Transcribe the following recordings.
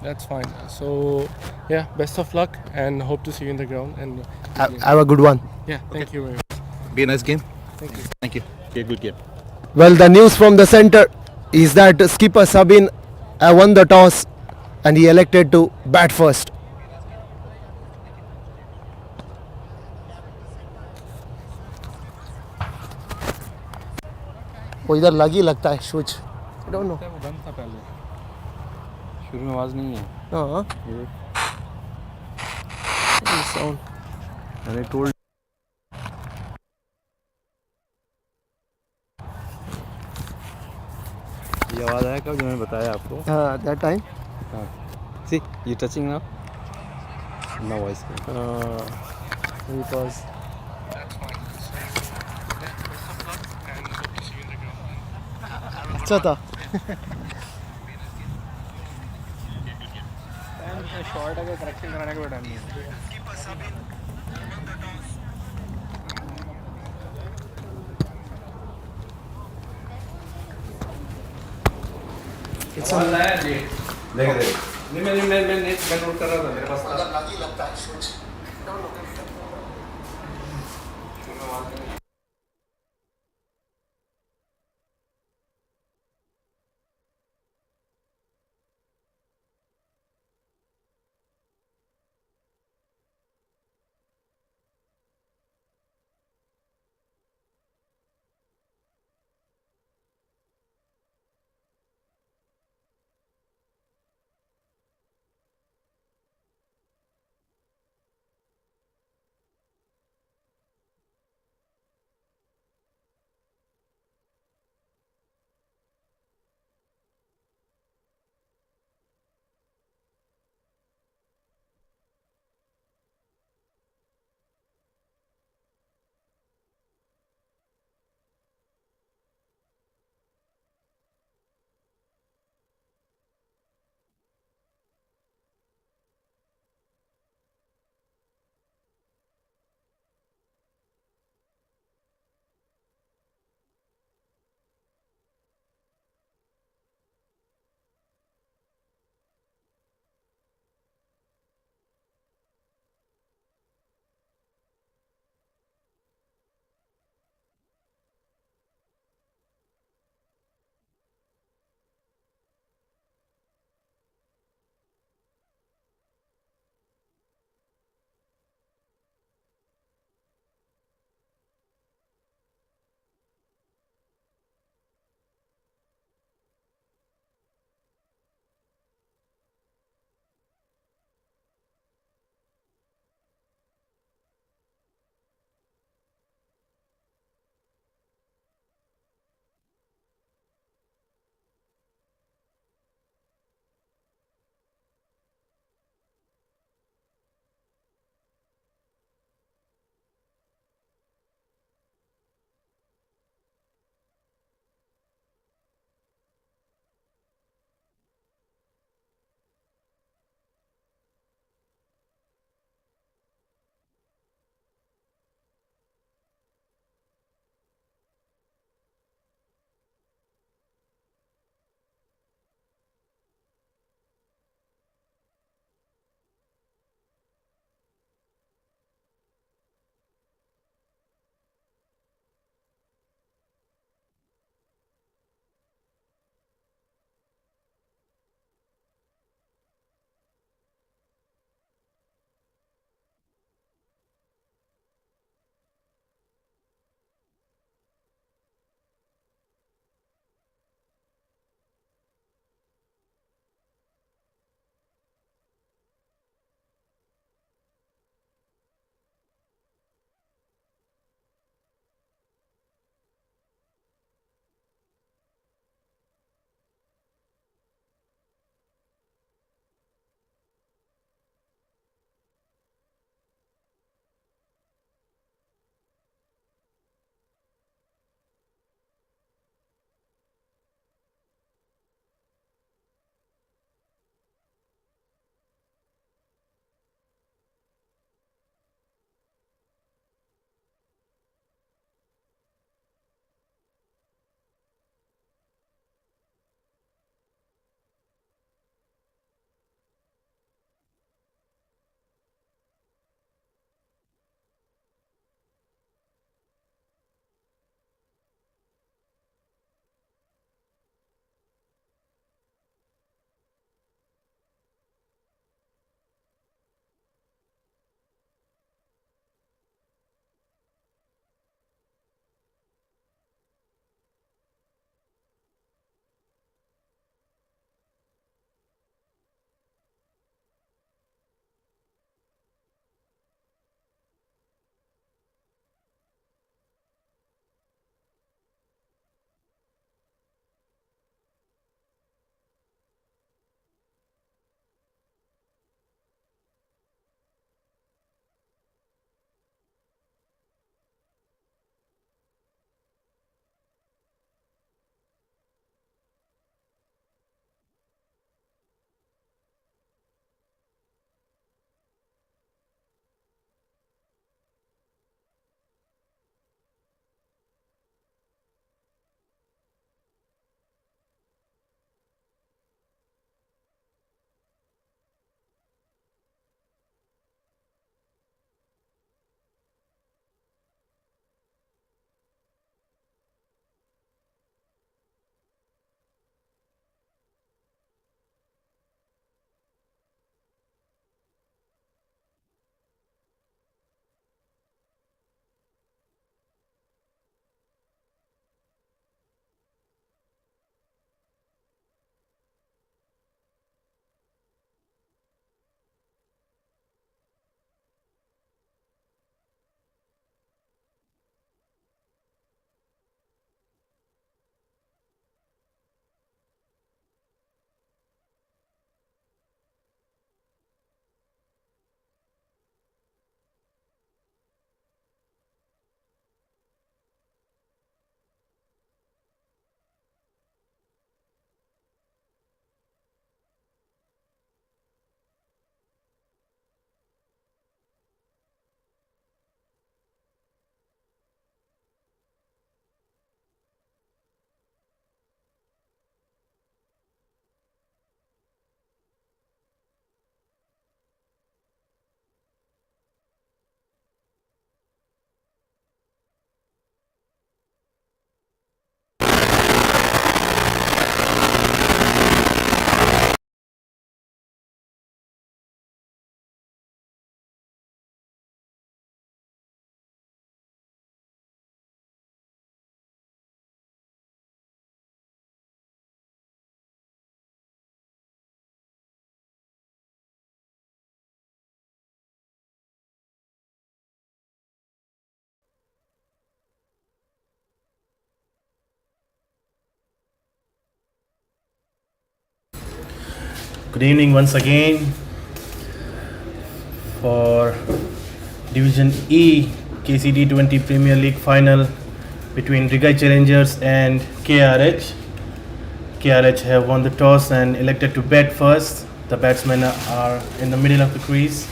That's fine. So, yeah, best of luck and hope to see you in the ground. And Have a good one. yeah, thank you very much. Be a nice game. Thank you. Thank you. Be a good game. Well, the news from the center is that skipper Sabin won the toss and he elected to bat first. वो इधर लग ही लगता है switch I don't know वो बंद था पहले शुरू में आवाज नहीं है हाँ ये साउंड मैंने टोल्ड ये आवाज आया कब जो मैंने बताया आपको हाँ दैट टाइम हाँ see you touching now no voice because अच्छा था शॉर्ट अगर करेक्शन कराने का टाइम नहीं है इट्स ऑन देख नहीं मैं नोट कर रहा था मेरे पास लग ही लगता है switch Good evening once again for Division E T20 Premier League final between Riggae Challengers and KRH. KRH have won the toss and elected to bat first. The batsmen are in the middle of the crease.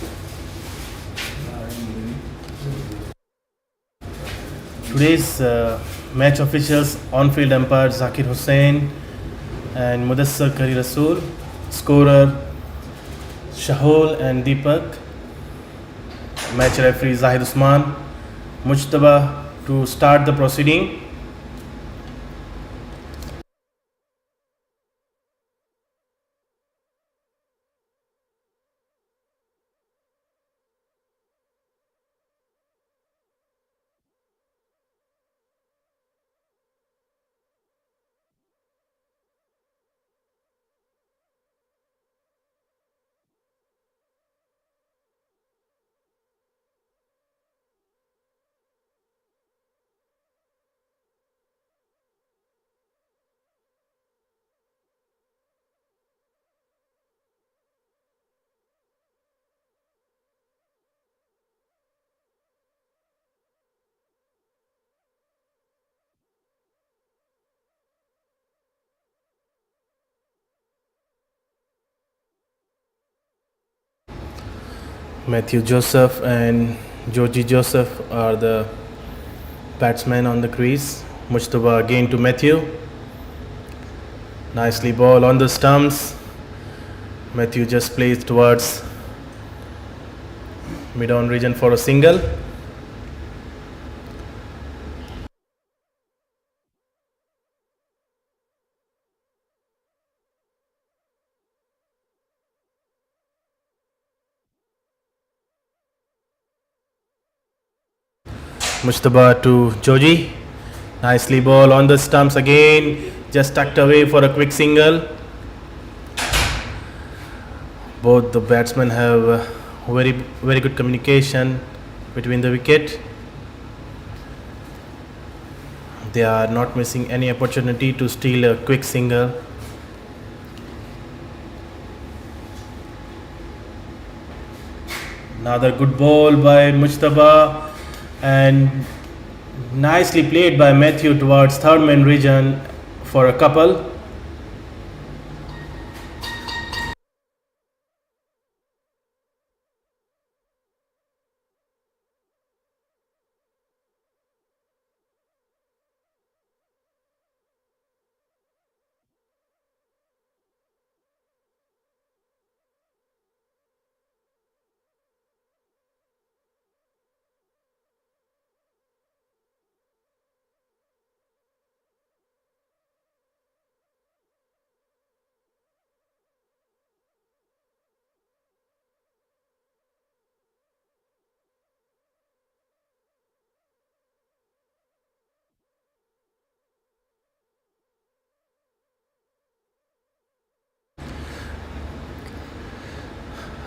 Today's match officials: on-field umpire Zakir Hussain and Mudassar Kari Rasool, scorer Shahul and Deepak, match referee Zahid Usman. Mujtaba to start the proceeding. Matthew Joseph and Georgie Joseph are the batsmen on the crease. Mujtaba again to Matthew. Nicely ball on the stumps. Matthew just plays towards mid-on region for a single. Mujtaba to Joji. Nicely ball on the stumps again. Just tucked away for a quick single. Both the batsmen have very good communication between the wicket. They are not missing any opportunity to steal a quick single. Another good ball by Mujtaba and nicely played by Matthew towards third man region for a couple.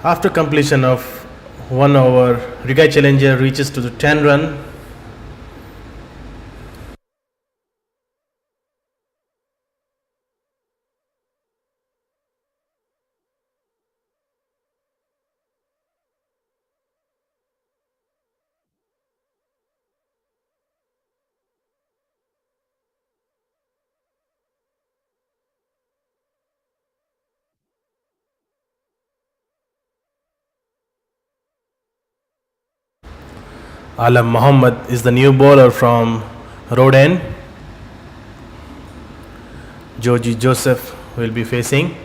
After completion of 1 over, Riggae Challenger reaches to the 10 run. Alam Muhammad is the new bowler from Road End. Georgie Joseph will be facing.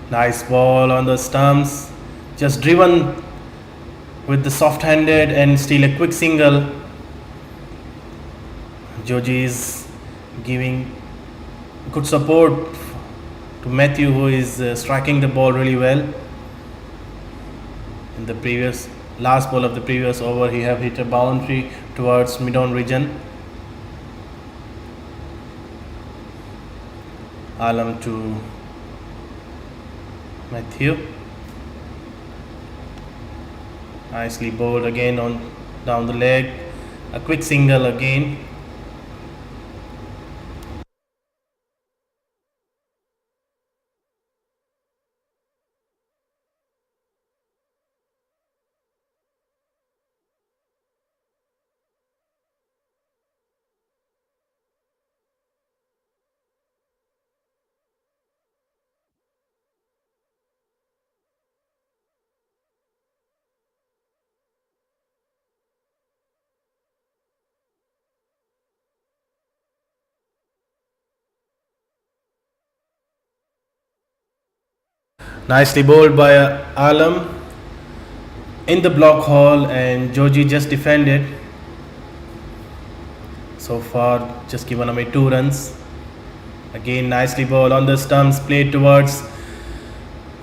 Nice ball on the stumps. Just driven with the soft-handed and steal a quick single. Georgie is giving good support to Matthew, who is striking the ball really well. In the last ball of the previous over, he have hit a boundary towards mid-on region. Alam to Matthew. Nicely bowled again on down the leg. A quick single again. Nicely bowled by Alam in the block hole, and Joji just defended. So far, just given away 2 runs. Again, nicely bowled on the stumps, played towards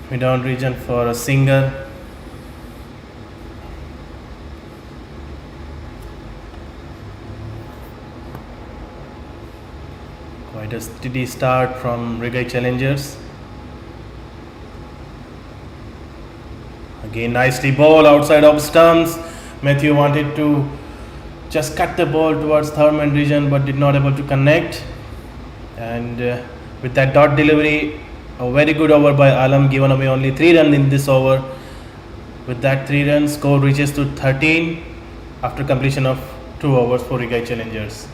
mid-on region for a single. Quite a steady start from Riggae Challengers. Again, nicely bowled outside of stumps. Matthew wanted to just cut the ball towards third man region but did not able to connect. And with that dot delivery, a very good over by Alam, given away only 3 runs in this over. With that 3 runs, score reaches to 13 after completion of 2 overs for Riggae Challengers.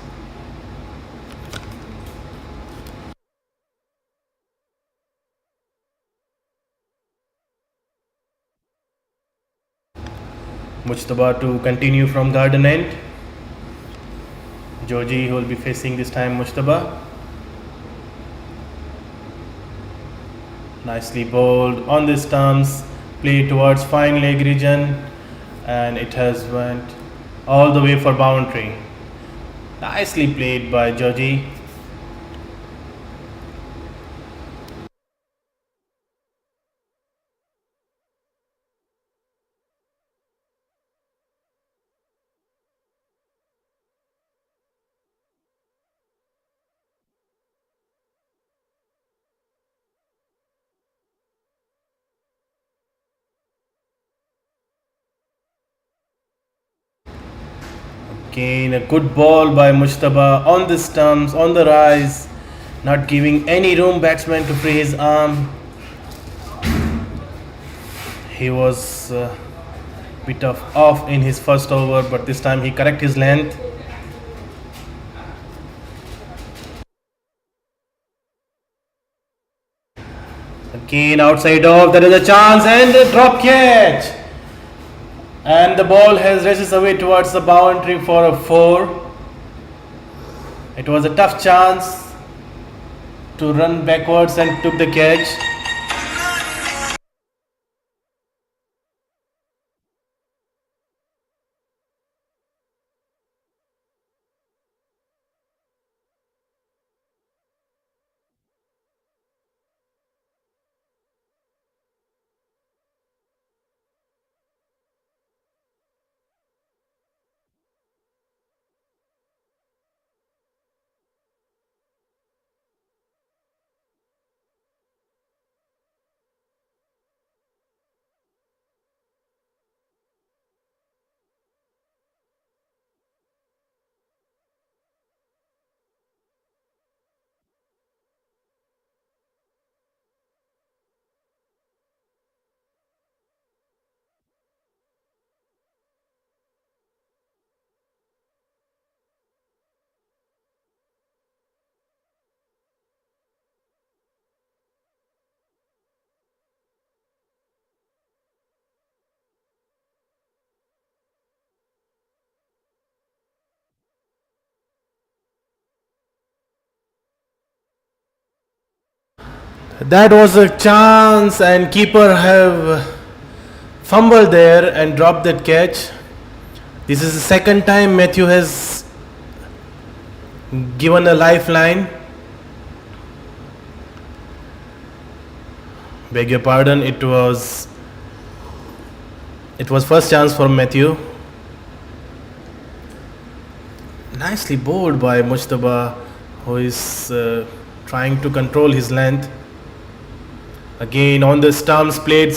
Mujtaba to continue from garden end. Joji will be facing this time Mujtaba. Nicely bowled on the stumps, played towards fine leg region, and it has went all the way for boundary. Nicely played by Joji. Again, a good ball by Mujtaba on the stumps, on the rise, not giving any room batsman to free his arm. He was bit of off in his first over, but this time he correct his length. Again, outside off, there is a chance and a drop catch. And the ball has races away towards the boundary for a 4. It was a tough chance to run backwards and took the catch. That was a chance, and keeper have fumbled there and dropped that catch. This is the second time Matthew has given a lifeline. Beg your pardon, it was first chance for Matthew. Nicely bowled by Mujtaba, who is trying to control his length. Again on the stumps, played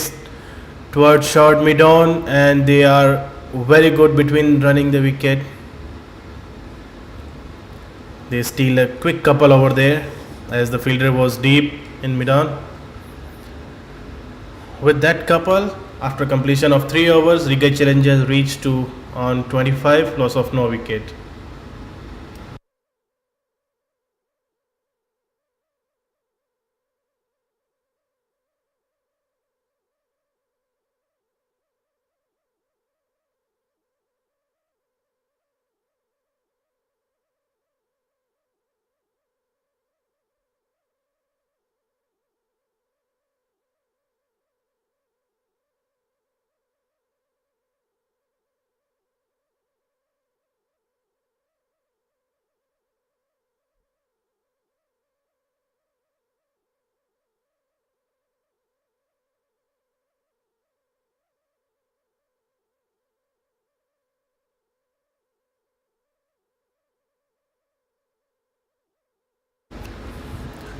towards short mid-on, and they are very good between running the wicket. They steal a quick couple over there as the fielder was deep in mid-on. With that couple, after completion of 3 overs, Riggae Challengers reached to on 25, loss of no wicket.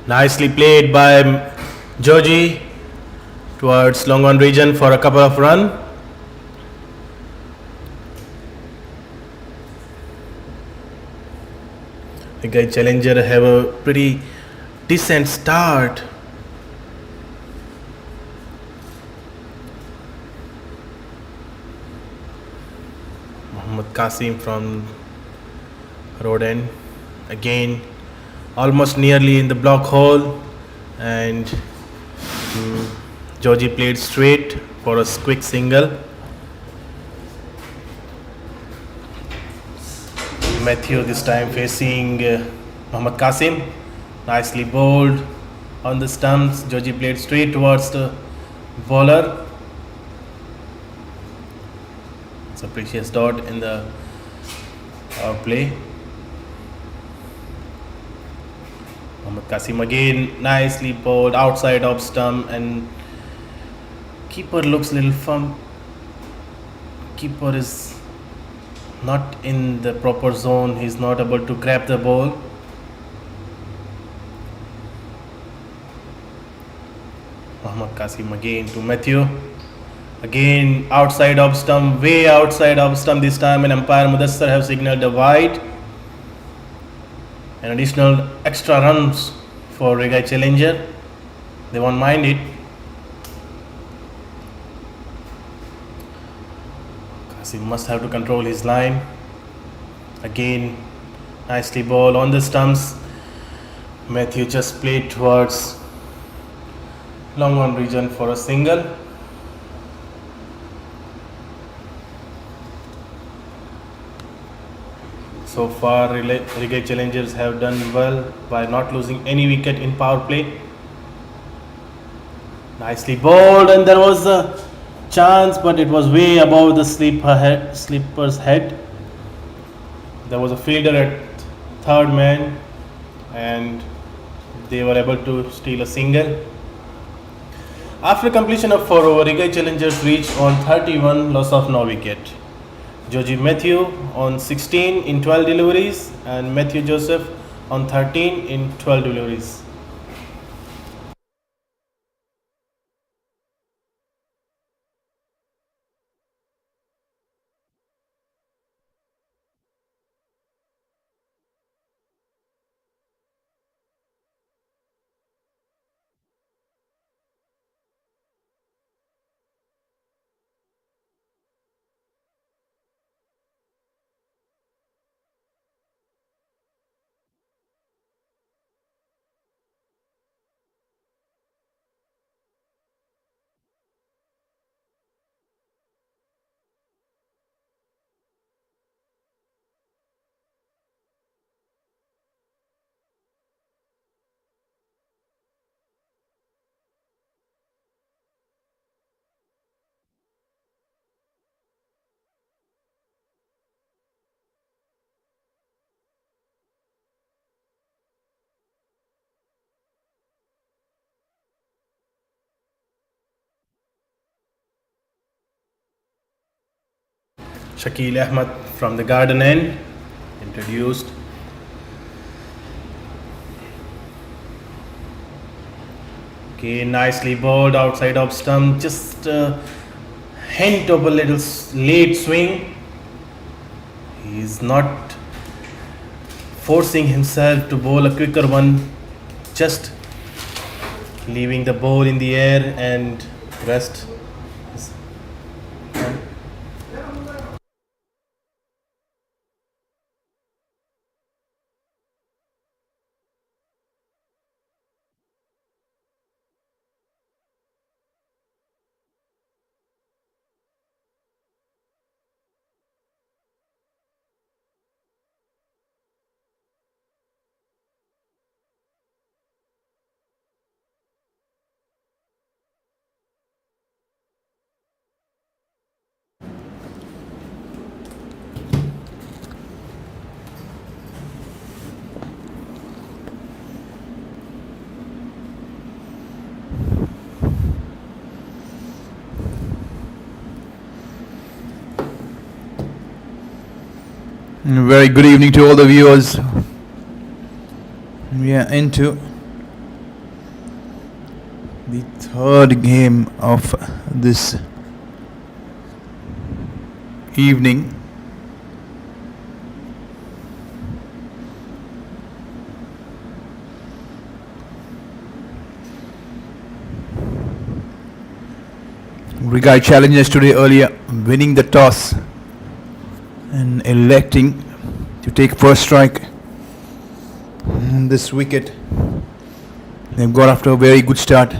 Nicely played by Georgie towards long on region for a couple of runs. Riggae Challenger have a pretty decent start. Mohammad Qasim from road end again, almost nearly in the block hole, and Georgie played straight for a quick single. Matthew this time facing Mohammad Qasim, nicely bowled on the stumps. Georgie played straight towards the bowler. It's a precious dot in the play. Mohammad Qasim again nicely bowled outside of stump, and keeper looks a little firm. Keeper is not in the proper zone. He's not able to grab the ball. Mohammad Qasim again to Matthew. Again outside of stump, way outside of stump this time, and umpire Mudassar have signaled a wide. An additional extra runs for Riggae Challenger. They won't mind it. Qasim must have to control his line. Again, nicely ball on the stumps. Matthew just played towards long on region for a single. So far, Riggae Challengers have done well by not losing any wicket in power play. Nicely bowled, and there was a chance, but it was way above the sleeper's head. There was a fielder at third man, and they were able to steal a single. After completion of 4 overs, Riggae Challengers reached on 31, loss of no wicket. Georgie Matthew on 16 in 12 deliveries, and Matthew Joseph on 13 in 12 deliveries. Shakil Ahmed from the garden end introduced. Okay, nicely bowled outside of stump, just a hint of a little late swing. He is not forcing himself to bowl a quicker one, just leaving the ball in the air and rest. Very good evening to all the viewers. We are into The third game of this evening. Riggae Challengers today earlier winning the toss and electing to take first strike on this wicket. They've got after a very good start,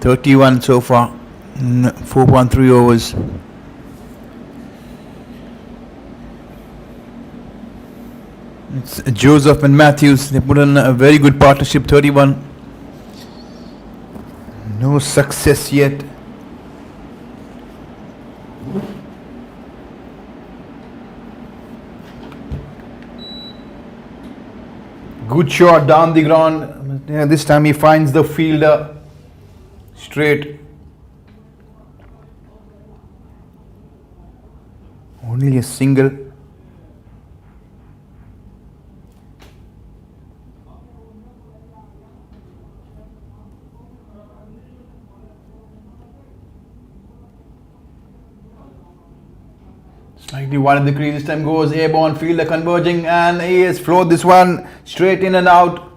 31 so far in 4.3 overs. It's Joseph and Matthews. They put on a very good partnership, 31. No success yet. Good shot down the ground. Yeah, this time he finds the fielder straight. Only a single. Slightly wide of the crease, this time goes airborne, fielder converging, and he has flowed this one straight in and out.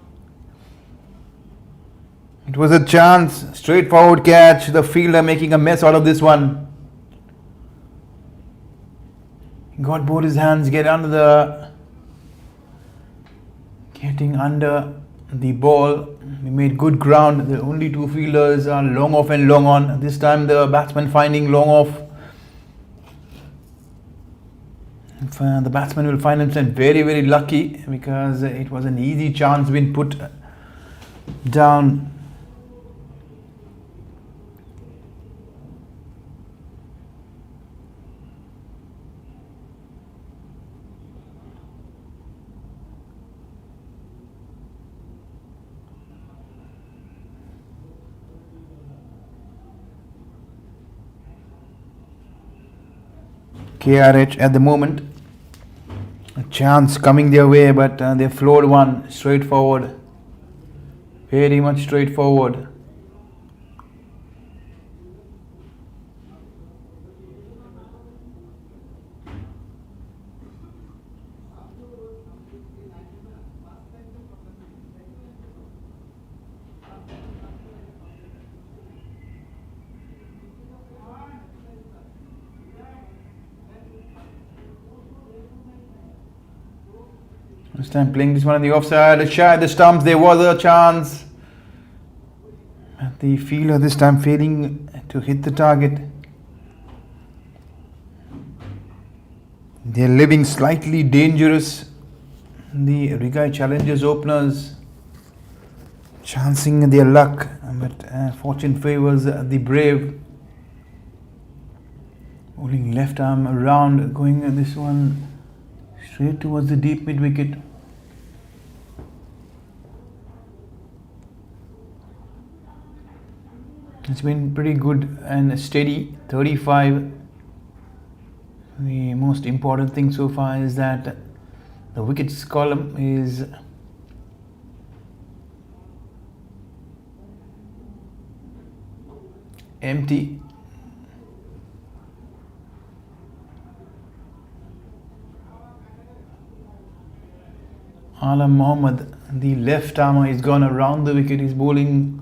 It was a chance, straightforward catch, the fielder making a mess out of this one. He got both his hands, getting under the ball. He made good ground. The only two fielders are long off and long on. This time the batsman finding long off. The batsman will find himself very, very lucky because it was an easy chance being put down. KRH at the moment, a chance coming their way, but they flowed one straightforward, very much straightforward. This time playing this one on the offside, shy the stumps, there was a chance. But the fielder this time failing to hit the target. They're living slightly dangerous. The Riggae Challengers openers chancing their luck, but fortune favors the brave. Holding left arm around, going at this one straight towards the deep mid wicket. It's been pretty good and steady, 35. The most important thing so far is that the wickets column is empty. Alam Mohammad, the left armer, is gone around the wicket. He's bowling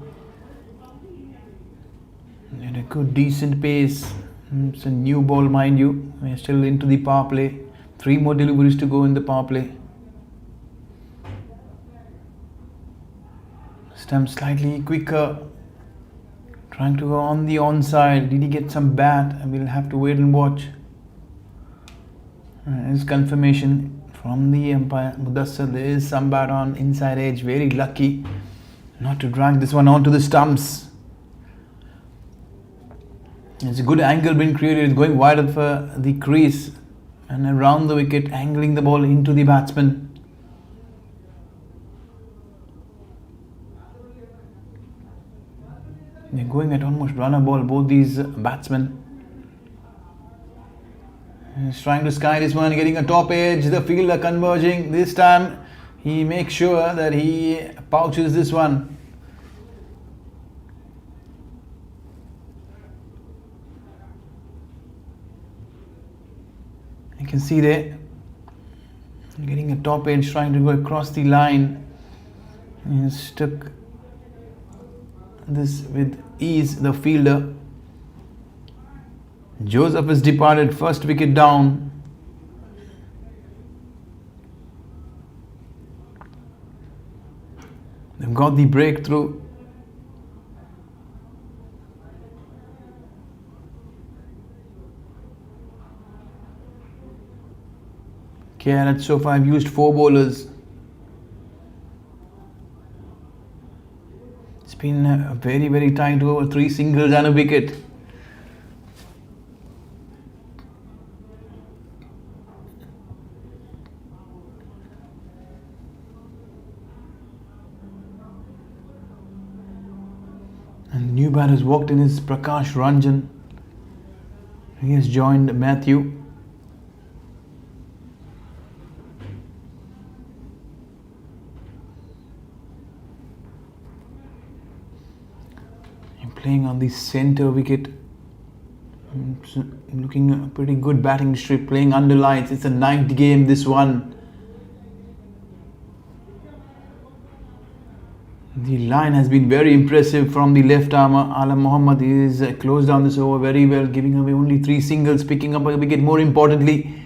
at a good decent pace. It's a new ball, mind you. We're still into the power play. 3 more deliveries to go in the power play. This time slightly quicker, trying to go on the onside. Did he get some bat? We'll have to wait and watch. His confirmation from the umpire Mudassar, there is some bat on inside edge. Very lucky not to drag this one onto the stumps. It's a good angle being created. It's going wide of the crease and around the wicket, angling the ball into the batsman. They're going at almost runner ball, both these batsmen. He's trying to sky this one, getting a top edge. The fielder converging. This time he makes sure that he pouches this one. can see there, getting a top edge, trying to go across the line. He stuck this with ease, the fielder. Joseph has departed, first wicket down. They've got the breakthrough. KRH so far have used 4 bowlers. It's been a very, very tight over, 3 singles and a wicket. And the new batter has walked in is Prakash Ranjan. He has joined Matthew. Playing on the center wicket, looking a pretty good batting strip, playing under lights. It's a night game, this one. The line has been very impressive from the left armer. Alam Mohammad is closed down this over very well, giving away only 3 singles, picking up a wicket more importantly.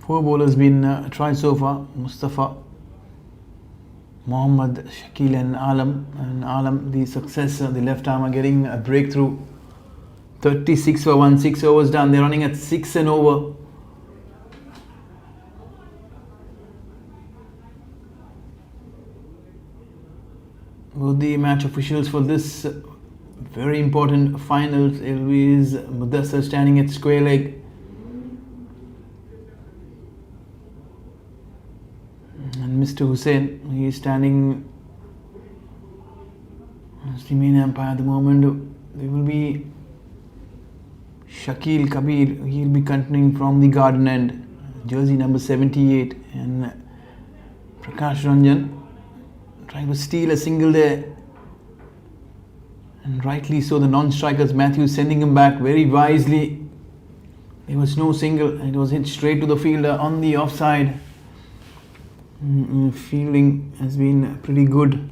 Four bowlers been tried so far: Mustafa, Mohammad, Shakil and Alam. And Alam, the successor, the left armer, getting a breakthrough. 36 for 1, 6 overs done. They're running at 6 and over. Both the match officials for this very important final is Mudassar standing at square leg. And Mr. Hussain, he is standing as the main umpire at the moment. There will be Shakil Kabir, he'll be continuing from the garden end, jersey number 78, and Prakash Ranjan trying to steal a single there, and rightly so. The non-strikers, Matthews sending him back very wisely. There was no single, and it was hit straight to the fielder on the offside. Fielding has been pretty good,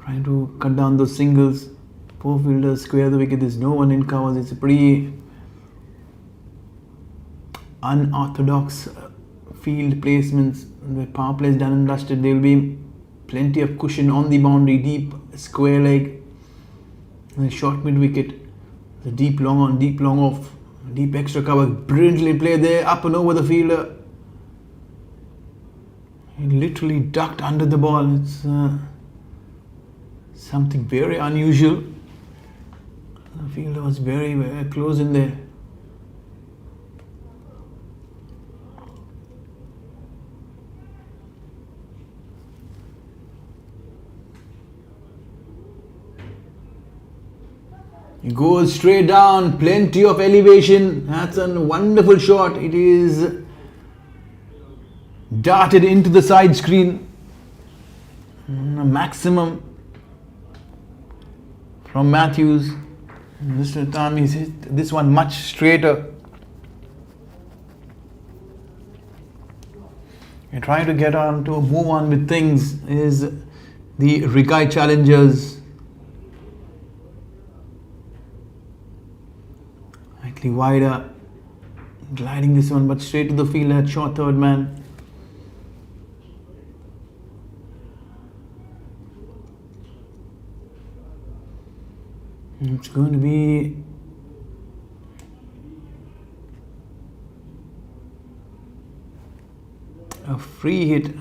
trying to cut down those singles. 4 fielders square the wicket, there's no one in covers. It's a pretty unorthodox field placements. The power play is done and dusted. There will be plenty of cushion on the boundary, deep square leg, and a short mid wicket, the deep long on, deep long off, deep extra cover, brilliantly played there, up and over the fielder. He literally ducked under the ball. It's something very unusual. The fielder was very, very close in there. He goes straight down, plenty of elevation. That's a wonderful shot. It is darted into the side screen. A maximum from Matthews. Mr. Tam has hit this one much straighter. And trying to get on to move on with things is the Riggae Challengers. Slightly wider, gliding this one, but straight to the field at short third man. It's going to be a free hit,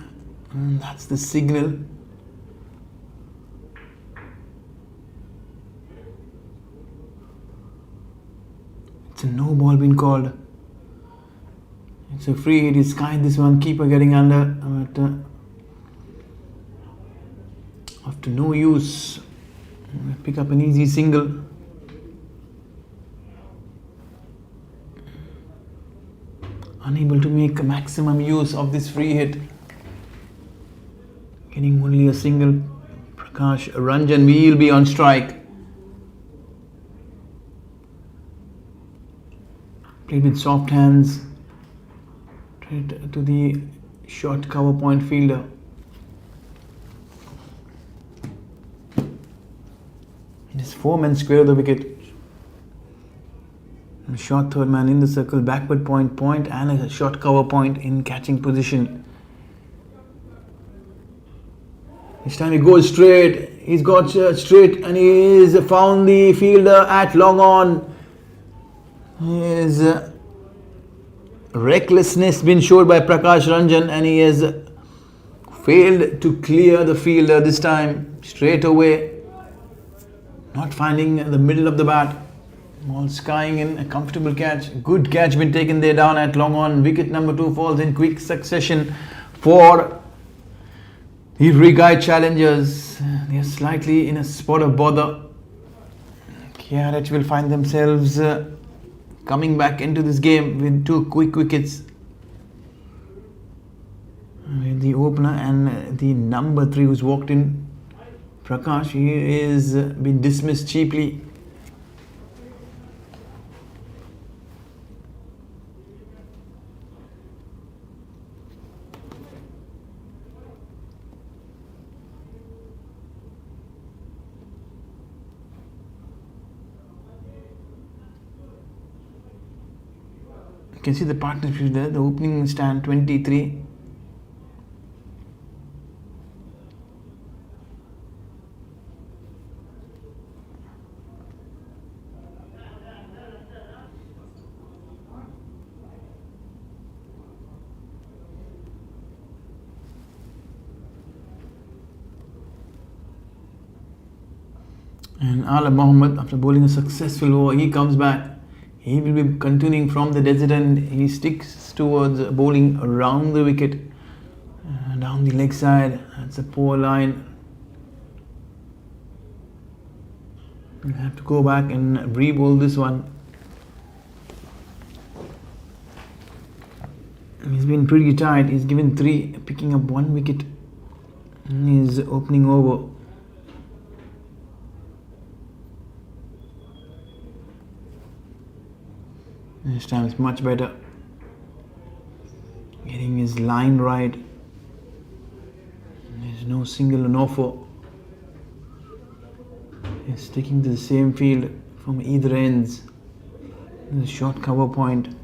and that's the signal. It's a no ball been called. It's a free hit. He's skied this one, keeper getting under, but after no use, pick up an easy single. Unable to make a maximum use of this free hit. Getting only a single, Prakash Ranjan will be on strike. Played with soft hands. Straight to the short cover point fielder. It is 4 men square of the wicket. A short third man in the circle, backward point and a short cover point in catching position. This time he goes straight. He's got straight and he is found the fielder at long on. His recklessness been showed by Prakash Ranjan and he has failed to clear the fielder this time straight away. Not finding the middle of the bat. Ball skying in, a comfortable catch. Good catch been taken there down at long on. Wicket number 2 falls in quick succession for the Riggae Challengers. They are slightly in a spot of bother. KRH will find themselves coming back into this game with 2 quick wickets. With the opener and the number 3 who's walked in, Prakash, he is been dismissed cheaply. You can see the partnership there, the opening stand 23. And Ala Mohammed, after bowling a successful over, he comes back. He will be continuing from the desert end. He sticks towards bowling around the wicket, down the leg side. That's a poor line. You have to go back and re-bowl this one. He's been pretty tight. He's given 3, picking up 1 wicket in his opening over. This time is much better. Getting his line right. There's no single or no four. He's sticking to the same field from either ends. There's a short cover point.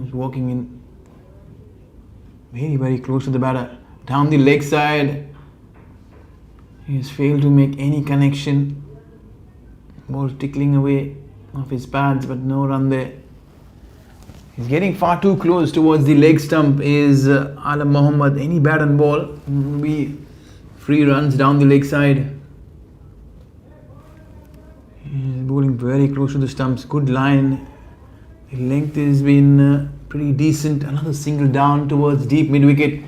He's walking in very close to the batter. Down the leg side. He has failed to make any connection. Ball tickling away off his pads, but no run there. He's getting far too close towards the leg stump is Alam Mohammed. Any bat and ball will be free runs down the leg side. He's bowling very close to the stumps. Good line. The length has been pretty decent. Another single down towards deep mid wicket.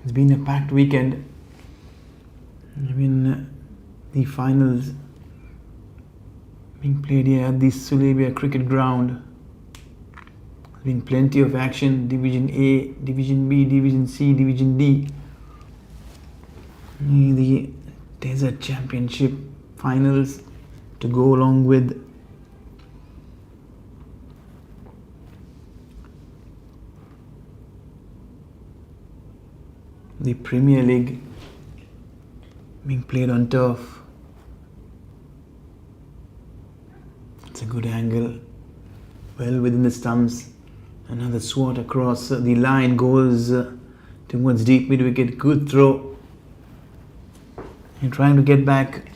It's been a packed weekend. The finals being played here at the Sulaibiya cricket ground. There's been plenty of action. Division A, Division B, Division C, Division D. The Desert Championship finals to go along with the Premier League being played on turf. It's a good angle, well within the stumps. Another swat across the line goes towards deep mid wicket. Good throw. And trying to get back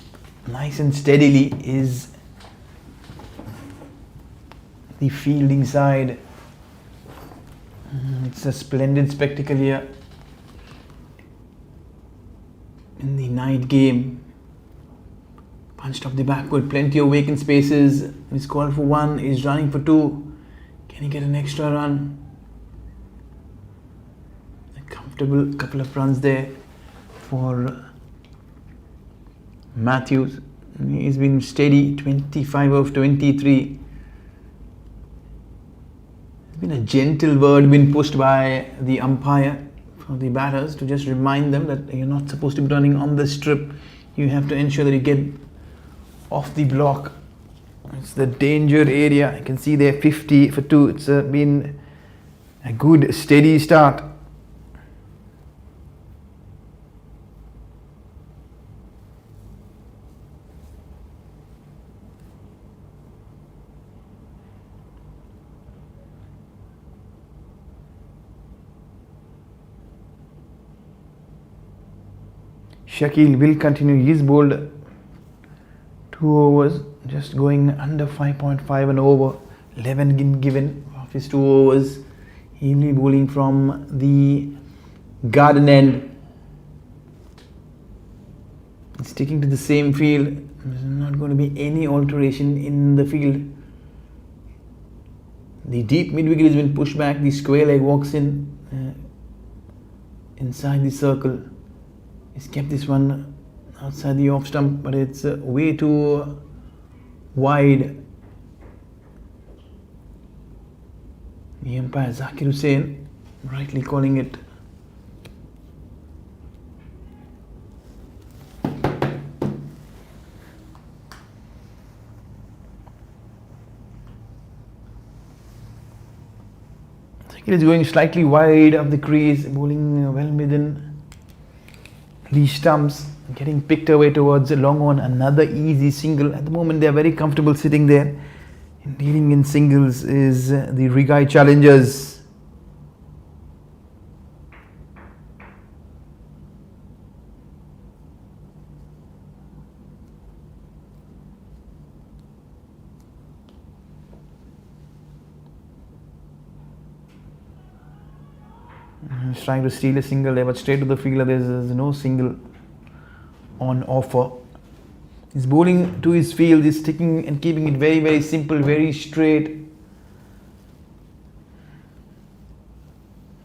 nice and steadily is the fielding side. It's a splendid spectacle here in the night game. Punched up the backward, plenty of vacant spaces. He's called for 1, he's running for 2. Can he get an extra run? A comfortable couple of runs there for Matthews. He's been steady, 25 of 23. It's been a gentle word been pushed by the umpire for the batters to just remind them that you're not supposed to be running on the strip. You have to ensure that you get off the block. It's the danger area. You can see there 50 for 2. It's been a good steady start. Shakil will continue. He's bowled 2 overs, just going under 5.5 and over. 11 given of his 2 overs. He'll be bowling from the garden end. Sticking to the same field. There's not going to be any alteration in the field. The deep mid wicket has been pushed back. The square leg walks in inside the circle. He's kept this one outside the off stump, but it's way too wide. The umpire Zakir Hussain rightly calling it. Zakir is going slightly wide of the crease, bowling well within the stumps, getting picked away towards the long on. Another easy single. At the moment, they are very comfortable sitting there. Dealing in singles is the Riggae Challengers. He's trying to steal a single there, but straight to the fielder. There's no single on offer. He's bowling to his field. He's sticking and keeping it very, very simple, very straight.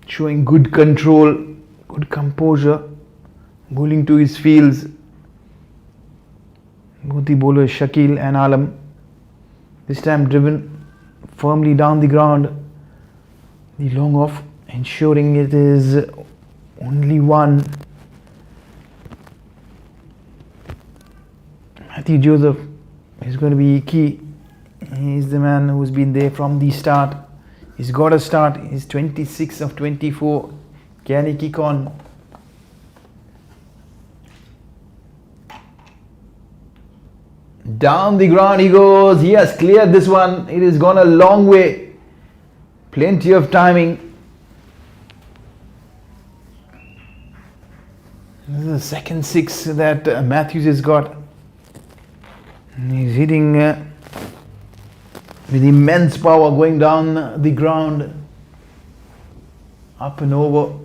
Showing good control, good composure. Bowling to his fields. Both the bowlers Shakil and Alam. This time driven firmly down the ground. The long off, ensuring it is only one. Matthew Joseph is going to be key. He's the man who's been there from the start. He's got a start. He's 26 of 24. Can he kick on? Down the ground he goes. He has cleared this one. It has gone a long way. Plenty of timing. This is the second 6 that Matthews has got. He's hitting with immense power, going down the ground, up and over.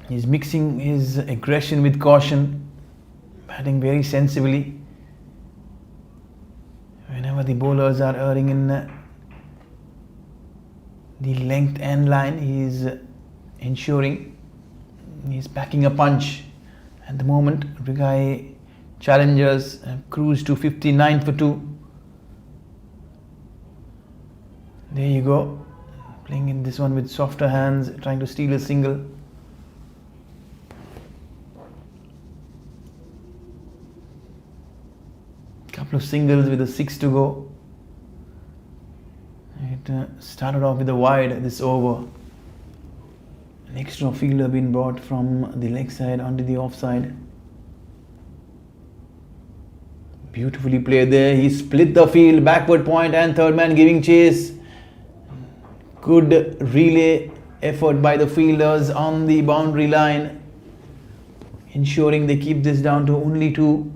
He's mixing his aggression with caution, batting very sensibly. Whenever the bowlers are erring in the length end line, he's ensuring he's packing a punch. At the moment, Riggae Challengers have cruised to 59 for 2. There you go. Playing in this one with softer hands, trying to steal a single. Couple of singles with a 6 to go. It started off with a wide this over. An extra fielder being brought from the leg side onto the offside. Beautifully played there. He split the field, backward point, and third man giving chase. Good relay effort by the fielders on the boundary line, ensuring they keep this down to only 2.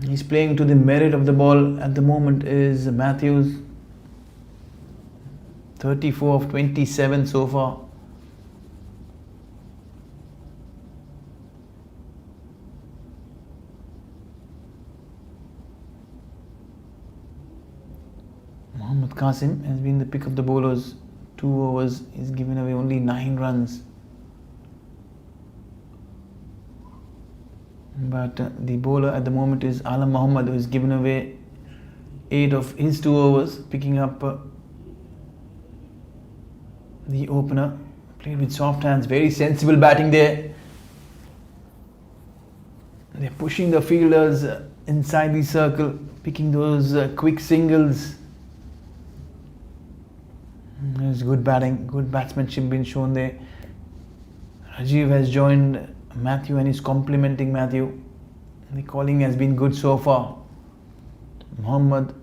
He's playing to the merit of the ball at the moment is Matthews. 34 of 27 so far. Mohammad Qasim has been the pick of the bowlers. 2 overs, he's given away only 9 runs. But the bowler at the moment is Alam Mohammad, who has given away 8 of his 2 overs, picking up the opener. Played with soft hands, very sensible batting there. They're pushing the fielders inside the circle, picking those quick singles. There's good batting, good batsmanship being shown there. Rajiv has joined Matthew and is complimenting Matthew. The calling has been good so far. Mohammad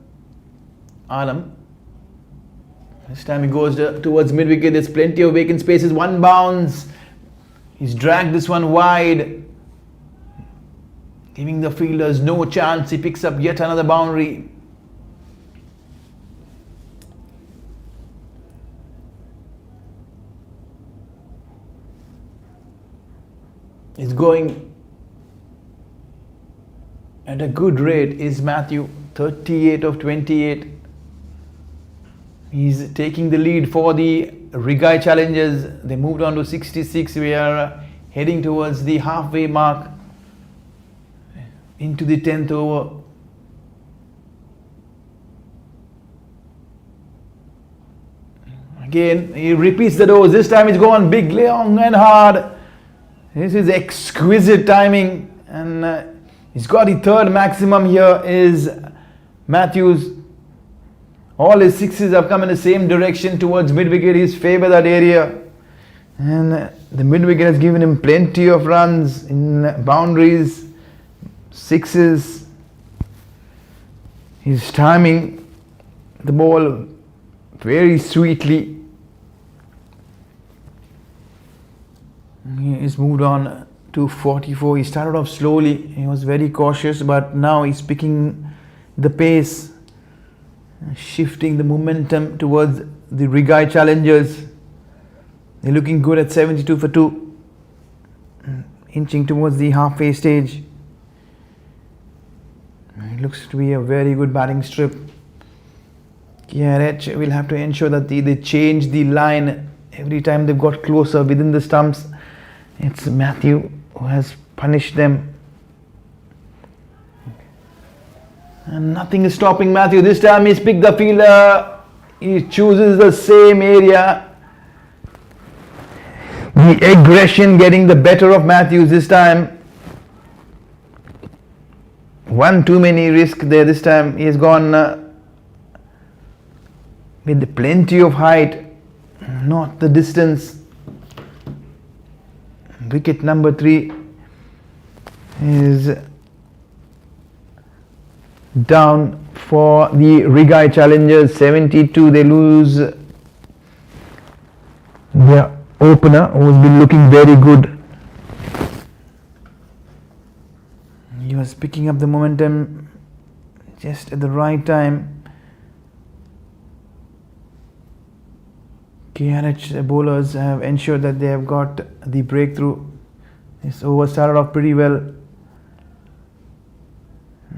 Alam. This time he goes towards mid-wicket. There's plenty of vacant spaces. 1 bounce. He's dragged this one wide, giving the fielders no chance. He picks up yet another boundary. He's going at a good rate is Matthew, 38 of 28. He's taking the lead for the Riggae Challengers. They moved on to 66. We are heading towards the halfway mark into the 10th over. Again, he repeats the dose. This time he's gone big, long and hard. This is exquisite timing, and he's got the 3rd maximum here is Matthews. All his 6s have come in the same direction towards mid-wicket. He's favoured that area, and the mid-wicket has given him plenty of runs in boundaries, 6s. He's timing the ball very sweetly. He's moved on to 44. He started off slowly. He was very cautious, but now he's picking the pace, shifting the momentum towards the Riggae Challengers. They're looking good at 72 for 2, inching towards the halfway stage. It looks to be a very good batting strip. KRH will have to ensure that they change the line every time they've got closer within the stumps. It's Matthew who has punished them. And nothing is stopping Matthew. This time he's picked the fielder. He chooses the same area. The aggression getting the better of Matthews this time. One too many risk there this time. He has gone with plenty of height, not the distance. Wicket number 3 is down for the Riggae Challengers, 72. They lose their opener, who's been looking very good. He was picking up the momentum just at the right time. KRH bowlers have ensured that they have got the breakthrough. This over started off pretty well.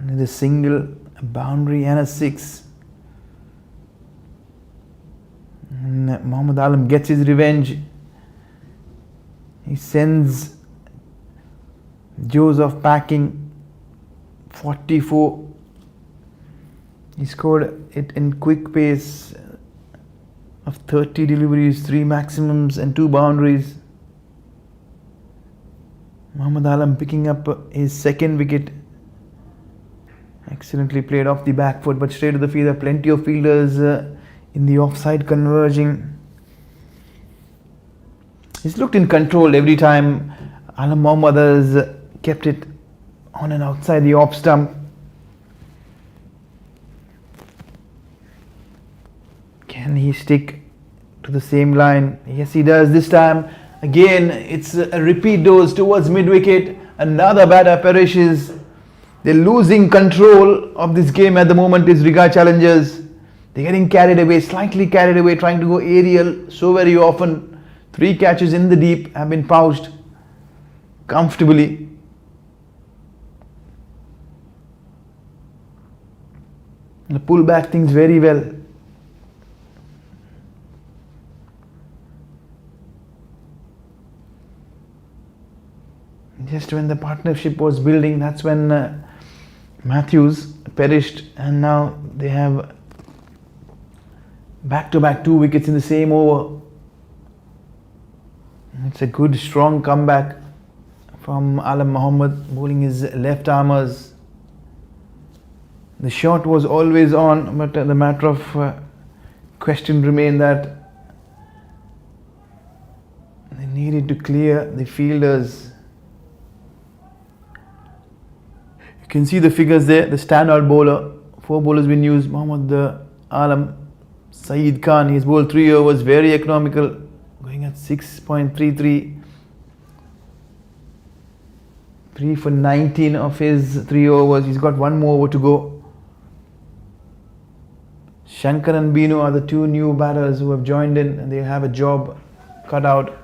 The single, a boundary and a 6. And Mohammad Alam gets his revenge. He sends Joseph packing, 44. He scored it in quick pace of 30 deliveries, 3 maximums and 2 boundaries. Mohammad Alam picking up his 2nd wicket. Excellently played off the back foot, but straight to the fielder. Plenty of fielders in the offside converging. He's looked in control every time. Alam Mohammad has kept it on and outside the off stump. Can he stick to the same line? Yes, he does this time. Again, it's a repeat dose towards mid-wicket. Another batter perishes. They're losing control of this game at the moment. Is Riggae Challengers. They're getting carried away, slightly carried away, trying to go aerial so very often. 3 catches in the deep have been pouched comfortably. They pull back things very well. Just when the partnership was building, that's when Matthews perished, and now they have back-to-back 2 wickets in the same over. It's a good strong comeback from Alam Mohammad bowling his left armers. The shot was always on, but the matter of question remained that they needed to clear the fielders. You can see the figures there. The standout bowler, 4 bowlers been used. Mohammad Alam, Saeed Khan, he's bowled 3 overs, very economical, going at 6.33. 3 for 19 of his 3 overs. He's got 1 more over to go. Shankar and Binu are the 2 new batters who have joined in, and they have a job cut out.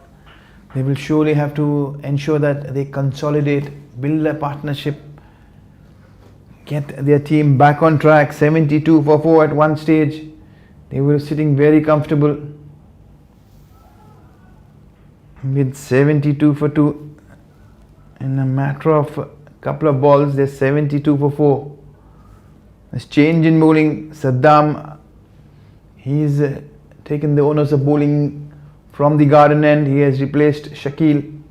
They will surely have to ensure that they consolidate, build a partnership, get their team back on track. 72 for 4 at one stage. They were sitting very comfortable with 72 for 2. In a matter of a couple of balls, they're 72 for 4. There's change in bowling. Saddam, he's taken the onus of bowling from the garden end. He has replaced Shakil.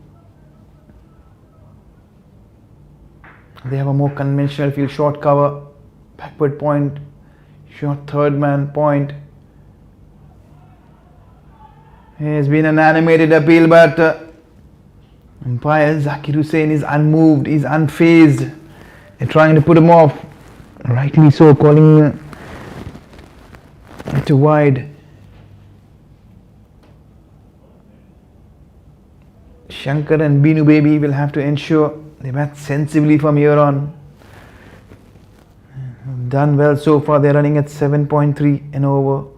They have a more conventional field, short cover, backward point, short third man point. It has been an animated appeal, but umpire Zakir Hussain is unmoved, is unfazed. They're trying to put him off, rightly so, calling it wide. Shankar and Binu Baby will have to ensure they bat sensibly from here on. Done well so far. They're running at 7.3 an over.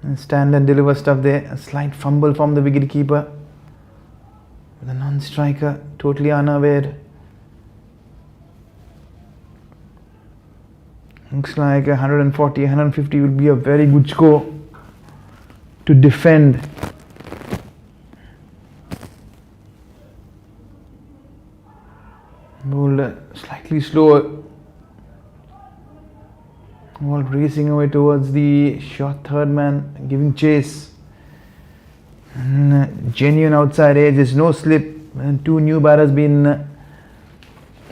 And stand and deliver stuff there. A slight fumble from the wicket keeper. The non-striker totally unaware. Looks like 140, 150 will be a very good score to defend. Bowled slightly slower. Ball racing away towards the short third man, giving chase. Genuine outside edge, there's no slip. And 2 new batters been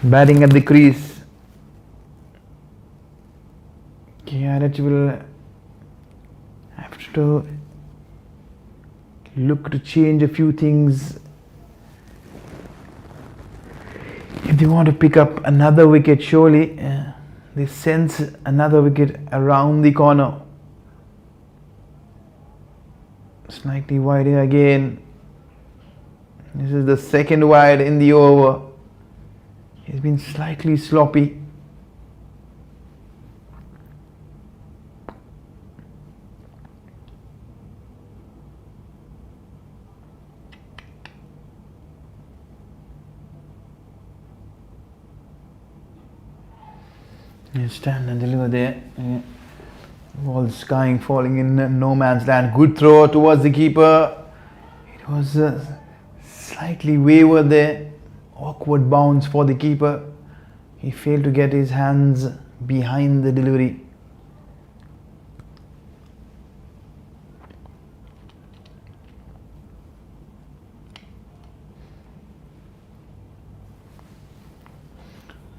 batting at the crease. KRH will have to look to change a few things if they want to pick up another wicket. Surely they sense another wicket around the corner. Slightly wide here again. This is the second wide in the over. He's been slightly sloppy. You stand and deliver there. Ball skying, falling in no man's land. Good throw towards the keeper. It was slightly wayward there. Awkward bounce for the keeper. He failed to get his hands behind the delivery.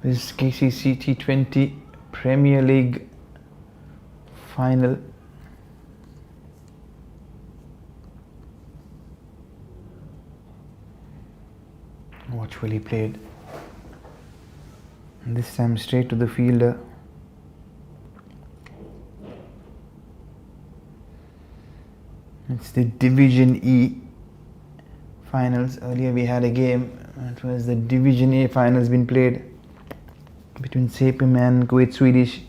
This is KCC T20 Premier League final. Watch well he played. And this time straight to the fielder. It's the Division E finals. Earlier we had a game. It was the Division A finals been played between Sapim and Kuwait Swedish.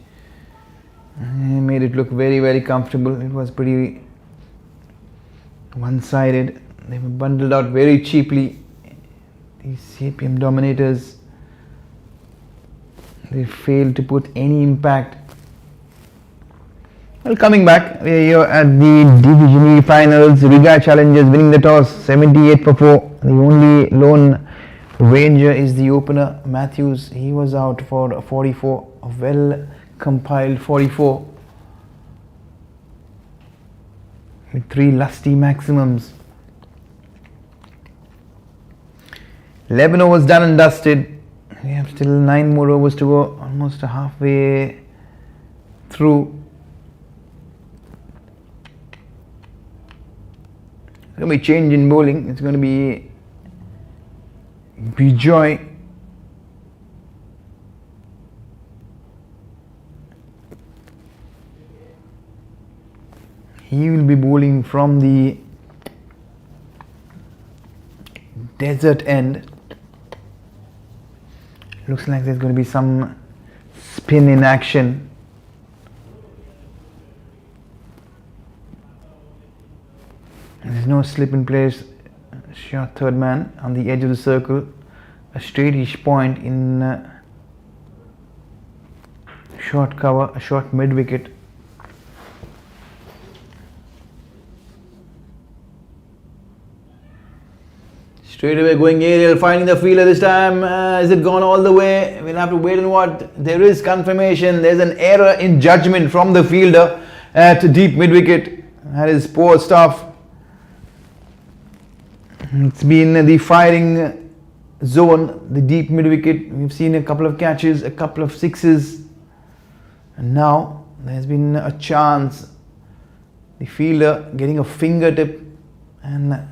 Made it look very, very comfortable. It was pretty one-sided. They were bundled out very cheaply. These Sapim dominators, they failed to put any impact Well, coming back, we are here at the Division E finals. Riggae Challengers winning the toss, 78 for 4. The only lone ranger is the opener, Matthews. He was out for a 44, a well compiled 44 with 3 lusty maximums. 11 overs done and dusted. We have still 9 more overs to go, almost halfway through. It's going to be change in bowling. It's going to be Bijoy. He will be bowling from the desert end. Looks like there's going to be some spin in action. There's no slip in place. Short third man on the edge of the circle. A straightish point in short cover, a short mid wicket. Straight away going aerial, finding the fielder this time. Is it gone all the way? We'll have to wait and watch. There is confirmation. There's an error in judgment from the fielder at deep mid wicket. That is poor stuff. It's been the firing zone, the deep mid wicket. We've seen a couple of catches, a couple of sixes, and now there's been a chance. The fielder getting a fingertip, and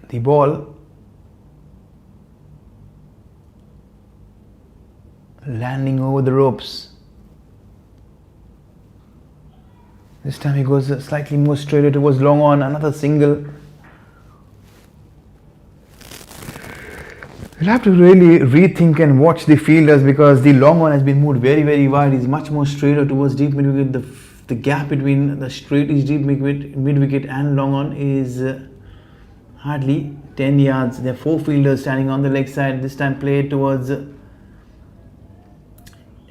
the ball landing over the ropes. This time he goes slightly more straighter towards long on, another single. We'll have to really rethink and watch the fielders, because the long on has been moved very, very wide. He's much more straighter towards deep mid wicket. The gap between the straightish deep mid wicket and long on is hardly 10 yards. There are 4 fielders standing on the leg side. This time played towards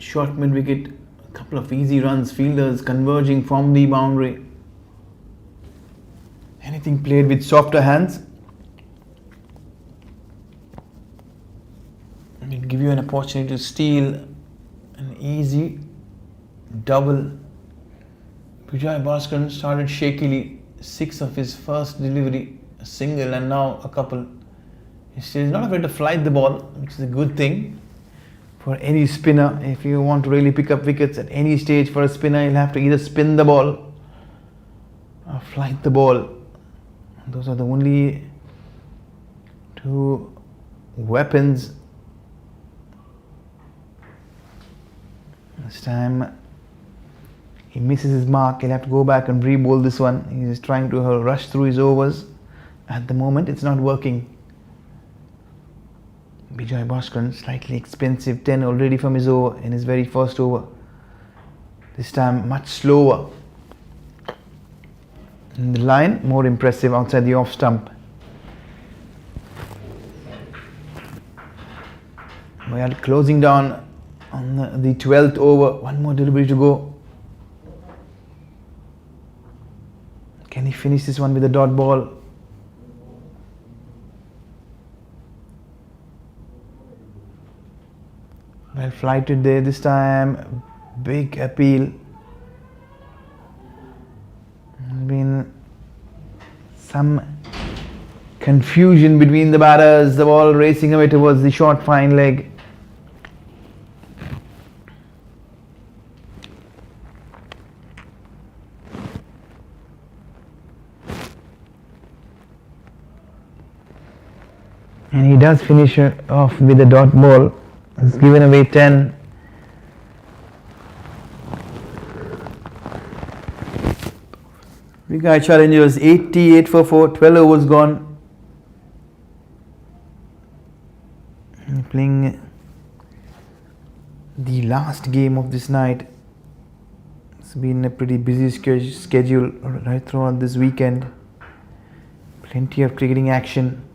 short mid wicket. Couple of easy runs, fielders converging from the boundary. Anything played with softer hands will give you an opportunity to steal an easy double. Vijay Bhaskaran started shakily, 6 of his first delivery, a single and now a couple. He's not afraid to flight the ball, which is a good thing for any spinner. If you want to really pick up wickets at any stage for a spinner, you'll have to either spin the ball or flight the ball. Those are the only 2 weapons. This time he misses his mark. He'll have to go back and re-bowl this one. He's trying to rush through his overs. At the moment it's not working. Vijay Bhaskaran, slightly expensive, 10 already from his over, in his very first over. This time much slower. In the line, more impressive outside the off stump. We are closing down on the 12th over. One more delivery to go. Can he finish this one with a dot ball? Well flighted there this time. Big appeal. There's been some confusion between the batters. The ball racing away towards the short fine leg. And he does finish off with a dot ball. He's given away 10. Riggae Challengers 88 for 4, 12 overs gone. Playing the last game of this night. It's been a pretty busy schedule right throughout this weekend. Plenty of cricketing action.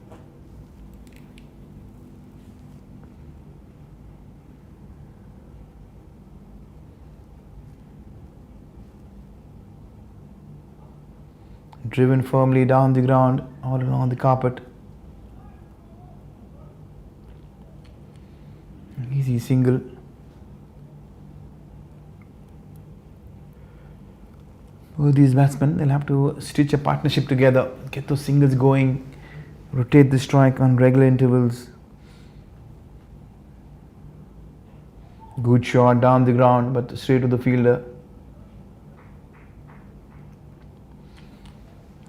driven firmly down the ground, all along the carpet. Easy single. Both these batsmen, they'll have to stitch a partnership together, get those singles going, rotate the strike on regular intervals. Good shot down the ground, but straight to the fielder.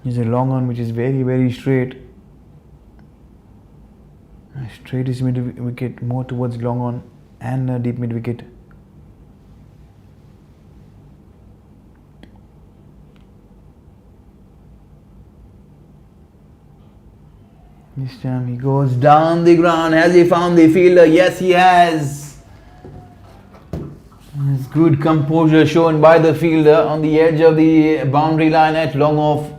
Here's a long on which is very, very straight. Straight is mid wicket, more towards long on and deep mid wicket. This time he goes down the ground. Has he found the fielder? Yes, he has. There's good composure shown by the fielder on the edge of the boundary line at long off.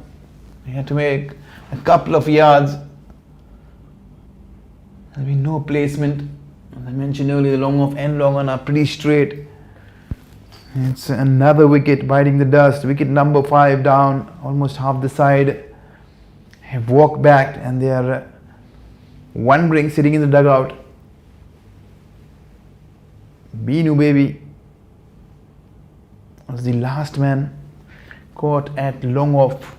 He had to make a couple of yards. There's been no placement. As I mentioned earlier, the long off and long on are pretty straight. It's another wicket biting the dust. Wicket number 5 down, almost half the side have walked back and they are wondering, sitting in the dugout. Beenu Baby was the last man caught at long off.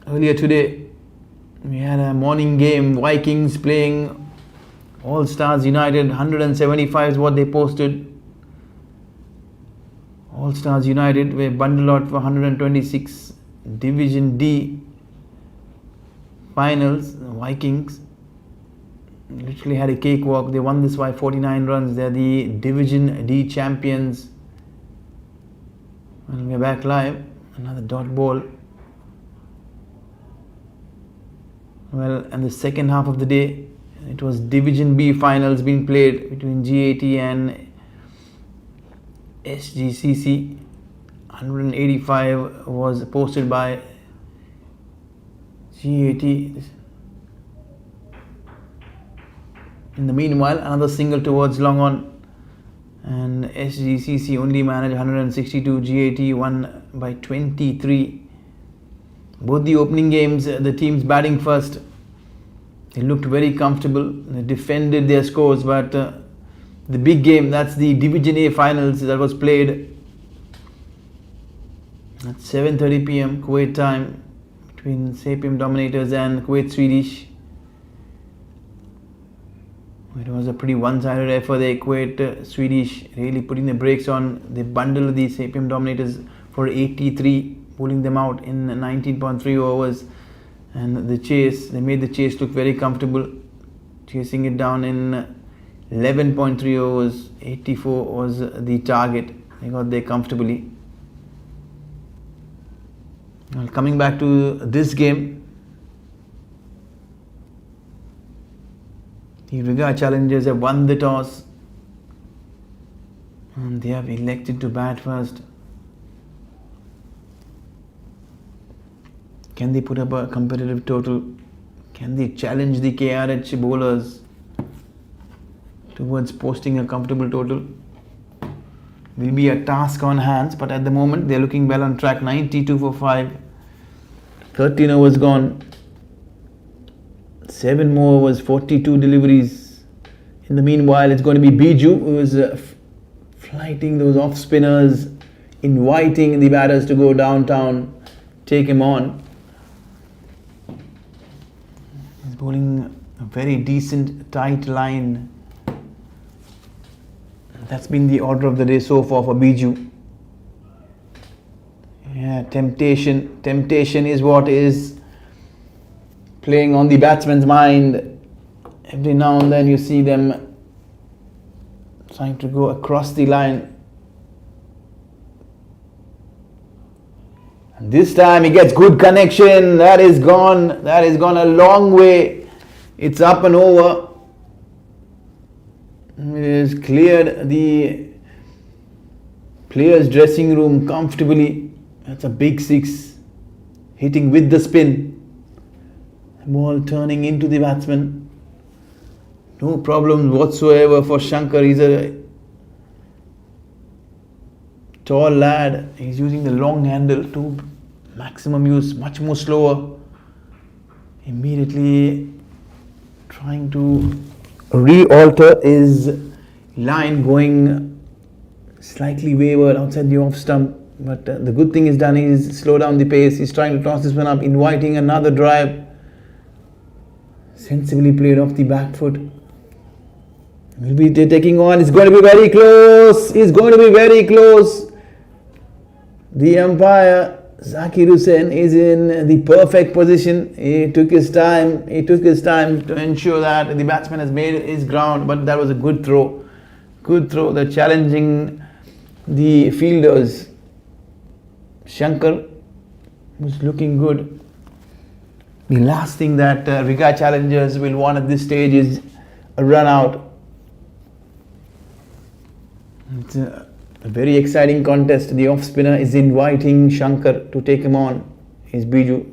Earlier today, we had a morning game. Vikings playing All Stars United. 175 is what they posted. All Stars United were bundled out for 126. Division D finals. The Vikings literally had a cakewalk. They won this by 49 runs. They're the Division D champions. And we're back live. Another dot ball. Well, and the second half of the day, it was Division B finals being played between GAT and SGCC. 185 was posted by GAT. In the meanwhile, another single towards long on, and SGCC only managed 162. GAT won by 23. Both the opening games, the teams batting first, they looked very comfortable. They defended their scores, but the big game, that's the Division A finals that was played at 7:30 p.m. Kuwait time between Sapium Dominators and Kuwait Swedish. It was a pretty one-sided effort there. Kuwait Swedish really putting the brakes on. They bundled the Sapium Dominators for 83. Pulling them out in 19.3 overs, and the chase, they made the chase look very comfortable, chasing it down in 11.3 overs. 84 was the target. They got there comfortably. Well, coming back to this game, the Riggae Challengers have won the toss and they have elected to bat first. Can they put up a competitive total? Can they challenge the KRH bowlers towards posting a comfortable total? Will be a task on hands, but at the moment they're looking well on track. 92 for 5. 13 overs gone. 7 more overs, 42 deliveries. In the meanwhile, it's going to be Biju who is flighting those off spinners, inviting the batters to go downtown, take him on. Bowling a very decent tight line. That's been the order of the day so far for Biju. Yeah, temptation is what is playing on the batsman's mind. Every now and then you see them trying to go across the line. This time he gets good connection. That is gone a long way. It's up and over. It has cleared the players' dressing room comfortably. That's a big 6. Hitting with the spin. The ball turning into the batsman. No problem whatsoever for Shankar. He's a tall lad. He's using the long handle to maximum use, much more slower. Immediately trying to re-alter his line, going slightly wayward outside the off stump. But the good thing is done is slow down the pace. He's trying to toss this one up, inviting another drive. Sensibly played off the back foot. Will be taking on. It's going to be very close. It's going to be very close. The umpire, Zakir Hussain, is in the perfect position. He took his time. He took his time to ensure that the batsman has made his ground. But that was a good throw. Good throw. They're challenging the fielders. Shankar was looking good. The last thing that Riggae Challengers will want at this stage is a run out. It's a very exciting contest. The off spinner is inviting Shankar to take him on. He's Biju.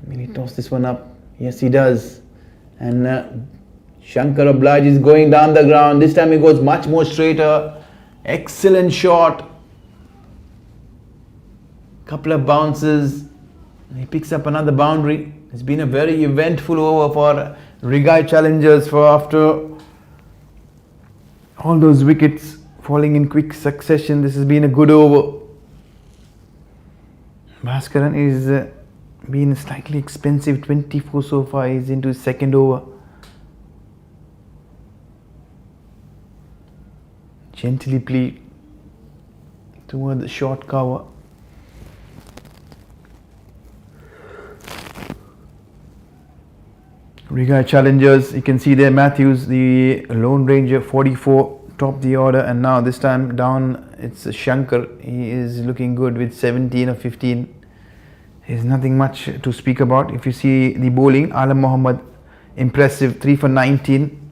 Will he toss this one up? Yes, he does. And Shankar obliges going down the ground. This time he goes much more straighter. Excellent shot. Couple of bounces. He picks up another boundary. It's been a very eventful over for Riggae Challengers for after all those wickets falling in quick succession. This has been a good over. Bhaskaran is been slightly expensive, 24 so far. He's into his second over. Gently played toward the short cover. Riggae Challengers, you can see there Matthews, the Lone Ranger, 44, top the order, and now this time down it's Shankar. He is looking good with 17 or 15. There's nothing much to speak about. If you see the bowling, Alam Mohammad, impressive, 3 for 19.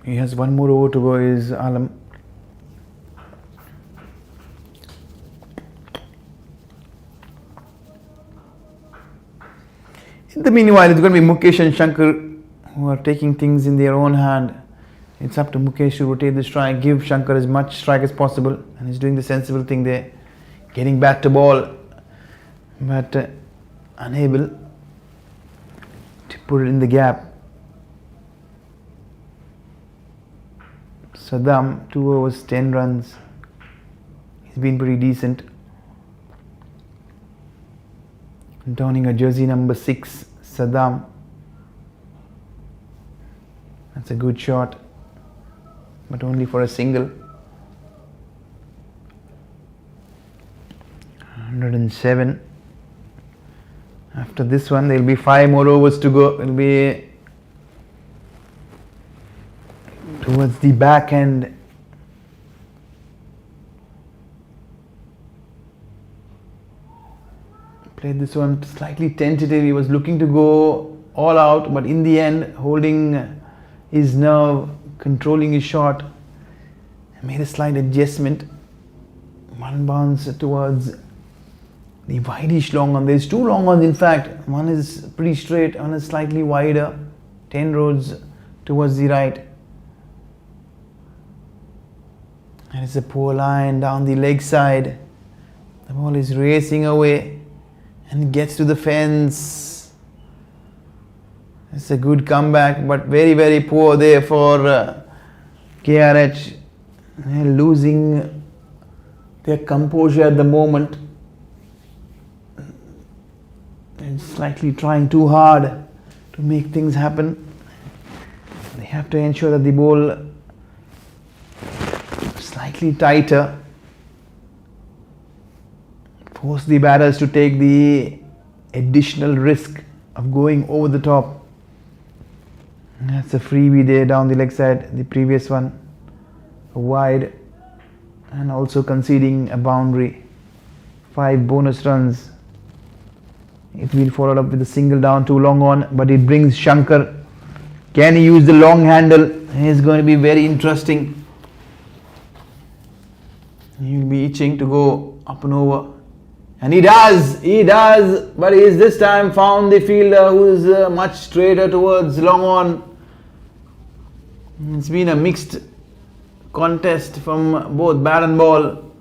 He has one more over to go, is Alam. In the meanwhile, it's going to be Mukesh and Shankar who are taking things in their own hand. It's up to Mukesh to rotate the strike, give Shankar as much strike as possible, and he's doing the sensible thing there, getting back to ball, but unable to put it in the gap. Saddam, 2 overs, 10 runs. He's been pretty decent. Donning a jersey number 6, Saddam. That's a good shot, but only for a single. 107. After this one, there will be 5 more overs to go. It will be towards the back end. Played this one slightly tentative. He was looking to go all out, but in the end, holding his nerve, controlling his shot, made a slight adjustment. One bounce towards the wideish long on. There's 2 long ones in fact. One is pretty straight, one is slightly wider, 10 rods towards the right. And it's a poor line down the leg side. The ball is racing away and gets to the fence. It's a good comeback, but very, very poor there for KRH. They're losing their composure at the moment. They're slightly trying too hard to make things happen. They have to ensure that the ball is slightly tighter. Force the batters to take the additional risk of going over the top. That's a freebie there down the leg side. The previous one wide, and also conceding a boundary. 5 bonus runs. It's been followed up with a single down, 2 long on, but it brings Shankar. Can he use the long handle? It's going to be very interesting. He'll be itching to go up and over. And he does, but he's this time found the fielder who is much straighter towards long on. It's been a mixed contest from both bat and ball.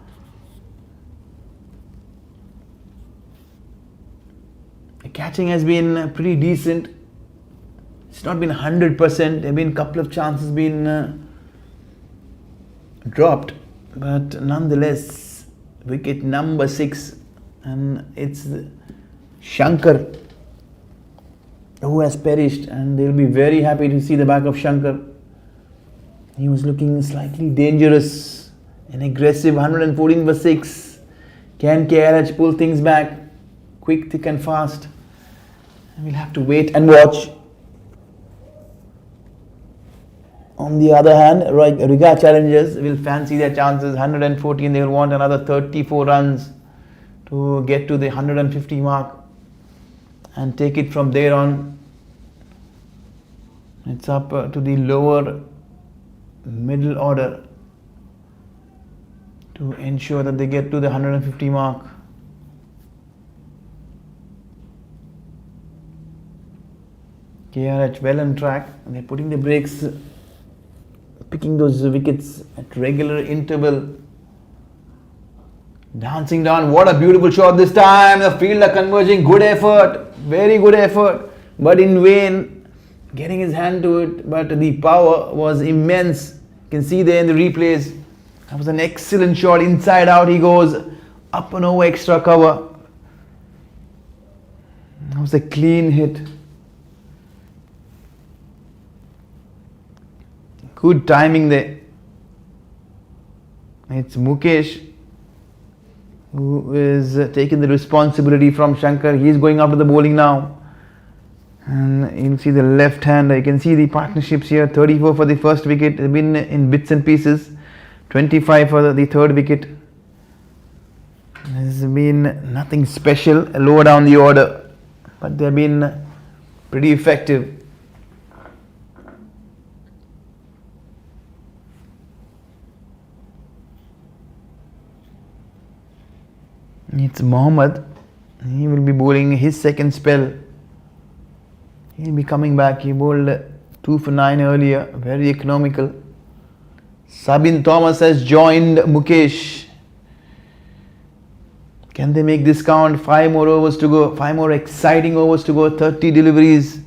The catching has been pretty decent. It's not been 100%. There have been a couple of chances been dropped, but nonetheless, wicket number 6, and it's Shankar who has perished, and they'll be very happy to see the back of Shankar. He was looking slightly dangerous and aggressive. 114 for 6. Can KRH pull things back quick, thick and fast? And we'll have to wait and watch. On the other hand, Riggae Challengers will fancy their chances. 114, they will want another 34 runs to get to the 150 mark and take it from there on. It's up to the lower middle order to ensure that they get to the 150 mark. KRH well on track. They're putting the brakes, picking those wickets at regular interval. Dancing down, what a beautiful shot this time. The fielder converging, good effort, very good effort, but in vain. Getting his hand to it, but the power was immense. You can see there in the replays. That was an excellent shot. Inside out he goes, up and over extra cover. That was a clean hit. Good timing there. It's Mukesh who is taking the responsibility from Shankar. He is going after the bowling now. And you'll see the left hand. You can see the partnerships here. 34 for the first wicket. They've been in bits and pieces. 25 for the third wicket. There's been nothing special lower down the order, but they've been pretty effective. It's Mohammad. He will be bowling his second spell. He'll be coming back. He bowled 2 for 9 earlier. Very economical. Sabin Thomas has joined Mukesh. Can they make this count? 5 more overs to go. 5 more exciting overs to go. 30 deliveries.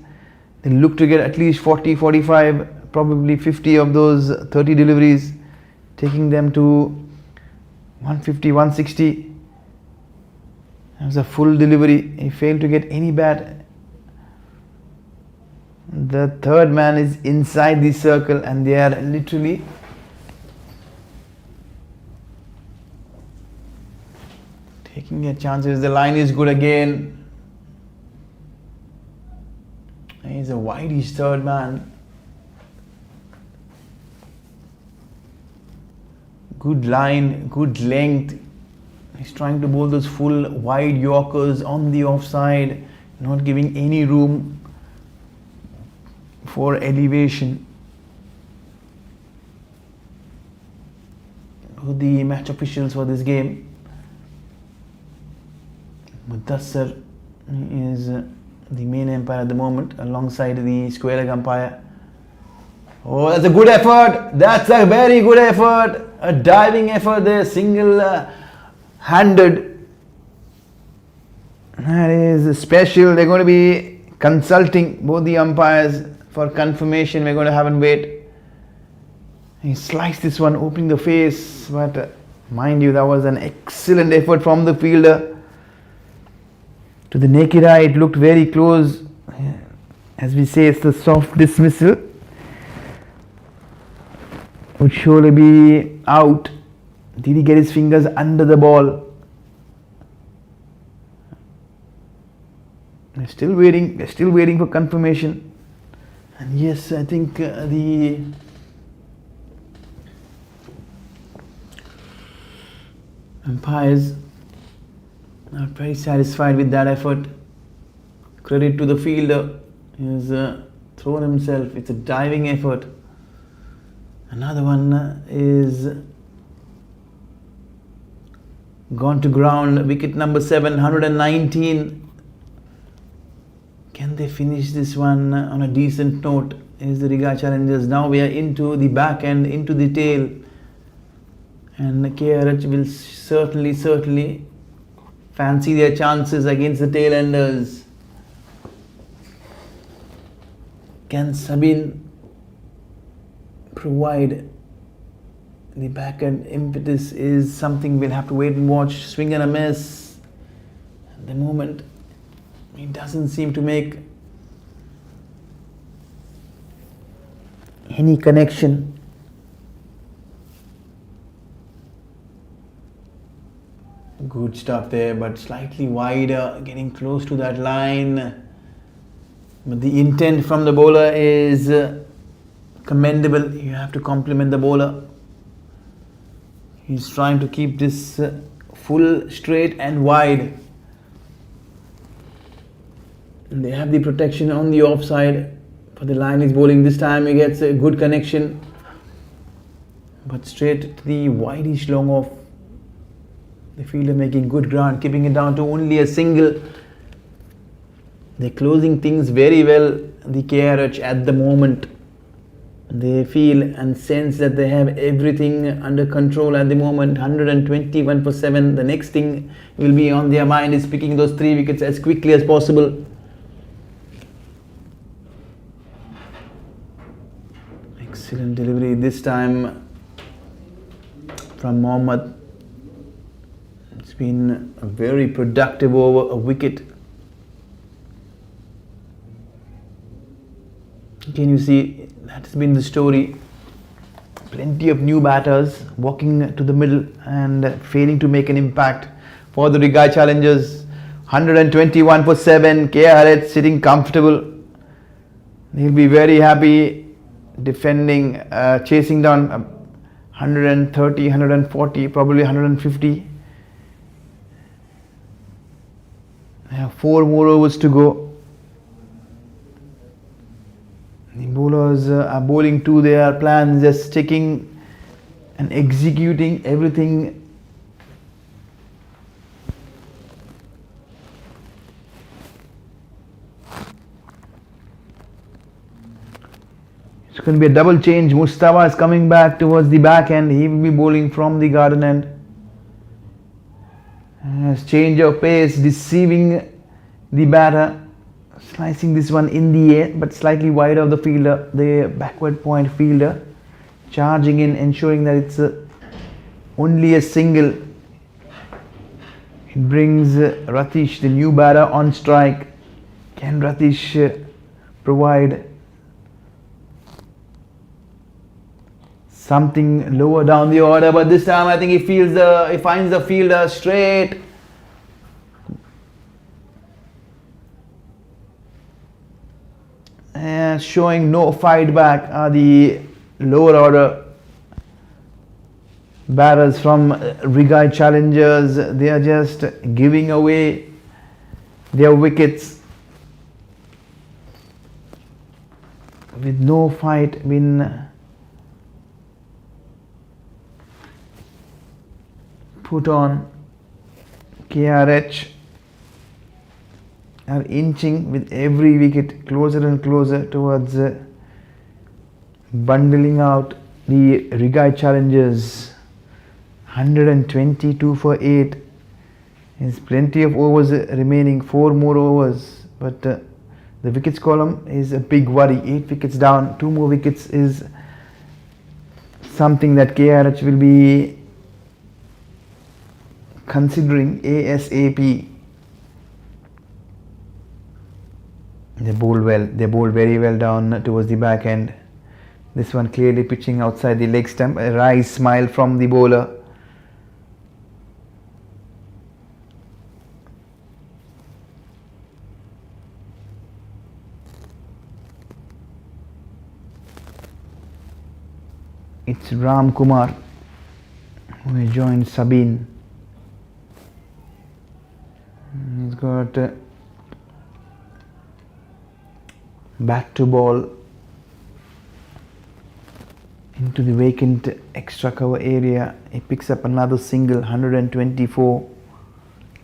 They look to get at least 40, 45, probably 50 of those 30 deliveries, taking them to 150, 160. That was a full delivery. He failed to get any bat. The third man is inside the circle and they are literally taking their chances. The line is good again. He's a wideish third man. Good line, good length. He's trying to bowl those full wide Yorkers on the offside, not giving any room for elevation. Who the match officials for this game? Mudassar is the main umpire at the moment, alongside the square leg umpire. Oh, that's a good effort. That's a very good effort. A diving effort there, single-handed. That is special. They're going to be consulting both the umpires for confirmation. We're going to have and wait. He sliced this one, opening the face, but mind you, that was an excellent effort from the fielder. To the naked eye, it looked very close. As we say, it's the soft dismissal. Would surely be out. Did he get his fingers under the ball? They're still waiting. They're still waiting for confirmation. And yes, I think the umpires are very satisfied with that effort. Credit to the fielder. He has thrown himself. It's a diving effort. Another one is gone to ground. Wicket number 7, 119. Can they finish this one on a decent note? is the Riggae Challengers. Now we are into the back end, into the tail, and KRH will certainly fancy their chances against the tail enders. Can Sabine provide the back end impetus? Is something we'll have to wait and watch. Swing and a miss. At the moment, he doesn't seem to make any connection. Good stuff there, but slightly wider, getting close to that line. But the intent from the bowler is commendable. You have to compliment the bowler. He's trying to keep this full, straight and wide. And they have the protection on the offside. For the line is bowling this time, he gets a good connection. But straight to the wideish long off. The fielder making good ground, keeping it down to only a single. They're closing things very well, the KRH at the moment. They feel and sense that they have everything under control at the moment. 121 for 7. The next thing will be on their mind is picking those 3 wickets as quickly as possible. Excellent delivery this time from Mohammad. It's been a very productive over, a wicket. Can you see, that's been the story. Plenty of new batters walking to the middle and failing to make an impact for the Riggae Challengers. 121 for 7, KRH sitting comfortable. He'll be very happy defending, chasing down 130, 140, probably 150. They have 4 more overs to go. The bowlers are bowling to their plans, just sticking and executing everything. It's going to be a double change. Mustafa is coming back towards the back end. He will be bowling from the garden end. Change of pace, deceiving the batter. Slicing this one in the air, but slightly wide of the fielder, the backward point fielder. Charging in, ensuring that it's only a single. It brings Ratish, the new batter, on strike. Can Ratish provide something lower down the order? But this time I think he finds the fielder straight. And showing no fight back are the lower order batters from Riggae Challengers. They are just giving away their wickets with no fight been put on. KRH are inching with every wicket closer and closer towards bundling out the Riggae Challengers. 122 for 8. There's plenty of overs remaining, 4 more overs, but the wickets column is a big worry. 8 wickets down, 2 more wickets is something that KRH will be considering ASAP. They bowl well. They bowl very well down towards the back end. This one clearly pitching outside the leg stump. A wry smile from the bowler. It's Ram Kumar who has joined Sabine. He's got back to ball into the vacant extra cover area. He picks up another single, 124.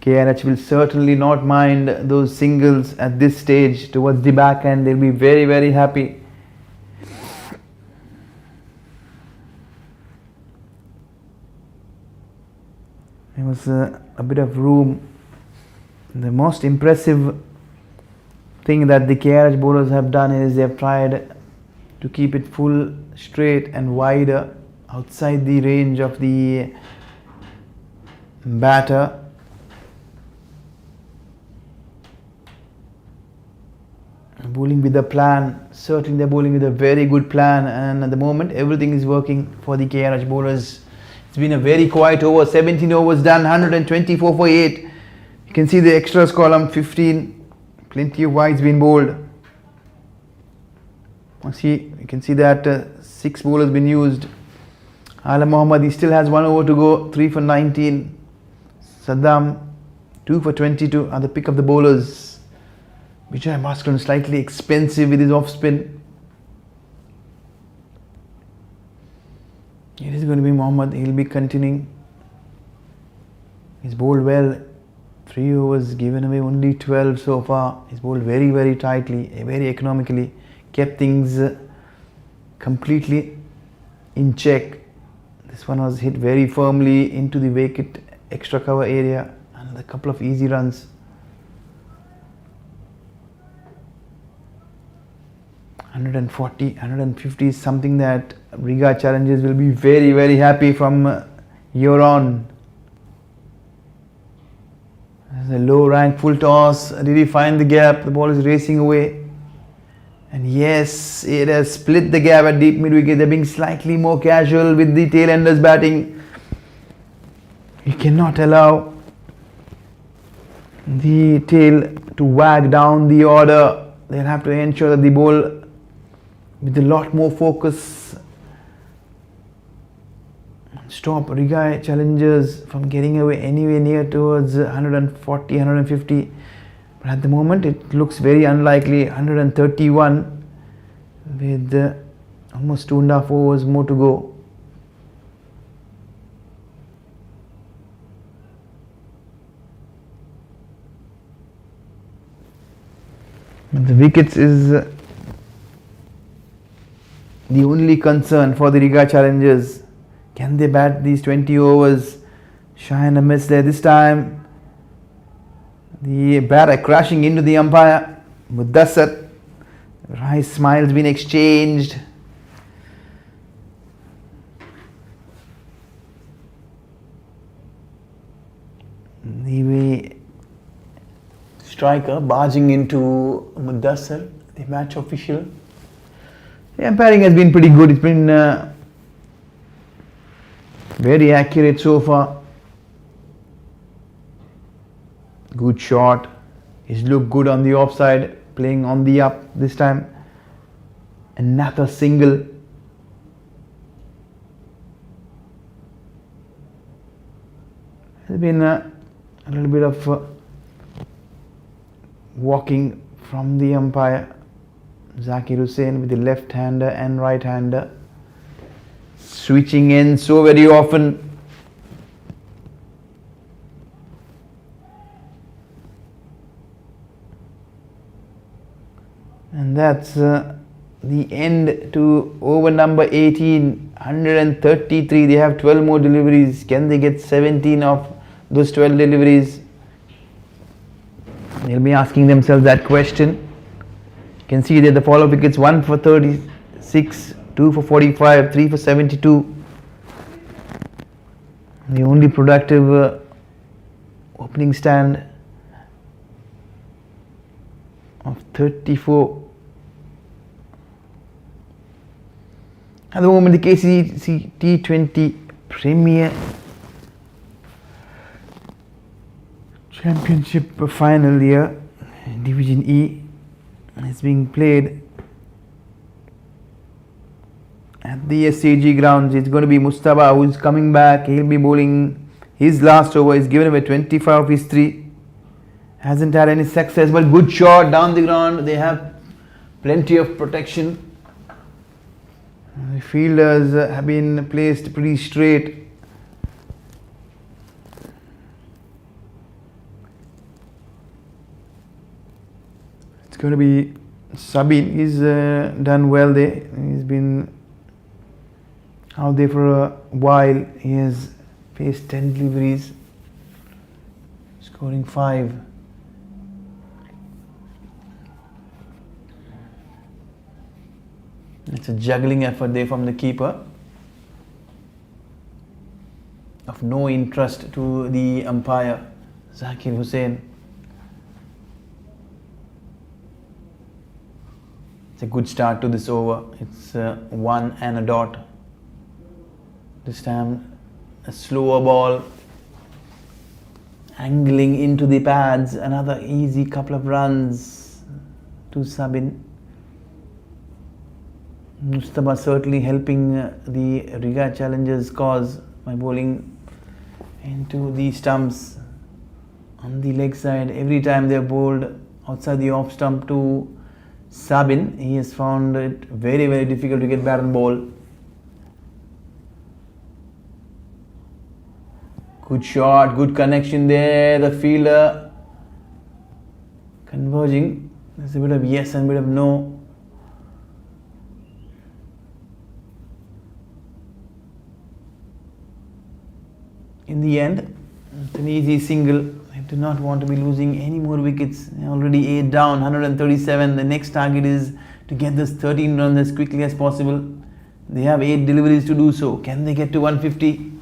KRH will certainly not mind those singles at this stage towards the back end. They'll be very, very happy. There was a bit of room. The most impressive thing that the KRH bowlers have done is they have tried to keep it full, straight and wider outside the range of the batter. Bowling with a plan. Certainly they're bowling with a very good plan, and at the moment everything is working for the KRH bowlers. It's been a very quiet over. 17 overs done, 124 for 8. You can see the extras column, 15. Plenty of wides been bowled. You can see that 6 bowlers been used. Alam Mohammad, he still has 1 over to go, 3 for 19. Saddam, 2 for 22 are the pick of the bowlers. Vijay Bhaskaran slightly expensive with his off spin. It is going to be Mohammad. He'll be continuing. He's bowled well. 3 overs, given away only 12 so far. He's bowled very, very tightly, very economically. Kept things completely in check. This one was hit very firmly into the wicket extra cover area, and a couple of easy runs. 140, 150 is something that Riggae Challengers will be very, very happy from here on. There's a low rank full toss. Did he find the gap? The ball is racing away. And yes, it has split the gap at deep mid wicket. They're being slightly more casual with the tail enders batting. You cannot allow the tail to wag down the order. They'll have to ensure that the ball with a lot more focus stop Riggae Challengers from getting away anywhere near towards 140, 150. But at the moment it looks very unlikely. 131 with almost 2.5 overs more to go. But the wickets is the only concern for the Riggae Challengers. Can they bat these 20 overs? Shy and a miss there this time. The batter crashing into the umpire. Mudassar. Nice smiles been exchanged. The way striker barging into Mudassar, the match official. The umpiring has been pretty good. It's been very accurate so far. Good shot. He's looked good on the offside, playing on the up this time. Another single. There's been a little bit of walking from the umpire. Zakir Hussain with the left hander and right hander. Switching in so very often. And that's the end to over number 18, 133. They have 12 more deliveries. Can they get 17 of those 12 deliveries? They'll be asking themselves that question. You can see that the follow-up wickets, 1 for 36, 2 for 45, 3 for 72. The only productive opening stand of 34. At the moment, the KCC T20 Premier Championship final year, Division E, is being played at the SCG grounds. It's going to be Mustafa who is coming back. He'll be bowling his last over. He's given away 25 of his 3. Hasn't had any success, but good shot down the ground. They have plenty of protection. The fielders have been placed pretty straight. It's going to be Sabin. He's done well there. He's been out there for a while. He has faced 10 deliveries. scoring 5. It's a juggling effort there from the keeper. Of no interest to the umpire, Zakir Hussain. It's a good start to this over. It's 1 and a dot. This time a slower ball, angling into the pads. Another easy couple of runs to Sabin. Mustafa certainly helping the Riggae Challengers cause by bowling into the stumps on the leg side. Every time they're bowled outside the off stump to Sabin, he has found it very, very difficult to get bat and ball. Good shot, good connection there. The fielder converging. There's a bit of yes and a bit of no. In the end, it's an easy single. They do not want to be losing any more wickets. They're already 8 down, 137. The next target is to get this 13 runs as quickly as possible. They have 8 deliveries to do so. Can they get to 150?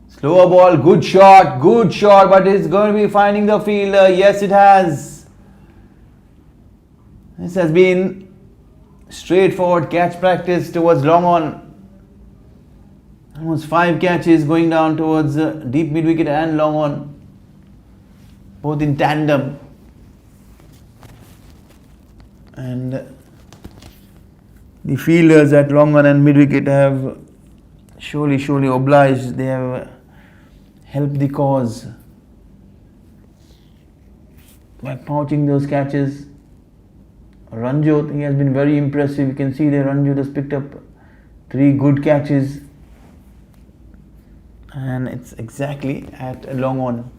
Slower ball, good shot, but it's going to be finding the fielder. Yes, it has. This has been straightforward catch practice towards long on. Almost 5 catches going down towards deep mid wicket and long on, both in tandem. And the fielders at long on and mid wicket have surely obliged. They have helped the cause by pouching those catches. Ranjot, he has been very impressive. You can see there Ranjot has picked up 3 good catches. And it's exactly at a long on.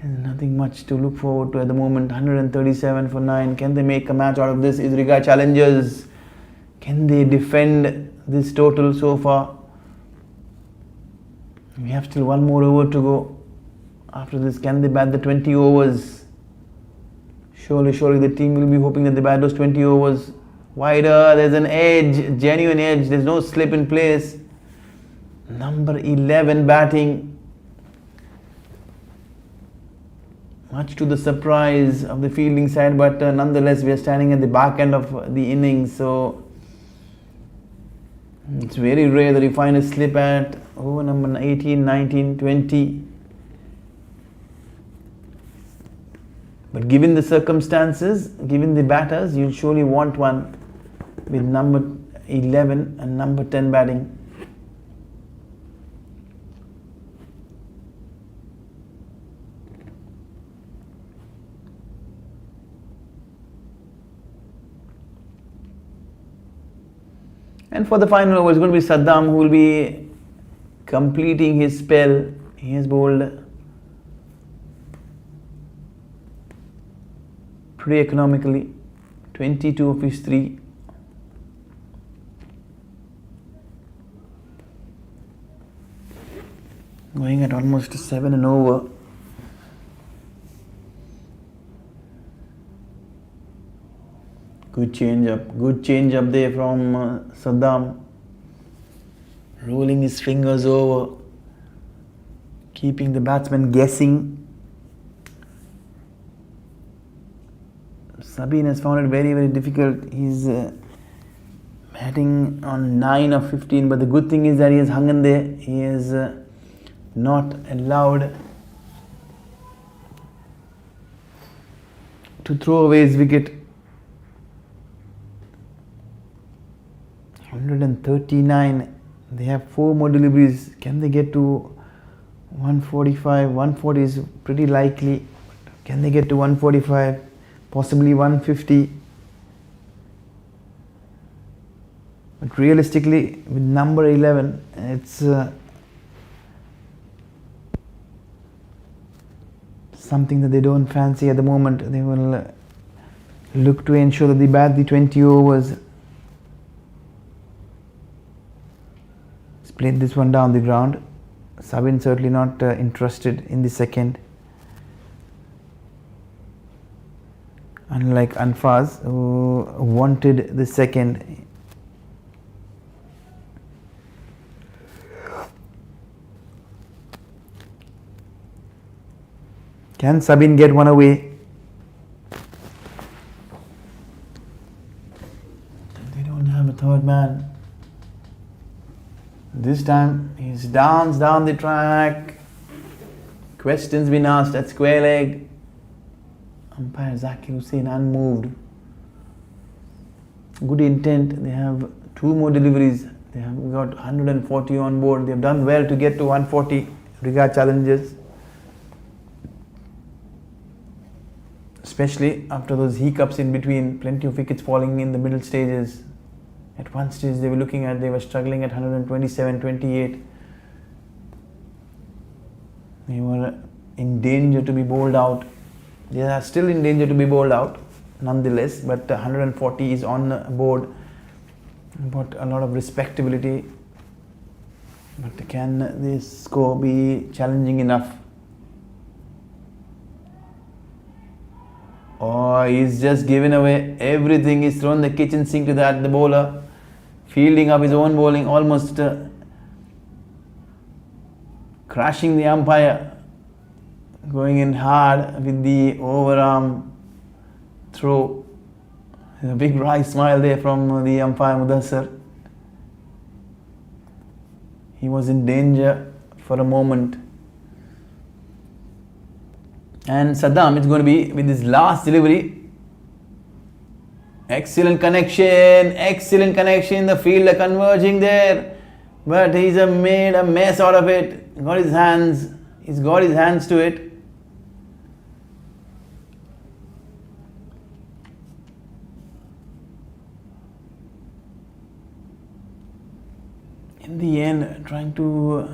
There's nothing much to look forward to at the moment. 137 for 9. Can they make a match out of this? Is Riggae Challengers? Can they defend this total so far? We have still 1 more over to go. After this, can they bat the 20 overs? Surely the team will be hoping that they bat those 20 overs. Wider, there's an edge, genuine edge, there's no slip in place. Number 11 batting. Much to the surprise of the fielding side, but nonetheless we are standing at the back end of the innings, so it's very rare that you find a slip at over number 18, 19, 20. But given the circumstances, given the batters, you'll surely want one with number 11 and number 10 batting. And for the final over, it's going to be Saddam who will be completing his spell. He has bowled pretty economically, 22 of his 3. Going at almost 7 and over. Good change up there from Saddam. Rolling his fingers over, keeping the batsman guessing. Sabin has found it very, very difficult. He's batting on 9 of 15, but the good thing is that he has hung in there. He is not allowed to throw away his wicket. 139. They have 4 more deliveries. Can they get to 145? 140 is pretty likely. Can they get to 145? Possibly 150. But realistically, with number 11, it's something that they don't fancy at the moment. They will look to ensure that they bat the 20 overs. played this one down the ground. Sabin certainly not interested in the second. Unlike Anfaz, who wanted the second. Can Sabin get one away? They don't have a third man. This time he's danced down the track. Questions been asked at square leg. Umpire Zakir Hussain unmoved. Good intent. They have 2 more deliveries. They have got 140 on board. They have done well to get to 140 Riggae Challengers. Especially after those hiccups in between, plenty of wickets falling in the middle stages. At one stage they were struggling at 127, 28. They were in danger to be bowled out. They are still in danger to be bowled out nonetheless, but 140 is on board. But a lot of respectability. But can this score be challenging enough? Oh, he's just given away everything. He's thrown the kitchen sink to the bowler. Fielding up his own bowling, almost crashing the umpire. Going in hard with the overarm throw. A big wry smile there from the umpire Mudassar. He was in danger for a moment. And Saddam is going to be with his last delivery. Excellent connection. The fielder converging there. But he's made a mess out of it. He's got his hands to it. In the end, trying to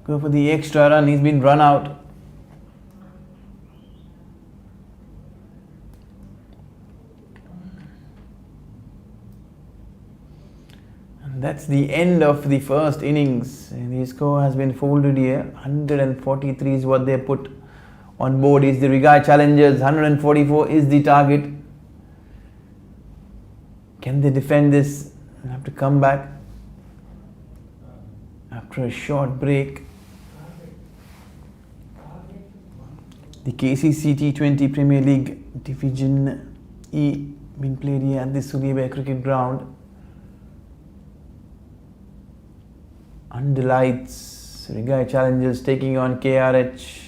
go for the extra run, he's been run out. And that's the end of the first innings. The score has been folded here. 143 is what they put on board. Is the Riggae Challengers. 144 is the target. Can they defend this? They'll have to come back after a short break. The KCC T20 Premier League Division E being played here at the Sulaibiya cricket ground. Under lights, Riggae Challengers taking on KRH.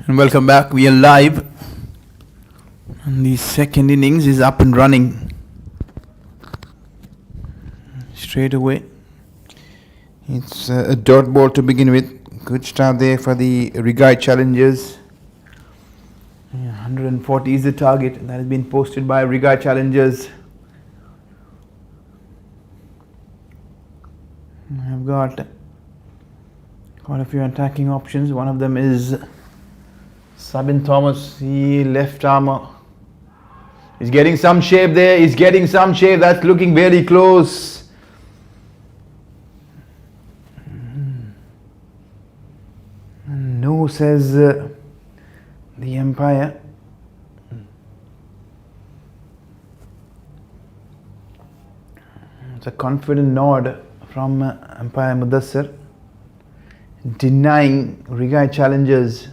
And welcome back. We are live. And the second innings is up and running. Straight away. It's a dot ball to begin with. Good start there for the Riggae Challengers. 140 is the target that has been posted by Riggae Challengers. I've got quite a few attacking options. One of them is Sabin Thomas, the left armer. He's getting some shape there. He's getting some shape. That's looking very close. No, says the umpire. It's a confident nod from umpire Mudassir, denying Riggae Challengers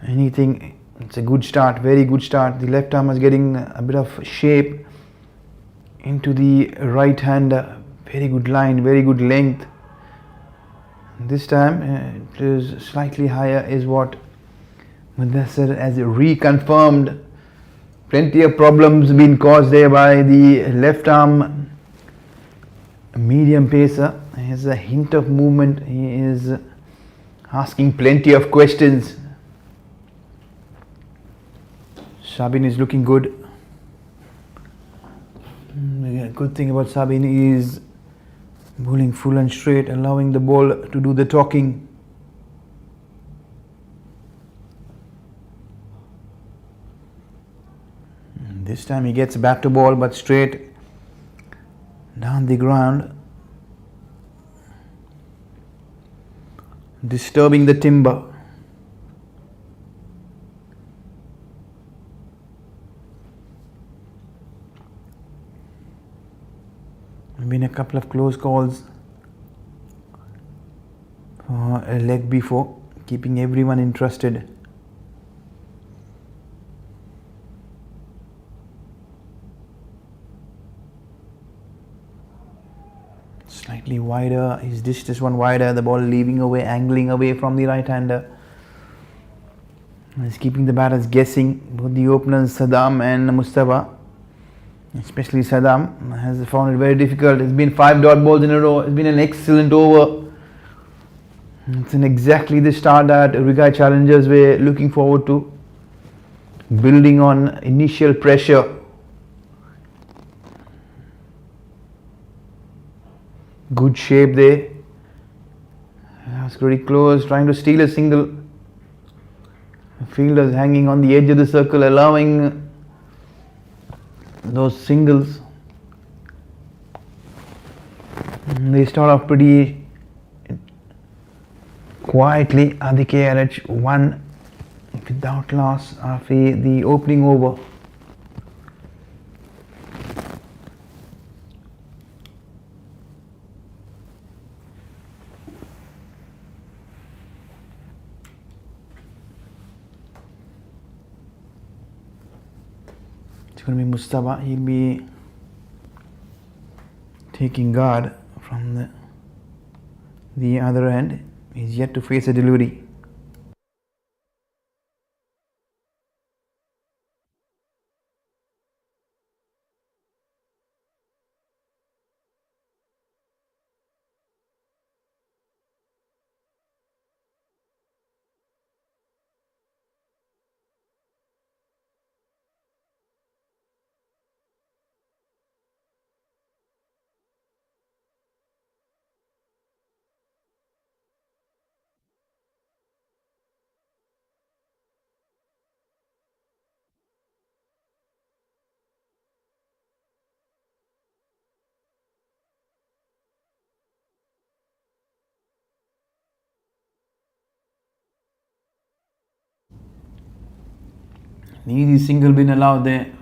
anything. It's a good start, very good start. The left arm is getting a bit of shape into the right hand. Very good line, very good length. This time it is slightly higher is what Mudassir has reconfirmed. Plenty of problems been caused there by the left arm medium pacer. He has a hint of movement. He is asking plenty of questions. Sabin is looking good. Good thing about Sabin is bowling full and straight, allowing the ball to do the talking. This time he gets back to ball, but straight down the ground, disturbing the timber. Been a couple of close calls for a leg before, keeping everyone interested. Slightly wider, he's dished this one wider, the ball leaving away, angling away from the right hander. He's keeping the batters guessing. Both the openers Saddam and Mustafa, especially Saddam, has found it very difficult. It's been 5 dot balls in a row. It's been an excellent over. It's exactly the start that Riggae Challengers were looking forward to, building on initial pressure. Good shape there. That's very close, trying to steal a single. The fielders hanging on the edge of the circle, allowing those singles. They start off pretty quietly at the KRH 1 without loss after the opening over. It's going to be Mustafa. He'll be taking guard from the other end. He's yet to face a delivery. An easy single been allowed there.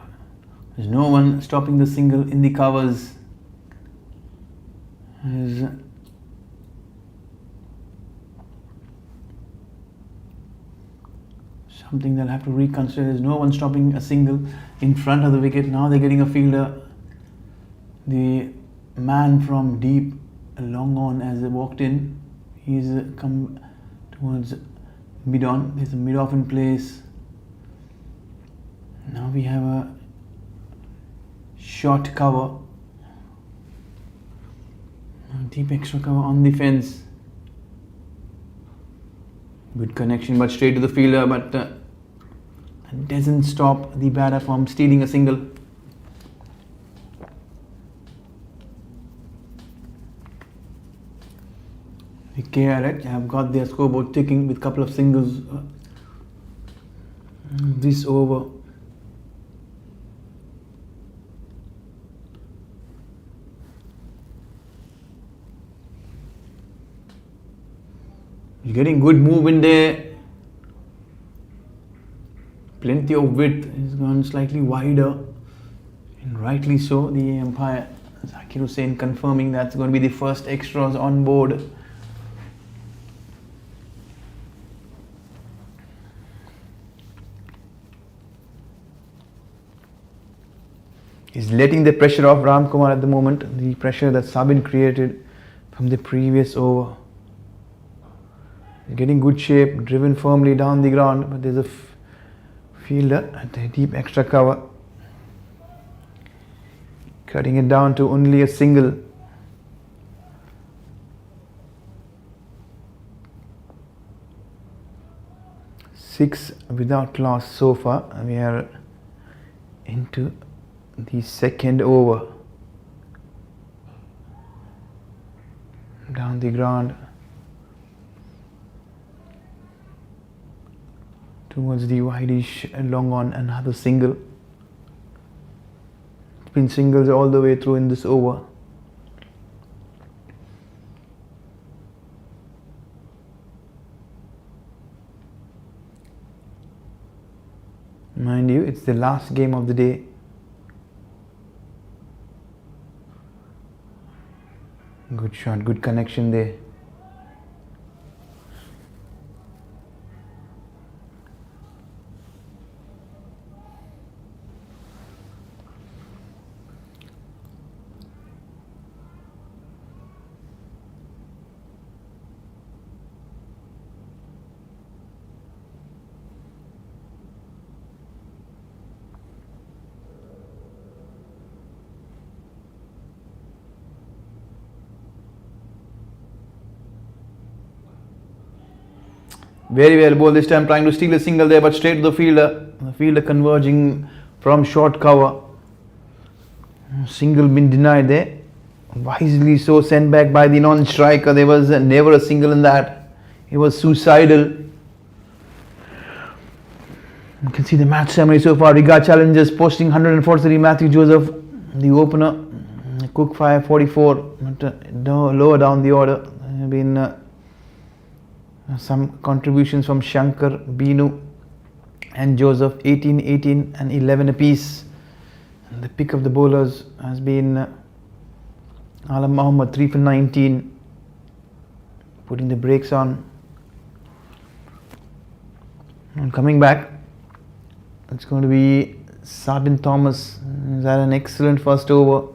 There's no one stopping the single in the covers. There's something they'll have to reconsider. There's no one stopping a single in front of the wicket. Now they're getting a fielder. The man from deep, long on as they walked in. He's come towards Mid on, there's a mid off in place. Now we have a short cover, deep extra cover on the fence. Good connection, but straight to the fielder, but doesn't stop the batter from stealing a single. The KRH have got their scoreboard ticking with a couple of singles this over. He's getting good move in there. Plenty of width. He's gone slightly wider, and rightly so. The umpire Zakir Hussain confirming that's going to be the first extras on board. He's letting the pressure off Ram Kumar at the moment. The pressure that Sabin created from the previous over. He's getting good shape, driven firmly down the ground, but there's a fielder at a deep extra cover, cutting it down to only a single. Six without loss so far. We are into the second over. Down the ground towards the wideish long on, another single. It's been singles all the way through in this over. Mind you, it's the last game of the day. Good shot, good connection there. Very well bowled this time, trying to steal a single there, but straight to the fielder. The fielder converging from short cover. Single been denied there. Wisely so, sent back by the non-striker. There was never a single in that. It was suicidal. You can see the match summary so far. Riggae Challengers posting 143. Matthew Joseph, the opener. Cook 544. Lower down the order. There have been some contributions from Shankar, Binu and Joseph, 18, 18 and 11 apiece. And the pick of the bowlers has been Alam Mohammed, 3 for 19, putting the brakes on. And coming back, it's going to be Sabin Thomas. He's had an excellent first over.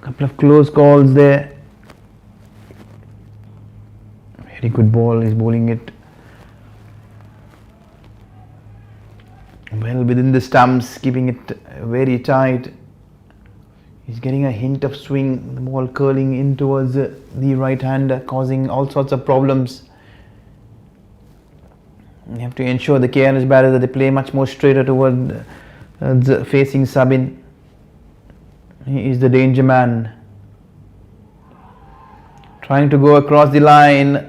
Couple of close calls there. Very good ball, he's bowling it well within the stumps, keeping it very tight. He's getting a hint of swing, the ball curling in towards the right hand, causing all sorts of problems. You have to ensure the KRH batters that they play much more straighter toward facing Sabin. He is the danger man. Trying to go across the line.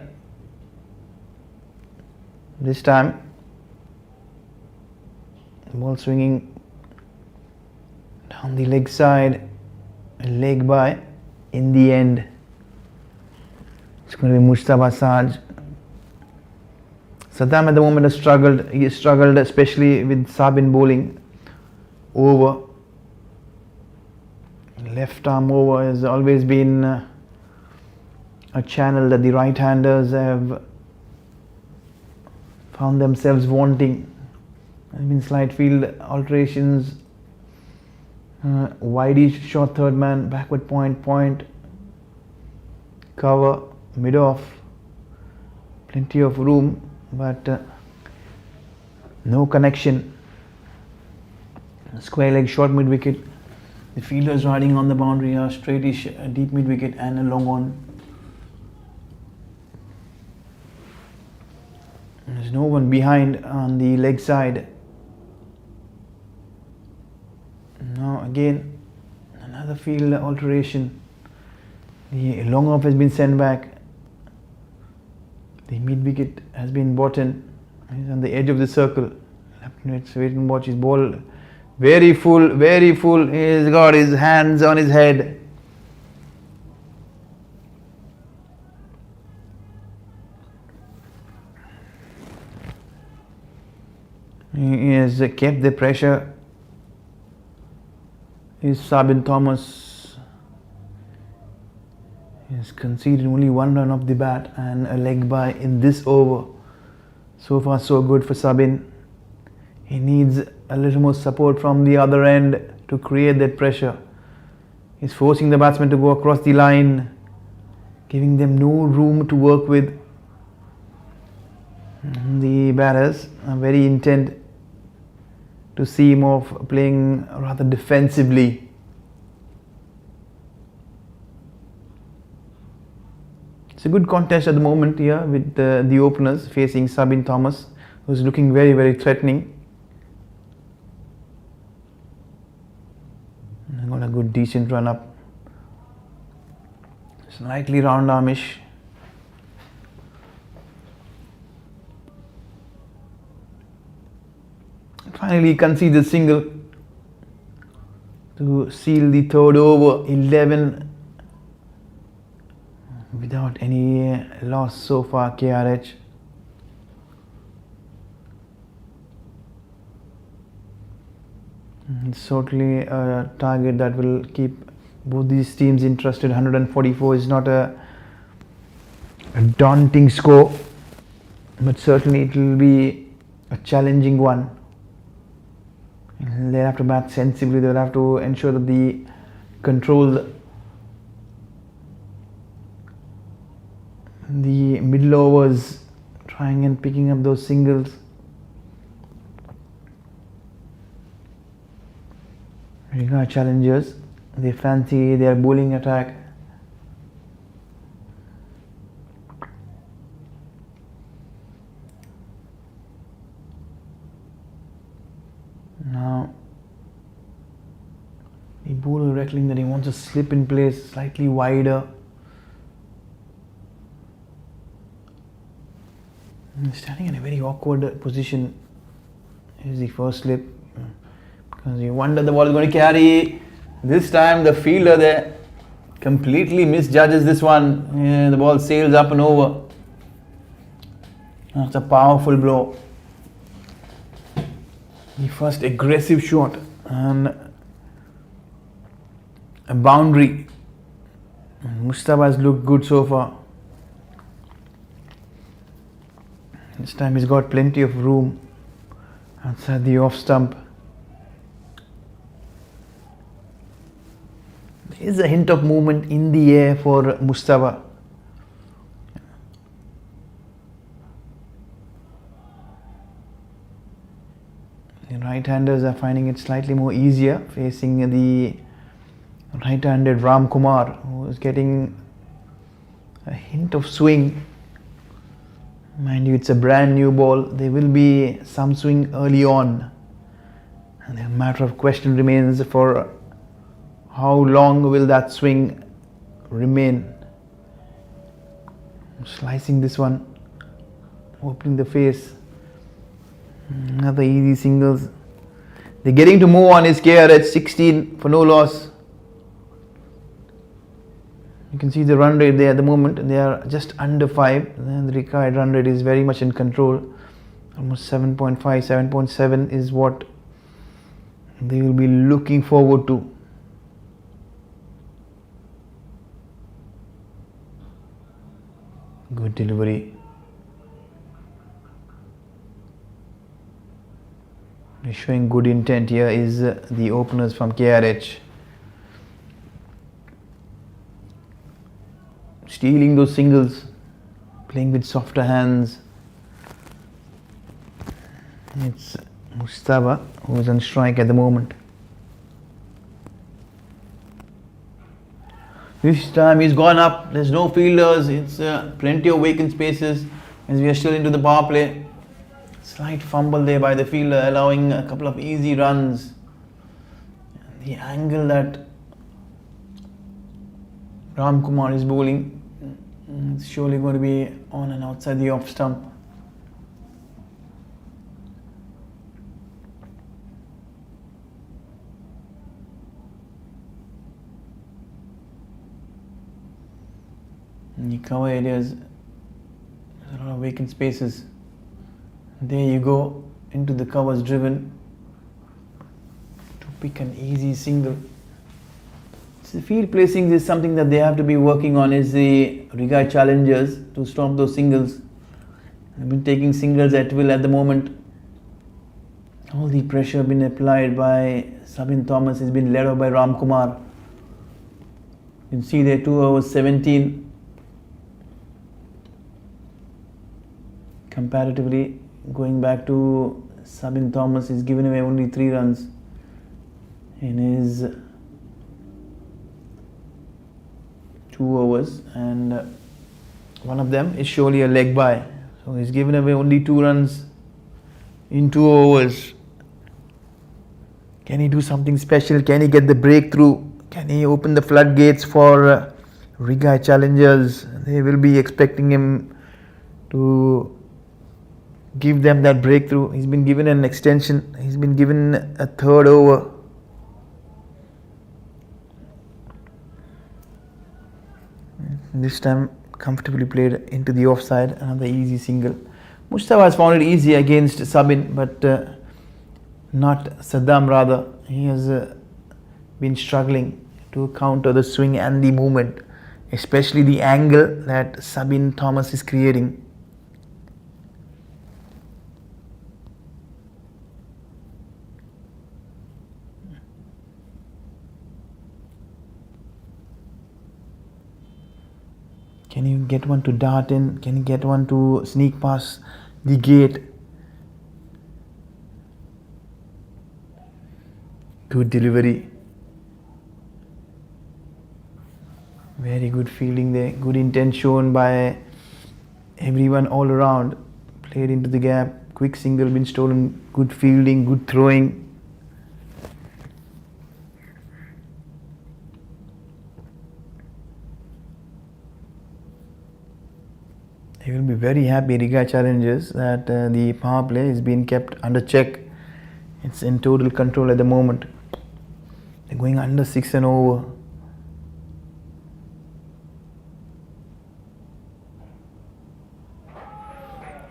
This time, ball swinging down the leg side, leg by. In the end, it's going to be Mushtaba Saj. Saddam at the moment has struggled. He has struggled especially with Sabin bowling over. Left arm over has always been a channel that the right-handers have found themselves wanting. There have been slight field alterations. Wideish short third man, backward point, cover, mid off. Plenty of room. but no connection. Square leg, short mid wicket. The fielders riding on the boundary are straightish, deep mid wicket and a long on. There's no one behind on the leg side. Now again, another field alteration. The long off has been sent back. The mid wicket has been bottom. He's on the edge of the circle. Let's wait and watch his ball. Very full, very full. He's got his hands on his head. He has kept the pressure. Is Sabin Thomas. He has conceded only one run off the bat and a leg bye in this over. So far so good for Sabin. He needs a little more support from the other end to create that pressure. He's forcing the batsman to go across the line, giving them no room to work with. The batters are very intent to see him off, playing rather defensively. It's a good contest at the moment here with the openers facing Sabin Thomas, who's looking very, very threatening. Got a good decent run up. Slightly round armish. Finally concedes a single to seal the third over. 11 without any loss so far, KRH. It's certainly a target that will keep both these teams interested. 144 is not a daunting score, but certainly it will be a challenging one. They'll have to bat sensibly. They'll have to ensure that they control the middle overs, trying and picking up those singles. Riggae Challengers, they fancy their bowling attack. Now the bowler reckoning that he wants to slip in place slightly wider. He's standing in a very awkward position. Here's the first slip. Because you wonder the ball is going to carry. This time the fielder there completely misjudges this one. Yeah, the ball sails up and over. That's a powerful blow. The first aggressive shot and a boundary. Mustafa has looked good so far. This time he's got plenty of room outside the off stump. There is a hint of movement in the air for Mustafa. The right-handers are finding it slightly more easier facing the right-handed Ram Kumar, who is getting a hint of swing. Mind you, it's a brand new ball. There will be some swing early on, and the matter of question remains for how long will that swing remain. Slicing this one, opening the face. Another easy singles. They're getting to move on. Is KRH 16 for no loss. You can see the run rate there at the moment. They are just under 5. And the required run rate is very much in control. Almost 7.5, 7.7 is what they will be looking forward to. Good delivery. Showing good intent here is the openers from KRH. Stealing those singles, playing with softer hands. It's Mustafa who's on strike at the moment. This time he's gone up, there's no fielders, it's plenty of vacant spaces as we are still into the power play. Slight fumble there by the fielder, allowing a couple of easy runs. The angle that Ram Kumar is bowling, it's surely going to be on and outside the off stump. In the cover areas, there's a lot of vacant spaces. There you go, into the covers driven to pick an easy single. So the field placings is something that they have to be working on, is the Riggae Challengers, to stop those singles. They've been taking singles at will at the moment. All the pressure been applied by Sabin Thomas has been led off by Ram Kumar. You can see there 2 overs 17. Comparatively, going back to Sabin Thomas, he's given away only 3 runs in his 2 overs, and one of them is surely a leg by. So he's given away only 2 runs in 2 overs. Can he do something special? Can he get the breakthrough? Can he open the floodgates for Riggae Challengers? They will be expecting him to give them that breakthrough. He's been given an extension. He's been given a 3rd over. This time comfortably played into the offside. Another easy single. Mustafa has found it easy against Sabin, but not Saddam rather. He has been struggling to counter the swing and the movement, especially the angle that Sabin Thomas is creating. Can you get one to dart in? Can you get one to sneak past the gate? Good delivery. Very good fielding there. Good intent shown by everyone all around. Played into the gap. Quick single been stolen. Good fielding. Good throwing. They will be very happy, Riggae Challengers, that the power play is being kept under check. It's in total control at the moment. They're going under 6 and over.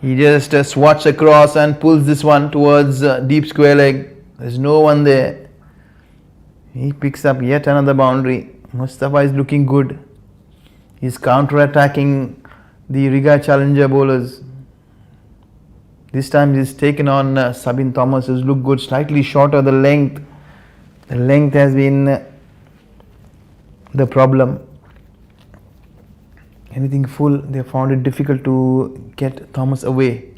He just swats across and pulls this one towards deep square leg. There's no one there. He picks up yet another boundary. Mustafa is looking good. He's counter-attacking the Riggae Challenger bowlers. This time he's taken on Sabin Thomas, who's looked good, slightly shorter the length. The length has been the problem. Anything full, they found it difficult to get Thomas away.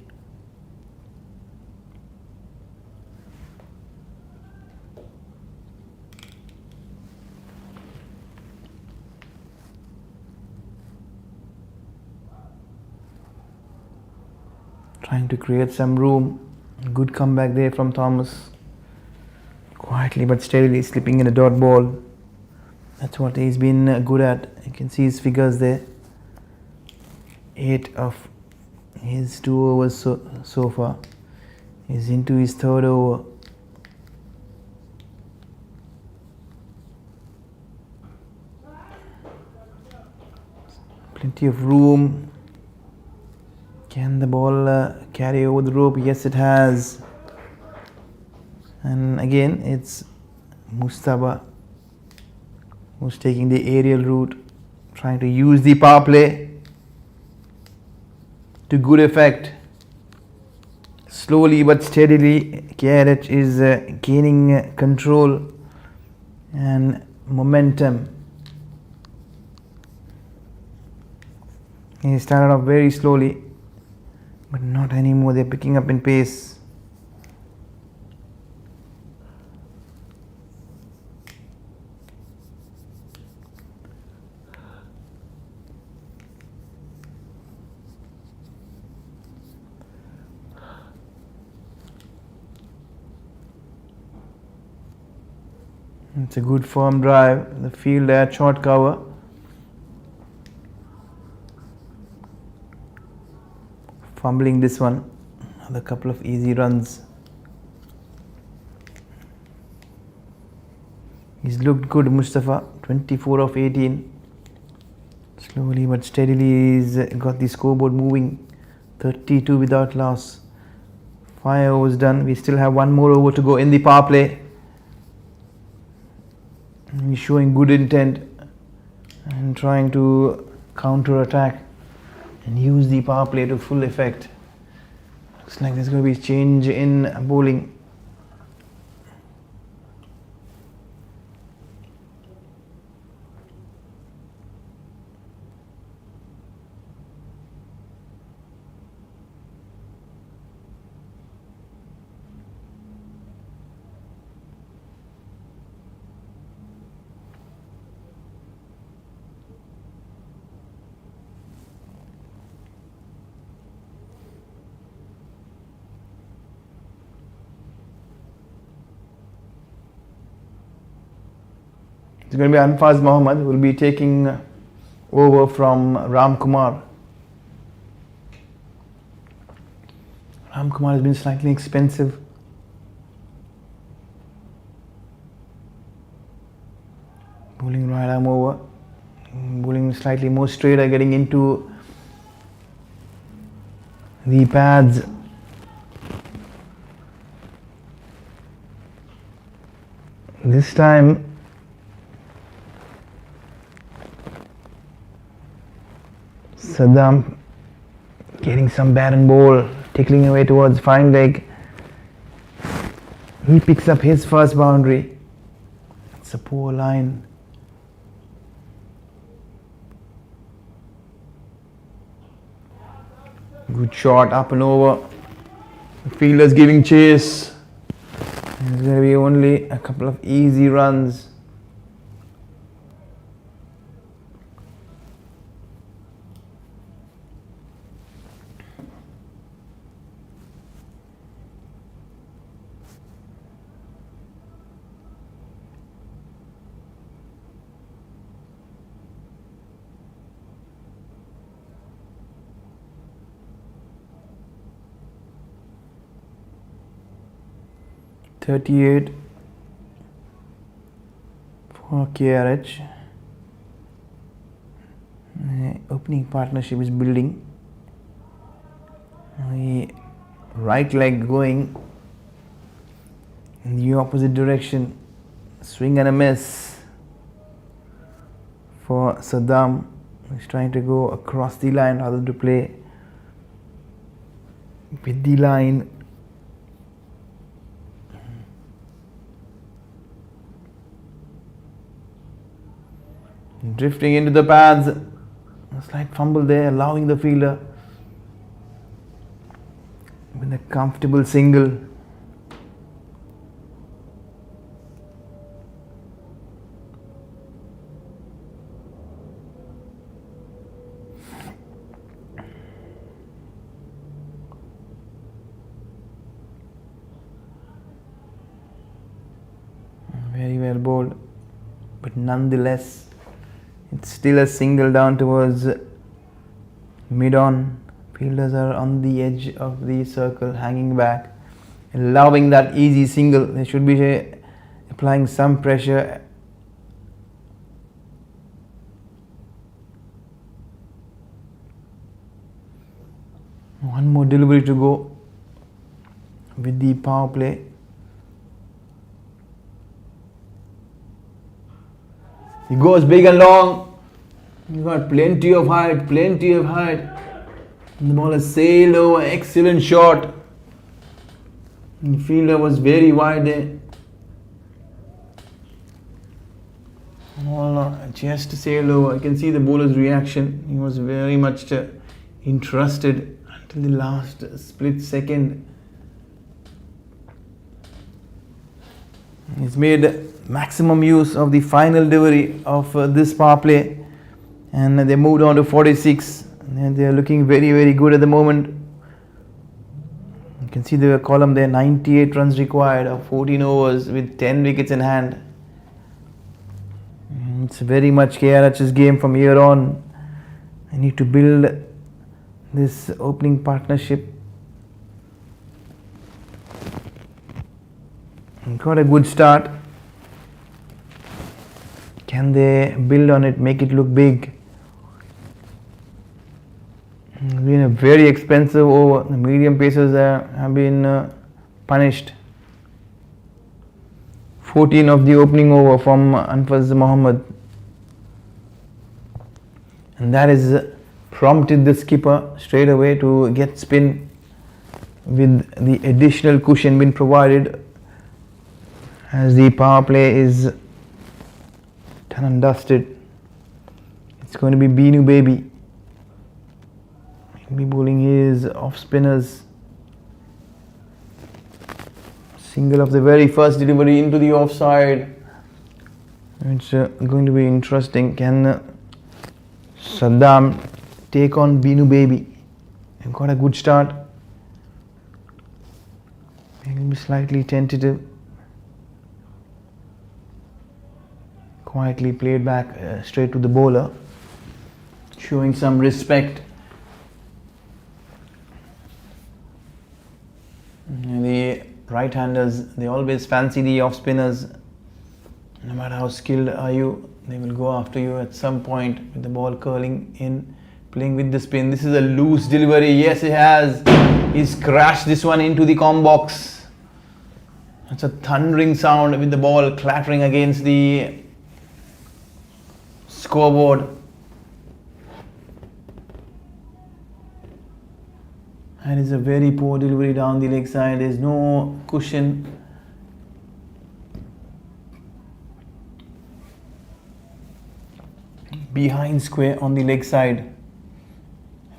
Trying to create some room. Good comeback there from Thomas. Quietly but steadily slipping in a dot ball. That's what he's been good at. You can see his figures there. 8 of his 2 overs so far. He's into his 3rd over. Plenty of room. Can the ball carry over the rope? Yes, it has. And again, it's Mustafa who's taking the aerial route, trying to use the power play to good effect. Slowly but steadily, KRH is gaining control and momentum. He started off very slowly, but not anymore. They're picking up in pace. It's a good firm drive. The field at short cover. Fumbling this one. Another couple of easy runs. He's looked good, Mustafa. 24 of 18. Slowly but steadily he's got the scoreboard moving. 32 without loss. 5 overs done. We still have one more over to go in the power play. He's showing good intent and trying to counter attack and use the power play to full effect. Looks like there's going to be a change in bowling. It's going to be Anfaz Mohammed who will be taking over from Ram Kumar. Ram Kumar has been slightly expensive. Bowling right arm over. Bowling slightly more straighter, getting into the pads. This time Saddam getting some bat and ball, tickling away towards fine leg. He picks up his first boundary. It's a poor line. Good shot, up and over. The fielder's giving chase. There's going to be only a couple of easy runs. .38 for KRH. Opening partnership is building. The right leg going in the opposite direction. Swing and a miss for Saddam. He's trying to go across the line rather than to play with the line. Drifting into the pads. A slight fumble there, allowing the fielder with a comfortable single. Very well bowled, but nonetheless it's still a single down towards mid-on. Fielders are on the edge of the circle, hanging back, allowing that easy single. They should be applying some pressure. One more delivery to go with the power play. He goes big and long. He's got plenty of height, And the ball has sailed over. Excellent shot. The fielder was very wide there. Ball just sailed over. I can see the bowler's reaction. He was very much interested until the last split second. He's made maximum use of the final delivery of this power play, and they moved on to 46, and they are looking very, very good at the moment. You can see the column there, 98 runs required of 14 overs with 10 wickets in hand. It's very much KRH's game from here on. I need to build this opening partnership. Got a good start. Can they build on it, make it look big? It's been a very expensive over. The medium pacers have been punished. 14 of the opening over from Anfaz Mohammed. And that has prompted the skipper straight away to get spin with the additional cushion being provided, as the power play is done and dusted. It's going to be Binu Baby. He'll be bowling his off spinners. Single of the very first delivery into the offside. It's going to be interesting. Can Saddam take on Binu Baby? They've got a good start. He'll be slightly tentative. Quietly played back straight to the bowler, showing some respect. The right-handers, they always fancy the off-spinners. No matter how skilled are you, they will go after you at some point with the ball curling in, playing with the spin. This is a loose delivery. Yes, he has. He's crashed this one into the com box. It's a thundering sound with the ball clattering against the scoreboard. And it's a very poor delivery down the leg side. There's no cushion. Behind square on the leg side.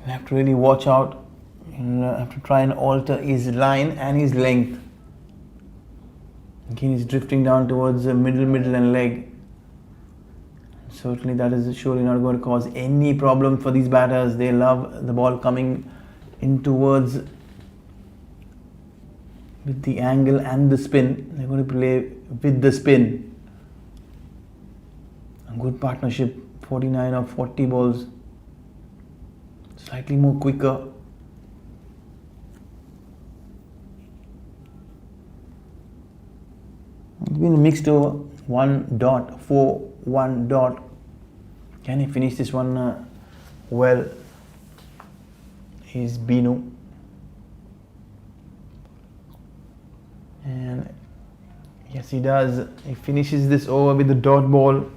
You have to really watch out. You have to try and alter his line and his length. Again, he's drifting down towards the middle and leg. Certainly that is surely not going to cause any problem for these batters. They love the ball coming in towards with the angle and the spin. They're going to play with the spin. A good partnership, 49 of 40 balls. Slightly more quicker. It's been mixed over. 1.41. Can he finish this one well? Is Binu. And yes, he does. He finishes this over with the dot ball.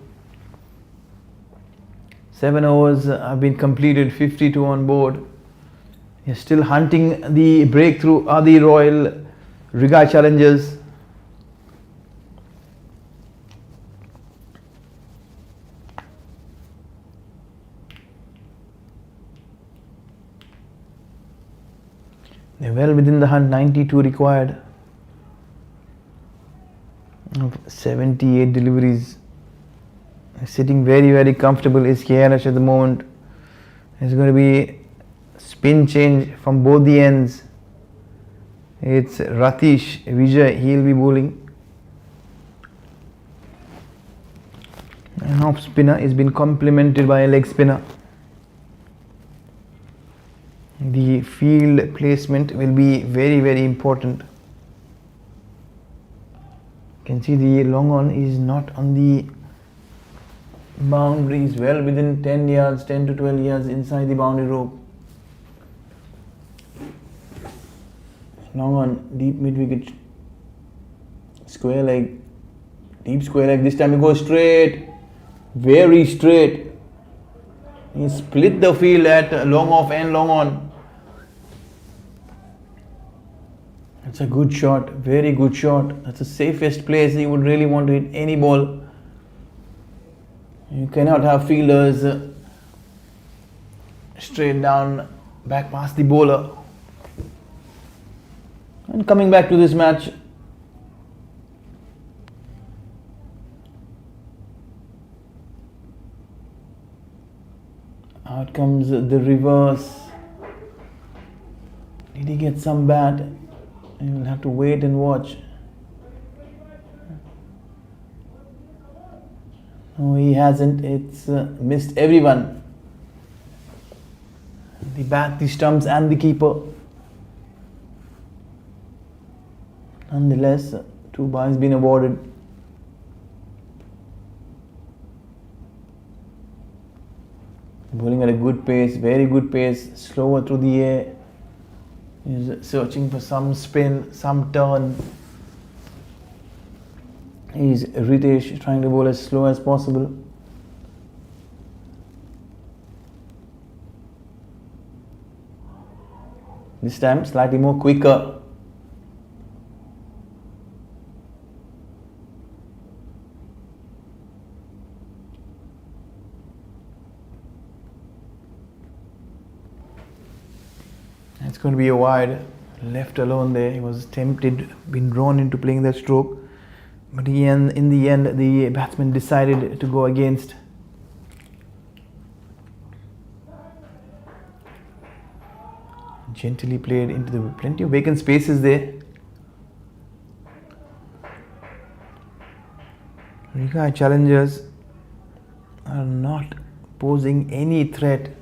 7 overs have been completed, 52 on board. He's still hunting the breakthrough are the Royal Riggae Challengers. They're well within the hunt, 92 required of 78 deliveries. Sitting very comfortable is KRH at the moment. There's going to be spin change from both the ends. It's Ratish Vijay, he'll be bowling. An off spinner is been complemented by a leg spinner. The field placement will be very important. You can see the long on is not on the boundaries, well within 10 yards, 10 to 12 yards inside the boundary rope. Long on, deep mid wicket, square leg, deep square leg. This time he goes straight, very straight. He split the field at long off and long on. It's a good shot, very good shot. That's the safest place you would really want to hit any ball. You cannot have fielders straight down, back past the bowler. And coming back to this match, out comes the reverse. Did he get some bat? You will have to wait and watch. No, he hasn't. It's missed everyone. The bat, the stumps and the keeper. Nonetheless, 2 buys been awarded. Bowling at a good pace, very good pace, slower through the air. He's searching for some spin, some turn. He's Ritesh trying to bowl as slow as possible. This time slightly more quicker. It's going to be a wide, left alone there. He was tempted, been drawn into playing that stroke, but in the end the batsman decided to go against. Gently played into the plenty of vacant spaces there. Riggae Challengers are not posing any threat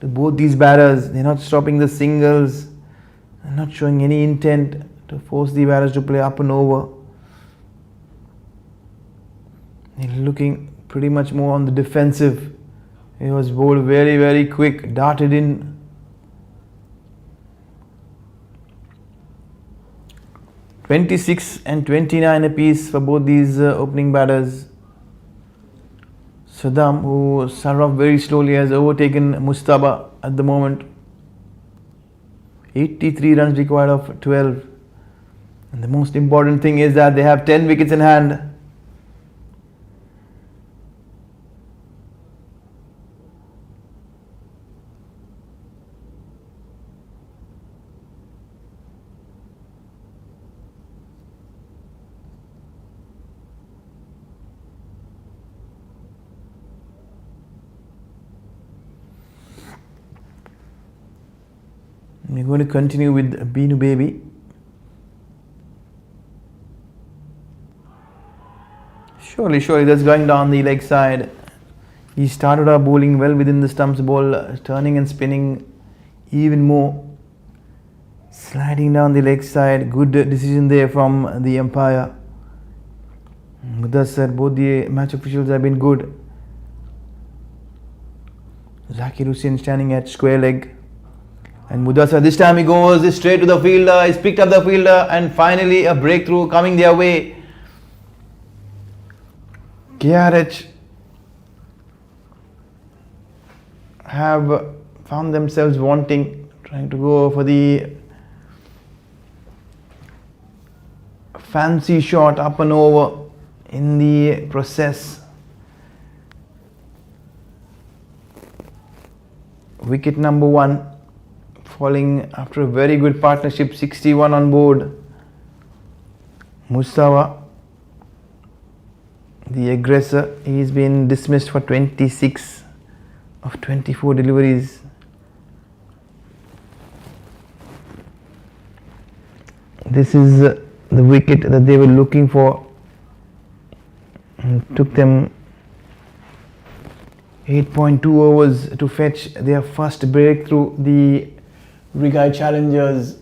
to both these batters. They're not stopping the singles. They're not showing any intent to force the batters to play up and over. They're looking pretty much more on the defensive. He was bowled very, very quick, darted in. (26 and 29 apiece for both these opening batters. Saddam, who started off very slowly, has overtaken Mustaba at the moment. 83 runs required of 12. And the most important thing is that they have 10 wickets in hand. We're going to continue with Beenu Baby. Surely, that's going down the leg side. He started out bowling well within the stumps, ball turning and spinning even more. Sliding down the leg side, good decision there from the umpire. Mudassar, both the match officials have been good. Zakir Hussain standing at square leg. And Mudassar, this time he goes straight to the fielder. He's picked up the fielder and finally a breakthrough coming their way. KRH have found themselves wanting, trying to go for the fancy shot up and over in the process. Wicket number 1 falling after a very good partnership, 61 on board. Mustafa, the aggressor, he's been dismissed for 26 of 24 deliveries. This is the wicket that they were looking for. It took them 8.2 overs to fetch their first breakthrough. The Riggae Challengers,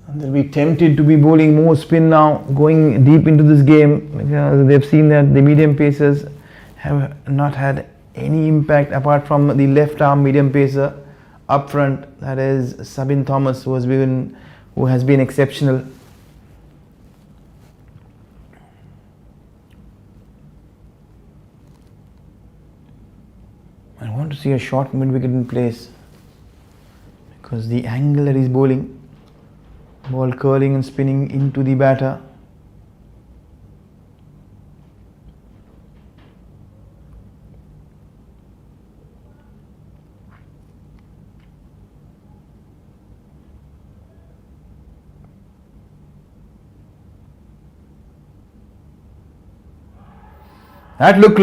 and they'll be tempted to be bowling more spin now, going deep into this game, because they've seen that the medium pacers have not had any impact apart from the left arm medium pacer up front, that is Sabin Thomas, who has been exceptional. I want to see a short mid wicket in place, because the angle that he's bowling, ball curling and spinning into the batter. That looked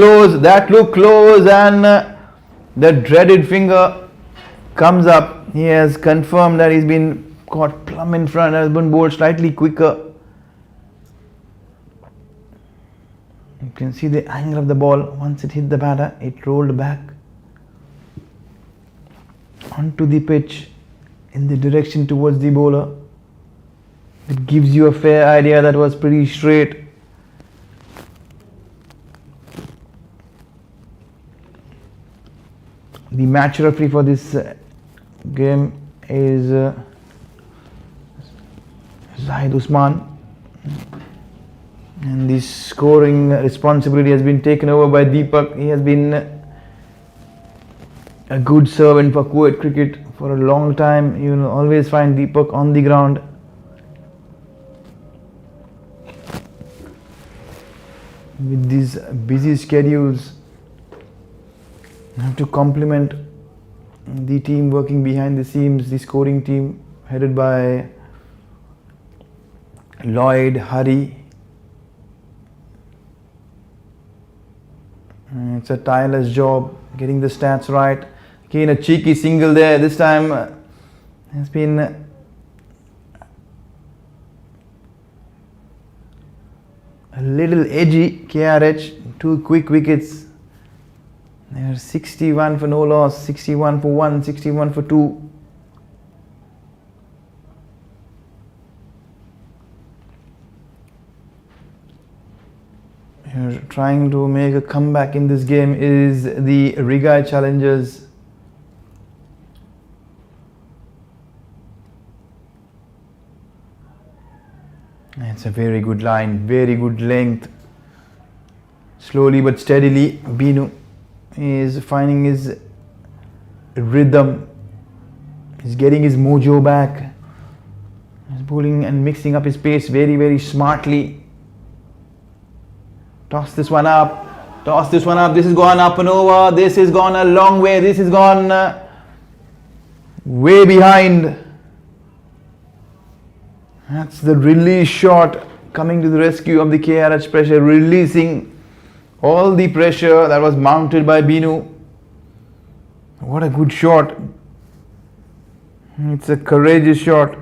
close, and the dreaded finger comes up. He has confirmed that he's been caught plumb in front, has been bowled slightly quicker. You can see the angle of the ball. Once it hit the batter, it rolled back onto the pitch in the direction towards the bowler. It gives you a fair idea that was pretty straight. The match referee for this game is Zahid Usman, and the scoring responsibility has been taken over by Deepak. He has been a good servant for Kuwait cricket for a long time. You will always find Deepak on the ground. With these busy schedules, I have to compliment the team working behind the scenes, the scoring team headed by Lloyd, Hari. It's a tireless job getting the stats right. Again, a cheeky single there. This time has been a little edgy. KRH, 2 quick wickets. They are 61 for no loss, 61 for 1, 61 for 2. Here, trying to make a comeback in this game is the Riggae Challengers. It's a very good line, very good length. Slowly but steadily, Binu is finding his rhythm. He's getting his mojo back. He's bowling and mixing up his pace very, very smartly. Toss this one up. Toss this one up. This has gone up and over. This has gone a long way. This has gone way behind. That's the release shot coming to the rescue of the KRH pressure, releasing all the pressure that was mounted by Binu. What a good shot. It's a courageous shot.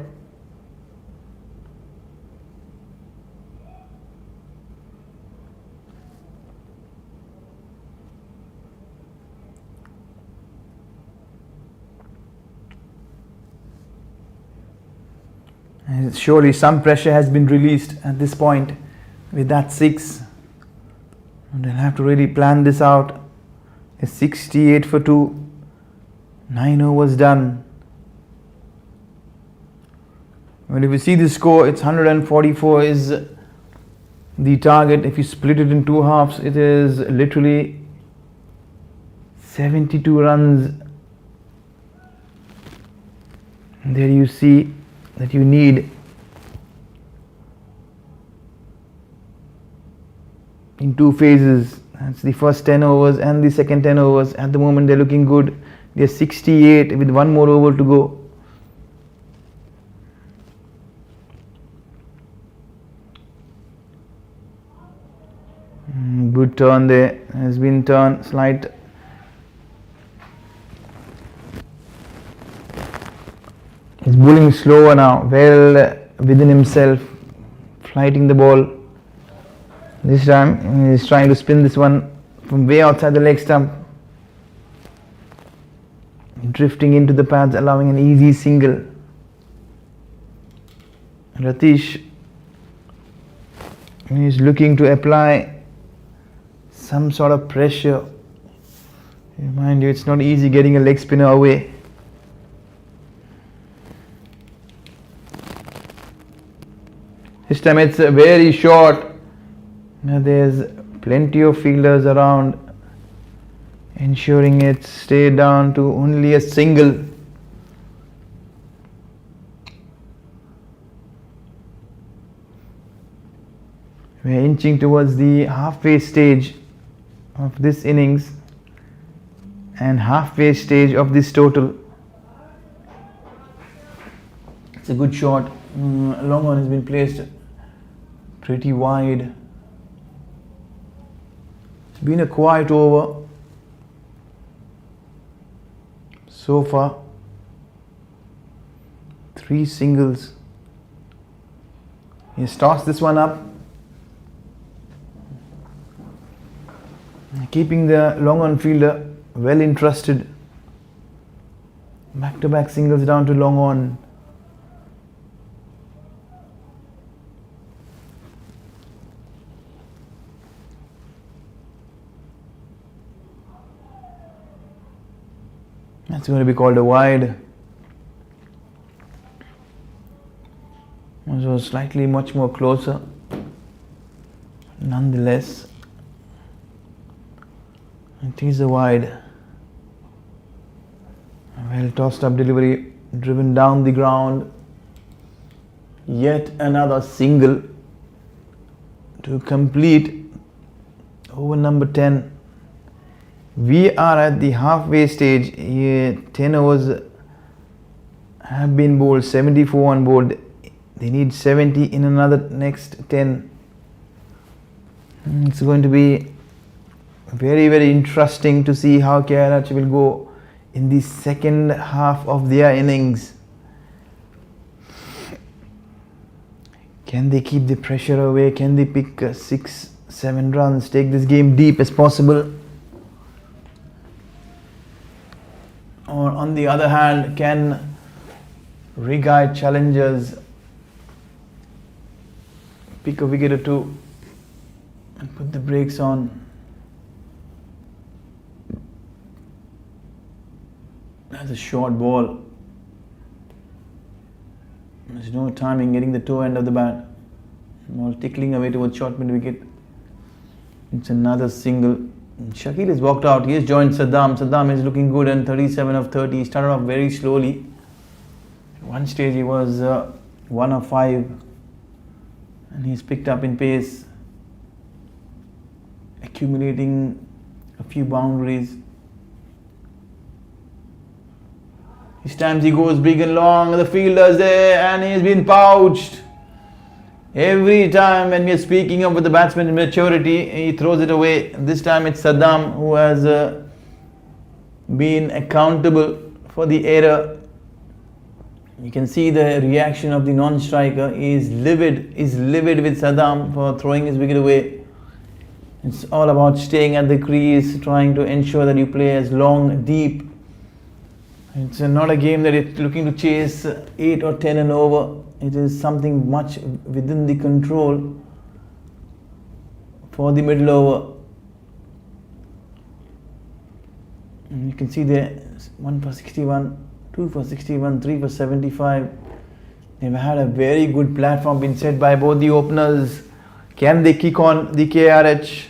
And surely some pressure has been released at this point with that 6. And they'll have to really plan this out. A 68 for 2. 9 overs done. Well, if you see the score, it's 144 is the target. If you split it in 2 halves, it is literally 72 runs. And there you see that you need in 2 phases. That's the first 10 overs and the second 10 overs. At the moment they're looking good. They're 68 with 1 more over to go. Good turn there. Has been turned. Slight he's bowling slower now, well within himself, flighting the ball. This time he's trying to spin this one from way outside the leg stump, drifting into the pads, allowing an easy single. Ratish is looking to apply some sort of pressure. Mind you, it's not easy getting a leg spinner away. This time it's very short. Now there's plenty of fielders around, ensuring it stayed down to only a single. We're inching towards the halfway stage of this innings and halfway stage of this total. It's a good shot. Long one has been placed pretty wide. It's been a quiet over so far. 3 singles. He's tossed this one up. keeping the long on fielder well interested. Back-to-back singles down to long on. That's going to be called a wide. It was slightly much more closer. Nonetheless, it is a wide. Well tossed up delivery, driven down the ground. Yet another single to complete over number 10. We are at the halfway stage. 10 overs have been bowled, 74 on board. They need 70 in another next 10. It's going to be very, very interesting to see how KRH will go in the second half of their innings. Can they keep the pressure away? Can they pick 6-7 runs, take this game deep as possible? Or on the other hand, can Riggae Challengers pick a wicket or two and put the brakes on? That's a short ball. There's no timing, getting the toe end of the bat. Ball tickling away towards short mid wicket. It's another single. Shakil has walked out. He has joined Saddam. Saddam is looking good and 37 of 30. He started off very slowly. At one stage he was 1 of 5. And he's picked up in pace, accumulating a few boundaries. This time he goes big and long, the fielder's there and he's been pouched. Every time when we are speaking of the batsman's maturity, he throws it away. This time it's Saddam who has been accountable for the error. You can see the reaction of the non-striker. He is livid with Saddam for throwing his wicket away. It's all about staying at the crease, trying to ensure that you play as long, deep. It's not a game that it's looking to chase 8 or 10 and over. It is something much within the control for the middle over. And you can see there 1 for 61, 2 for 61, 3 for 75. They've had a very good platform been set by both the openers. Can they kick on the KRH?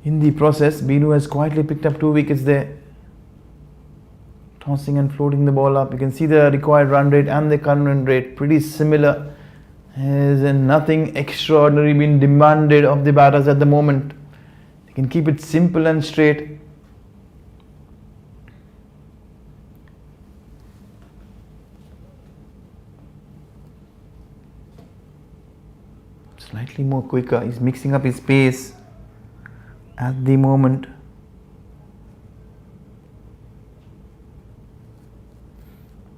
In the process, Binu has quietly picked up 2 wickets there. Tossing and floating the ball up. You can see the required run rate and the current run rate pretty similar. There's nothing extraordinary being demanded of the batters at the moment. They can keep it simple and straight. Slightly more quicker. He's mixing up his pace at the moment.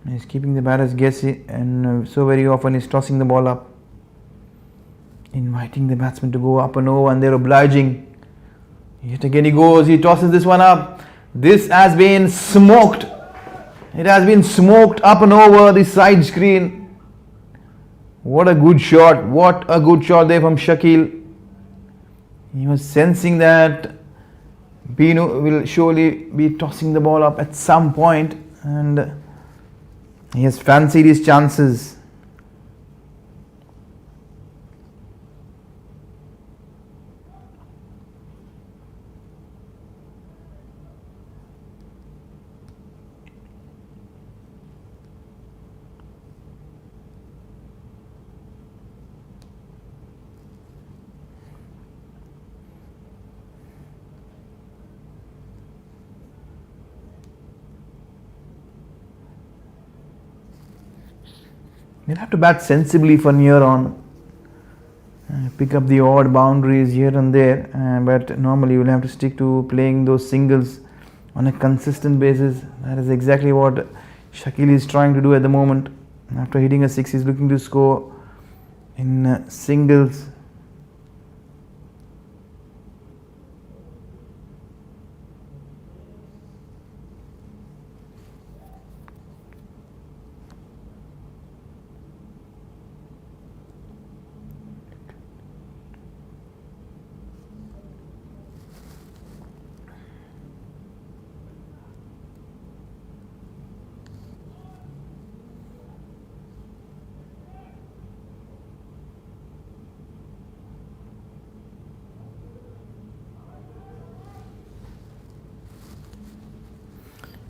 He's keeping the batters guessing, and so very often he's tossing the ball up, inviting the batsman to go up and over, and they're obliging. Yet again he goes, he tosses this one up. This has been smoked. It has been smoked up and over the side screen. What a good shot. What a good shot there from Shakil. He was sensing that Binu will surely be tossing the ball up at some point, and he has fancied his chances. They'll have to bat sensibly from here on. Pick up the odd boundaries here and there, but normally you'll have to stick to playing those singles on a consistent basis. That is exactly what Shakil is trying to do at the moment. After hitting a 6, he's looking to score in singles.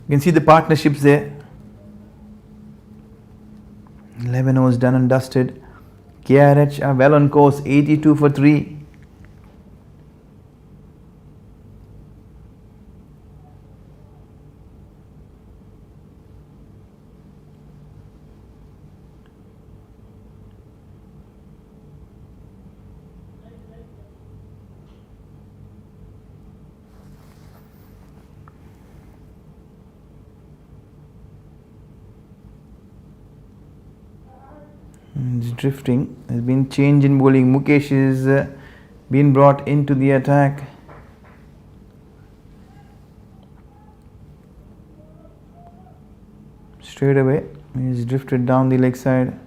You can see the partnerships there. 11 overs done and dusted. KRH are well on course, 82 for 3. It's drifting. There's been change in bowling. Mukesh is been brought into the attack. Straight away, he's drifted down the leg side,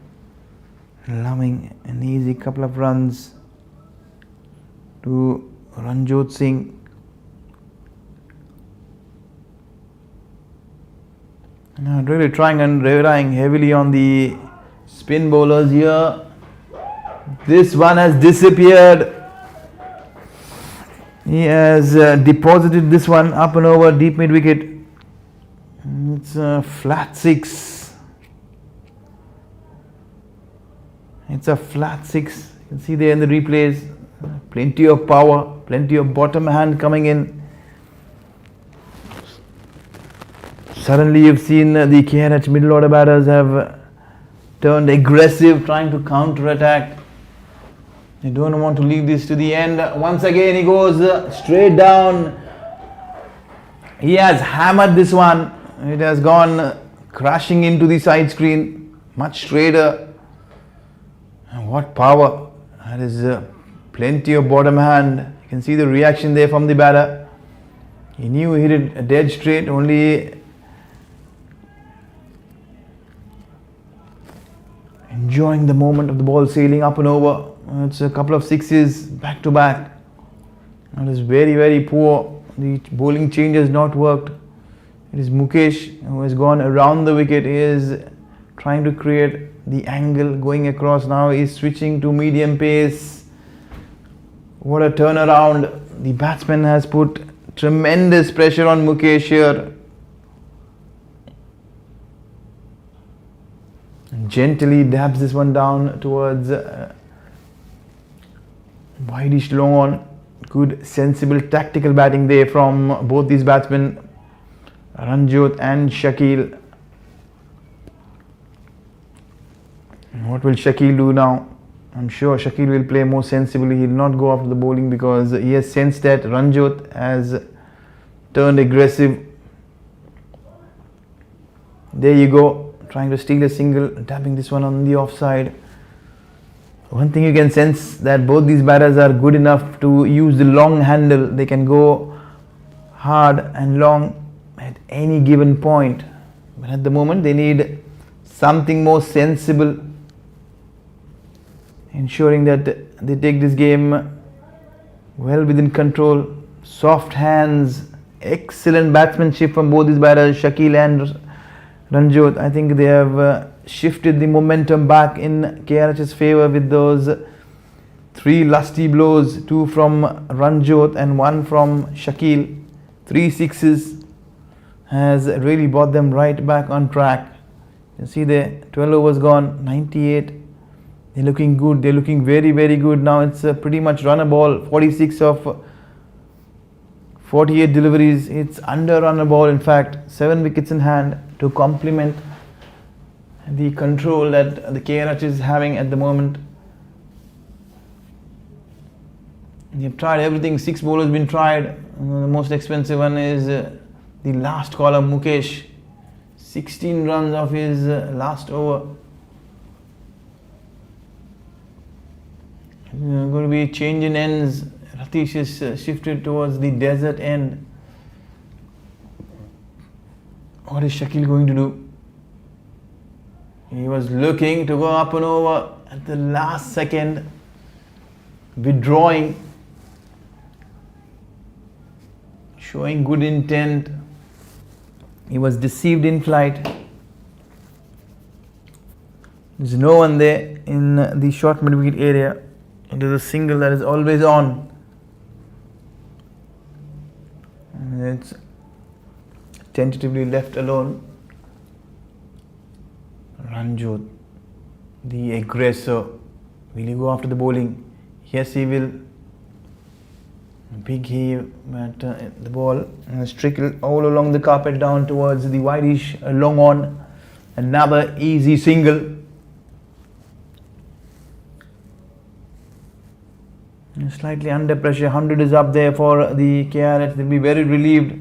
allowing an easy couple of runs to Ranjot Singh. Now really trying and relying heavily on the spin bowlers here. This one has disappeared. He has deposited this one up and over deep mid wicket. It's a flat 6. It's a flat 6. You can see there in the replays. Plenty of power, plenty of bottom hand coming in. Suddenly you've seen the KRH middle order batters have turned aggressive, trying to counter attack. They don't want to leave this to the end. Once again he goes straight down. He has hammered this one. It has gone crashing into the side screen. Much straighter. And what power. That is plenty of bottom hand. You can see the reaction there from the batter. He knew he hit it dead straight, only enjoying the moment of the ball sailing up and over. It's a couple of 6s back to back. That is very, very poor. The bowling change has not worked. It is Mukesh who has gone around the wicket. He is trying to create the angle going across. Now he is switching to medium pace. What a turnaround. The batsman has put tremendous pressure on Mukesh here. Gently dabs this one down towards wideish long on. Good sensible tactical batting there from both these batsmen, Ranjot and Shakil. What will Shakil do now? I'm sure Shakil will play more sensibly. He will not go after the bowling because he has sensed that Ranjot has turned aggressive. There you go, trying to steal a single, tapping this one on the offside. One thing you can sense that both these batters are good enough to use the long handle. They can go hard and long at any given point. But at the moment they need something more sensible, ensuring that they take this game well within control. Soft hands, excellent batsmanship from both these batters, Shakil and Ranjot. I think they have shifted the momentum back in KRH's favour with those 3 lusty blows, 2 from Ranjot and 1 from Shakil. 3 6s has really brought them right back on track. You see there, 12 overs gone, 98. They're looking good. They're looking very, very good. Now it's pretty much run a ball. 46 of 48 deliveries. It's under run a ball. In fact, 7 wickets in hand to complement the control that the KRH is having at the moment. They've tried everything, 6 bowlers been tried. The most expensive one is the last caller, Mukesh. 16 runs of his last over. Going to be change in ends. Ratish is shifted towards the desert end. What is Shakil going to do? He was looking to go up and over at the last second, withdrawing, showing good intent. He was deceived in flight. There's no one there in the short mid-wicket area. It is a single that is always on. And it's tentatively left alone. Ranjot, the aggressor, will he go after the bowling? Yes, he will. Big heave at the ball, and trickle all along the carpet down towards the wideish long on. Another easy single. Slightly under pressure, 100 is up there for the KRH. They'll be very relieved.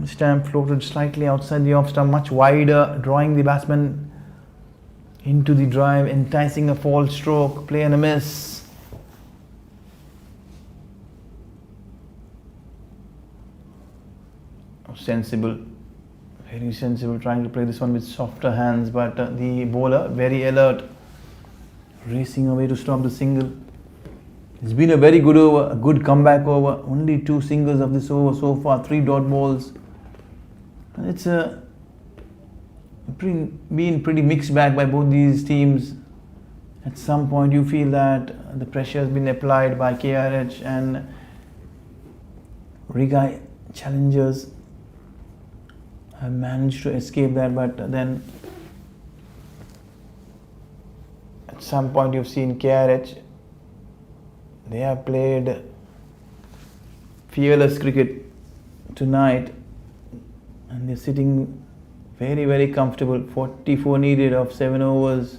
Stamp floated slightly outside the off stump, much wider, drawing the batsman into the drive, enticing a false stroke, play and a miss. Sensible, very sensible, trying to play this one with softer hands, but the bowler very alert, racing away to stop the single. It's been a very good over, a good comeback over. Only 2 singles of this over so far, 3 dot balls. It's been pretty mixed bag by both these teams. At some point you feel that the pressure has been applied by KRH and Riggae Challengers have managed to escape that, but then at some point you've seen KRH, they have played fearless cricket tonight and they're sitting very, very comfortable. 44 needed of 7 overs.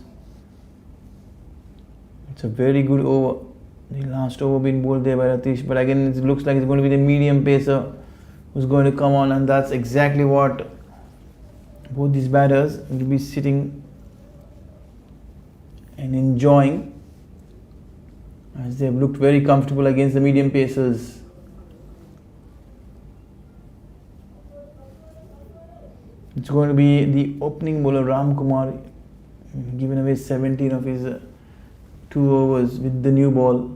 It's a very good over. The last over being bowled there by Ratish, but again it looks like it's going to be the medium pacer who's going to come on, and that's exactly what both these batters will be sitting and enjoying, as they've looked very comfortable against the medium pacers. It's going to be the opening bowler Ram Kumar, giving away 17 of his 2 overs with the new ball.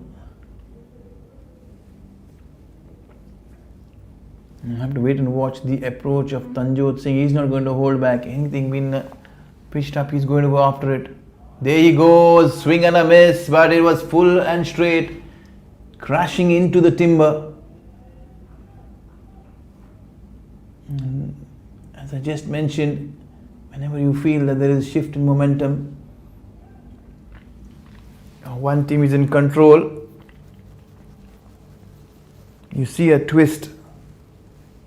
You have to wait and watch the approach of Tanjot Singh. He's not going to hold back. Anything been pitched up, he's going to go after it. There he goes, swing and a miss, but it was full and straight, crashing into the timber. And as I just mentioned, whenever you feel that there is a shift in momentum, one team is in control, you see a twist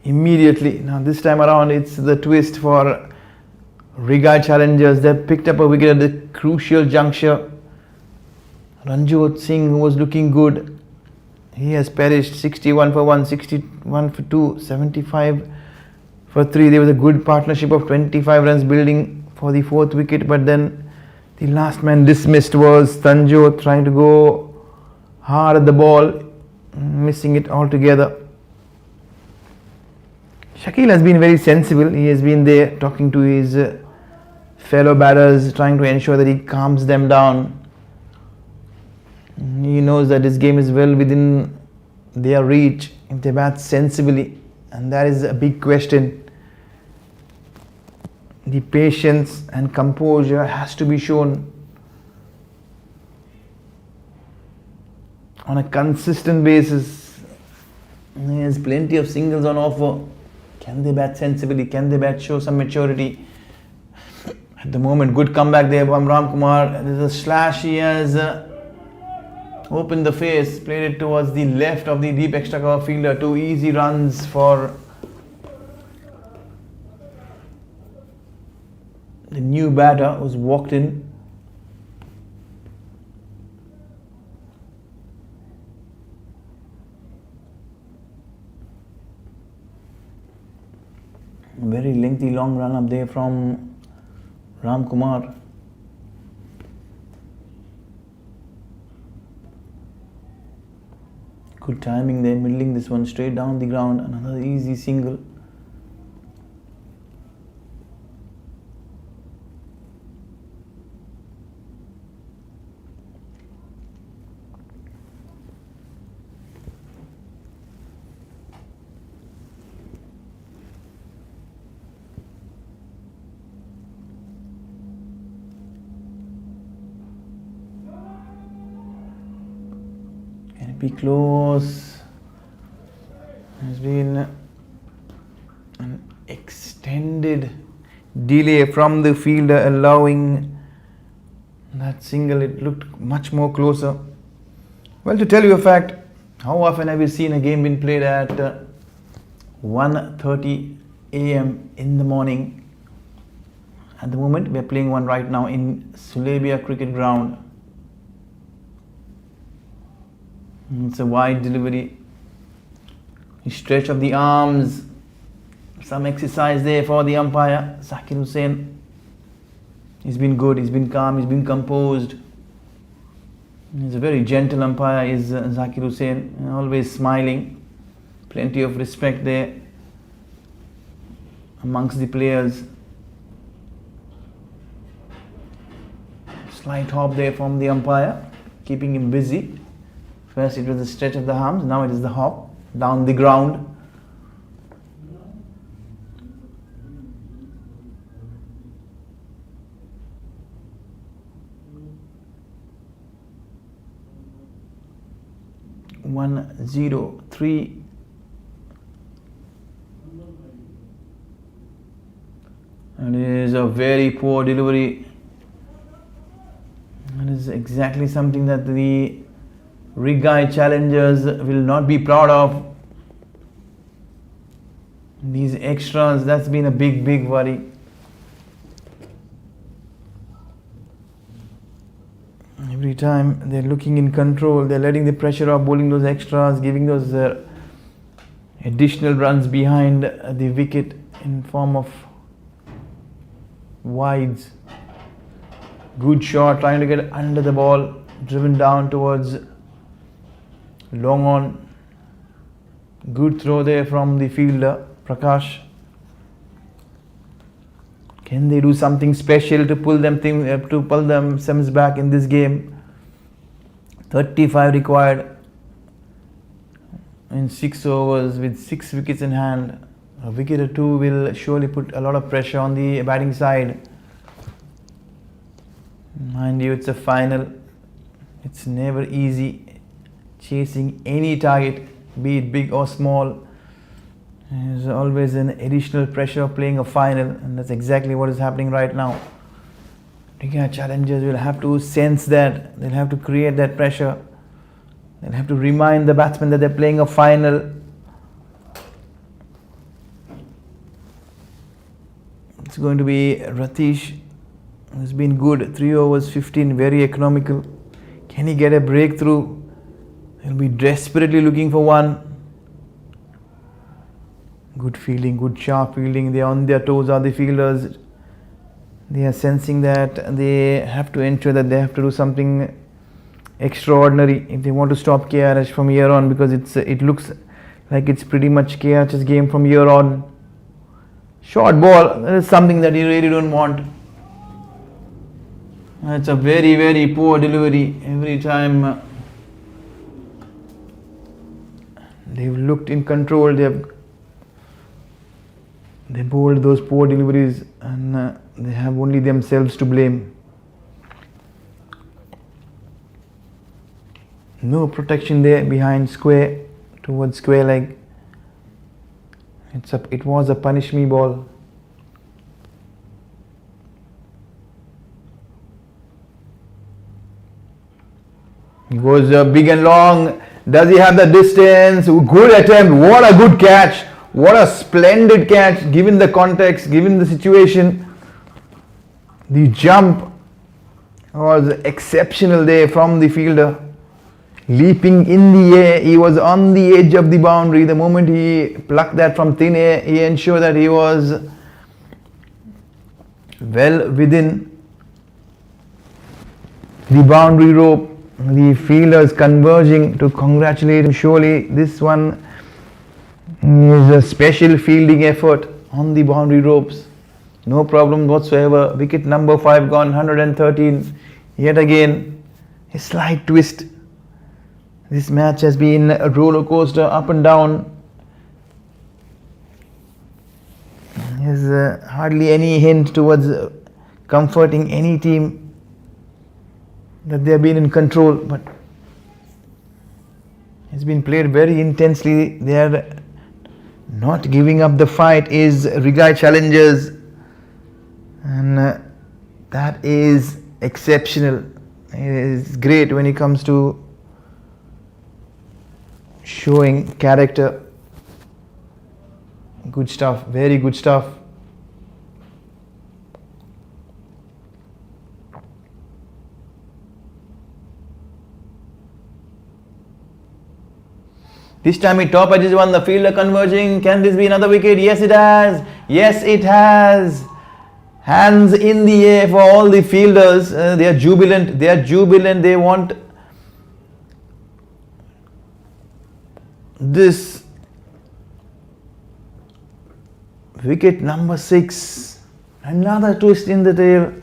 immediately. Now this time around it's the twist for Riggae Challengers. They picked up a wicket at the crucial juncture. Ranjot Singh, who was looking good, he has perished. 61 for 1, 61 for 2, 75 for 3. There was a good partnership of 25 runs building for the 4th wicket, but then the last man dismissed was Tanjot, trying to go hard at the ball, missing it altogether. Shakil has been very sensible. He has been there talking to his fellow batters, trying to ensure that he calms them down. He knows that this game is well within their reach if they bat sensibly, and that is a big question. The patience and composure has to be shown on a consistent basis. There's plenty of singles on offer. Can they bat sensibly? Can they show some maturity? At the moment, good comeback there from Ram Kumar. There's a slash. He has opened the face, played it towards the left of the deep extra cover fielder. 2 easy runs for the new batter who's walked in. Very lengthy long run up there from Ram Kumar. Good timing there, middling this one straight down the ground. Another easy single. Can it be close? There's been an extended delay from the fielder allowing that single. It looked much more closer. Well, to tell you a fact, how often have you seen a game being played at 1:30 a.m. in the morning? At the moment, we are playing one right now in Sulaibiya cricket ground. It's a wide delivery. Stretch of the arms. Some exercise there for the umpire, Zakir Hussain. He's been good, he's been calm, he's been composed. He's a very gentle umpire, is Zakir Hussain. Always smiling. Plenty of respect there amongst the players. Slight hop there from the umpire, keeping him busy. First it was the stretch of the arms, now it is the hop down the ground. One, 0, 3. And it is a very poor delivery. That is exactly something that the Riggae Challengers will not be proud of. These extras, that's been a big worry. Every time they're looking in control, they're letting the pressure off, bowling those extras, giving those additional runs behind the wicket in form of wides. Good shot, trying to get under the ball, driven down towards long on. Good throw there from the fielder, Prakash. Can they do something special to pull themselves back in this game? 35 required in 6 overs with 6 wickets in hand. A wicket or two will surely put a lot of pressure on the batting side. Mind you, it's a final. It's never easy chasing any target, be it big or small. There's always an additional pressure of playing a final, and that's exactly what is happening right now. Riggae Challengers will have to sense that. They'll have to create that pressure. They'll have to remind the batsmen that they're playing a final. It's going to be Ratish, who's been good. 3 overs, 15, very economical. Can he get a breakthrough? He'll be desperately looking for one. Good fielding, good sharp fielding. They're on their toes, are the fielders. They are sensing that they have to ensure that they have to do something extraordinary if they want to stop KRH from here on, because it looks like it's pretty much KRH's game from here on. Short ball, that is something that you really don't want. It's a very poor delivery. Every time they've looked in control, they bowled those poor deliveries, and they have only themselves to blame. No protection there behind square, towards square leg. It was a punish me ball. He goes big and long. Does he have the distance? Good attempt. What a good catch. What a splendid catch, given the context, given the situation. The jump was exceptional there from the fielder. Leaping in the air, he was on the edge of the boundary. The moment he plucked that from thin air, he ensured that he was well within the boundary rope. The fielders converging to congratulate him. Surely this one is a special fielding effort on the boundary ropes. No problem whatsoever. Wicket number 5 gone, 113. Yet again, a slight twist. This match has been a roller coaster, up and down. There's hardly any hint towards comforting any team that they have been in control, but it's been played very intensely. They are not giving up the fight is Riggae Challengers, and that is exceptional. It is great when it comes to showing character. Good stuff, very good stuff. This time it top edges one, the fielder converging. Can this be another wicket? Yes, it has. Yes, it has. Hands in the air for all the fielders. They are jubilant. They are jubilant. They want this wicket number 6. Another twist in the tail.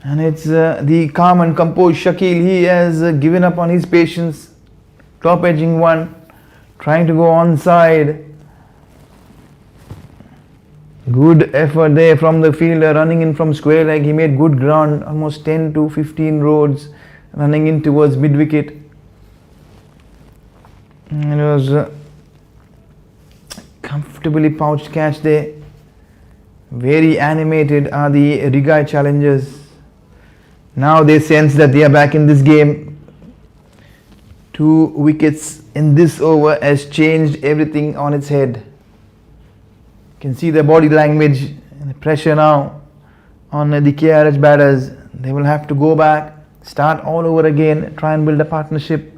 And it's the calm and composed Shakil. He has given up on his patience. Top edging one, trying to go onside. Good effort there from the fielder, running in from square leg. He made good ground, almost 10 to 15 rods, running in towards mid wicket. It was comfortably pouched catch there. Very animated are the Riggae Challengers. Now they sense that they are back in this game. 2 wickets in this over has changed everything on its head. You can see the body language and the pressure now on the KRH batters. They will have to go back, start all over again, try and build a partnership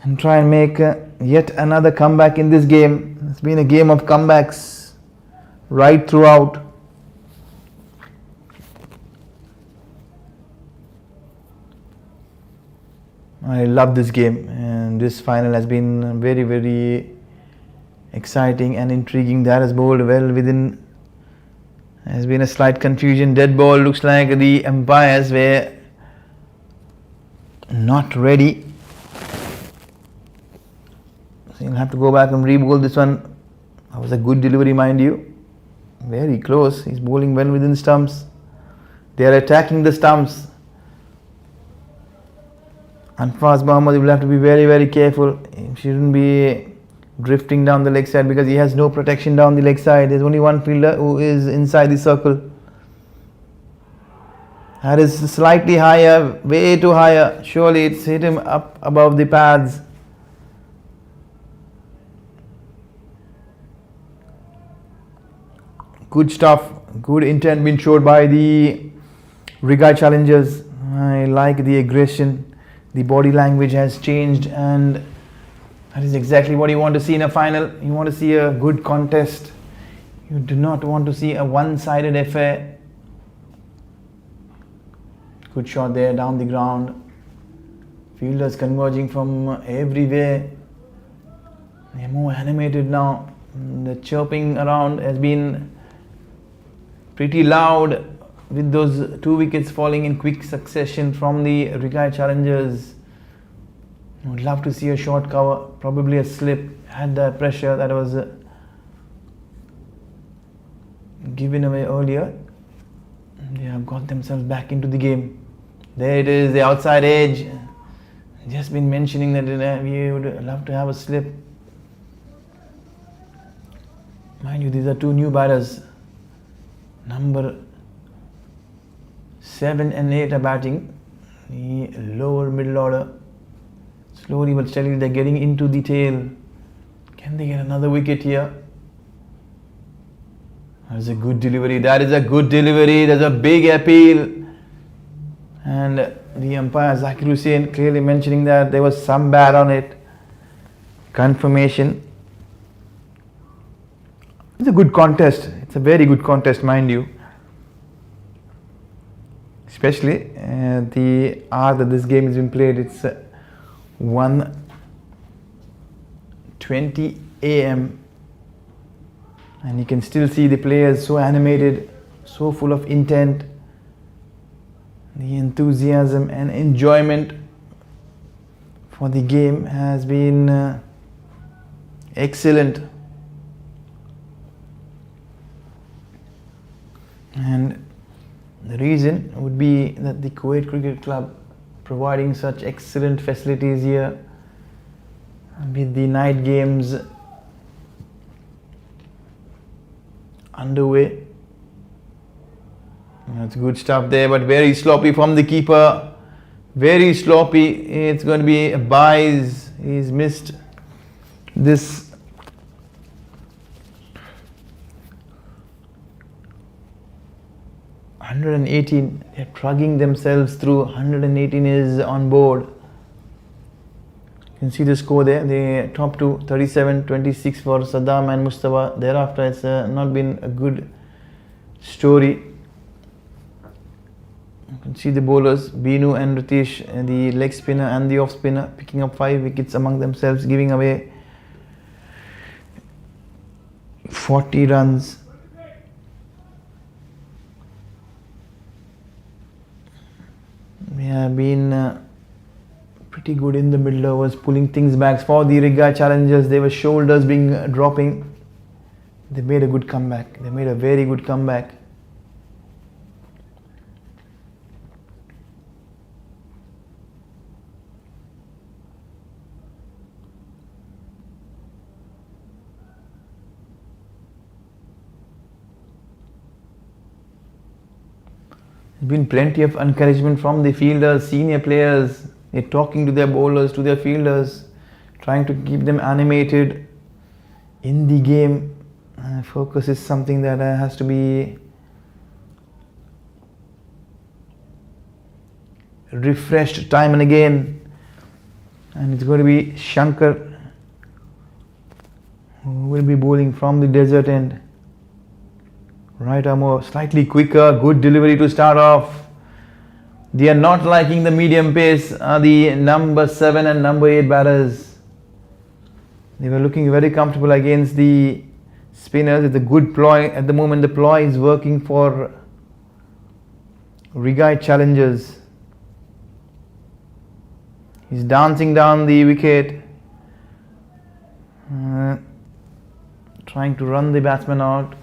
and try and make yet another comeback in this game. It's been a game of comebacks right throughout. I love this game, and this final has been very, very exciting and intriguing. That has bowled well within. Has been a slight confusion. Dead ball. Looks like the umpires were not ready. So you'll have to go back and re-bowl this one. That was a good delivery, mind you. Very close. He's bowling well within stumps. They are attacking the stumps. Anfaz Mohammed will have to be very, very careful. He shouldn't be drifting down the leg side because he has no protection down the leg side. There's only one fielder who is inside the circle. That is slightly higher, way too higher. Surely it's hit him up above the pads. Good stuff. Good intent been showed by the Riggae Challengers. I like the aggression. The body language has changed, and that is exactly what you want to see in a final. You want to see a good contest. You do not want to see a one-sided affair. Good shot there down the ground. Fielders converging from everywhere. They are more animated now. The chirping around has been pretty loud, with those 2 wickets falling in quick succession from the Riggae Challengers. I would love to see a short cover, probably a slip, had the pressure that was given away earlier. They have got themselves back into the game. There it is, the outside edge. Just been mentioning that we would love to have a slip. Mind you, these are 2 new batters. Number 7 and 8 are batting, the lower middle order. Slowly but steadily they're getting into the tail. Can they get another wicket here? That is a good delivery. That is a good delivery. There's a big appeal. And the umpire Zakir Hussain clearly mentioning that there was some bat on it. Confirmation. It's a good contest. It's a very good contest, mind you. Especially the hour that this game has been played. It's 1:20 a.m. and you can still see the players so animated, so full of intent. The enthusiasm and enjoyment for the game has been excellent. And the reason would be that the Kuwait Cricket Club providing such excellent facilities here with the night games underway. That's good stuff there, but very sloppy from the keeper. Very sloppy. It's going to be a byes. He's missed this. (118). They're trugging themselves through. 118 is on board. You can see the score there. The top two, 37-26 for Saddam and Mustafa. Thereafter, it's not been a good story. You can see the bowlers, Binu and Ritish, the leg spinner and the off spinner, picking up 5 wickets among themselves, giving away 40 runs. They have been pretty good in the middle overs, pulling things back for the Riggae Challengers. They were shoulders being dropping. They made a good comeback. They made a very good comeback. There's been plenty of encouragement from the fielders, senior players. They're talking to their bowlers, to their fielders, trying to keep them animated in the game. Focus is something that has to be refreshed time and again. And it's going to be Shankar who will be bowling from the desert end. Right arm slightly quicker, good delivery to start off. They are not liking the medium pace, the number 7 and number 8 batters. They were looking very comfortable against the spinners. It's a good ploy. At the moment the ploy is working for Riggae Challengers. He's dancing down the wicket, trying to run the batsman out.